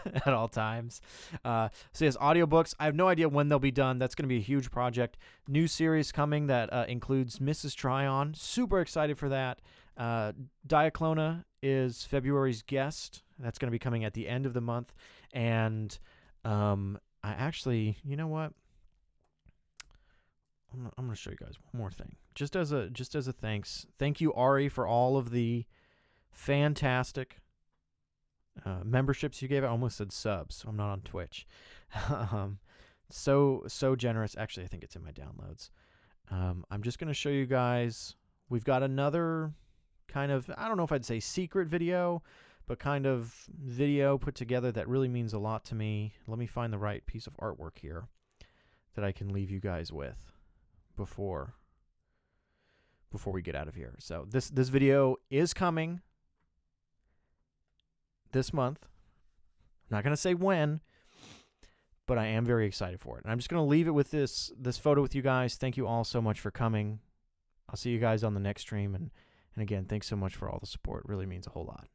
at all times. So yes, audiobooks. I have no idea when they'll be done. That's going to be a huge project. New series coming that includes Mrs. Tryon. Super excited for that. Diaclona is February's guest. That's going to be coming at the end of the month. And I actually, you know what? I'm going to show you guys one more thing. Just as a thanks. Thank you, Ari, for all of the fantastic memberships you gave. I almost said subs. So I'm not on Twitch. So generous. Actually, I think it's in my downloads. I'm just going to show you guys. We've got another kind of, I don't know if I'd say secret video, but kind of video put together that really means a lot to me. Let me find the right piece of artwork here that I can leave you guys with before we get out of here. So this video is coming this month. I'm not going to say when, but I am very excited for it. And I'm just going to leave it with this photo with you guys. Thank you all so much for coming. I'll see you guys on the next stream. And again, thanks so much for all the support. It really means a whole lot.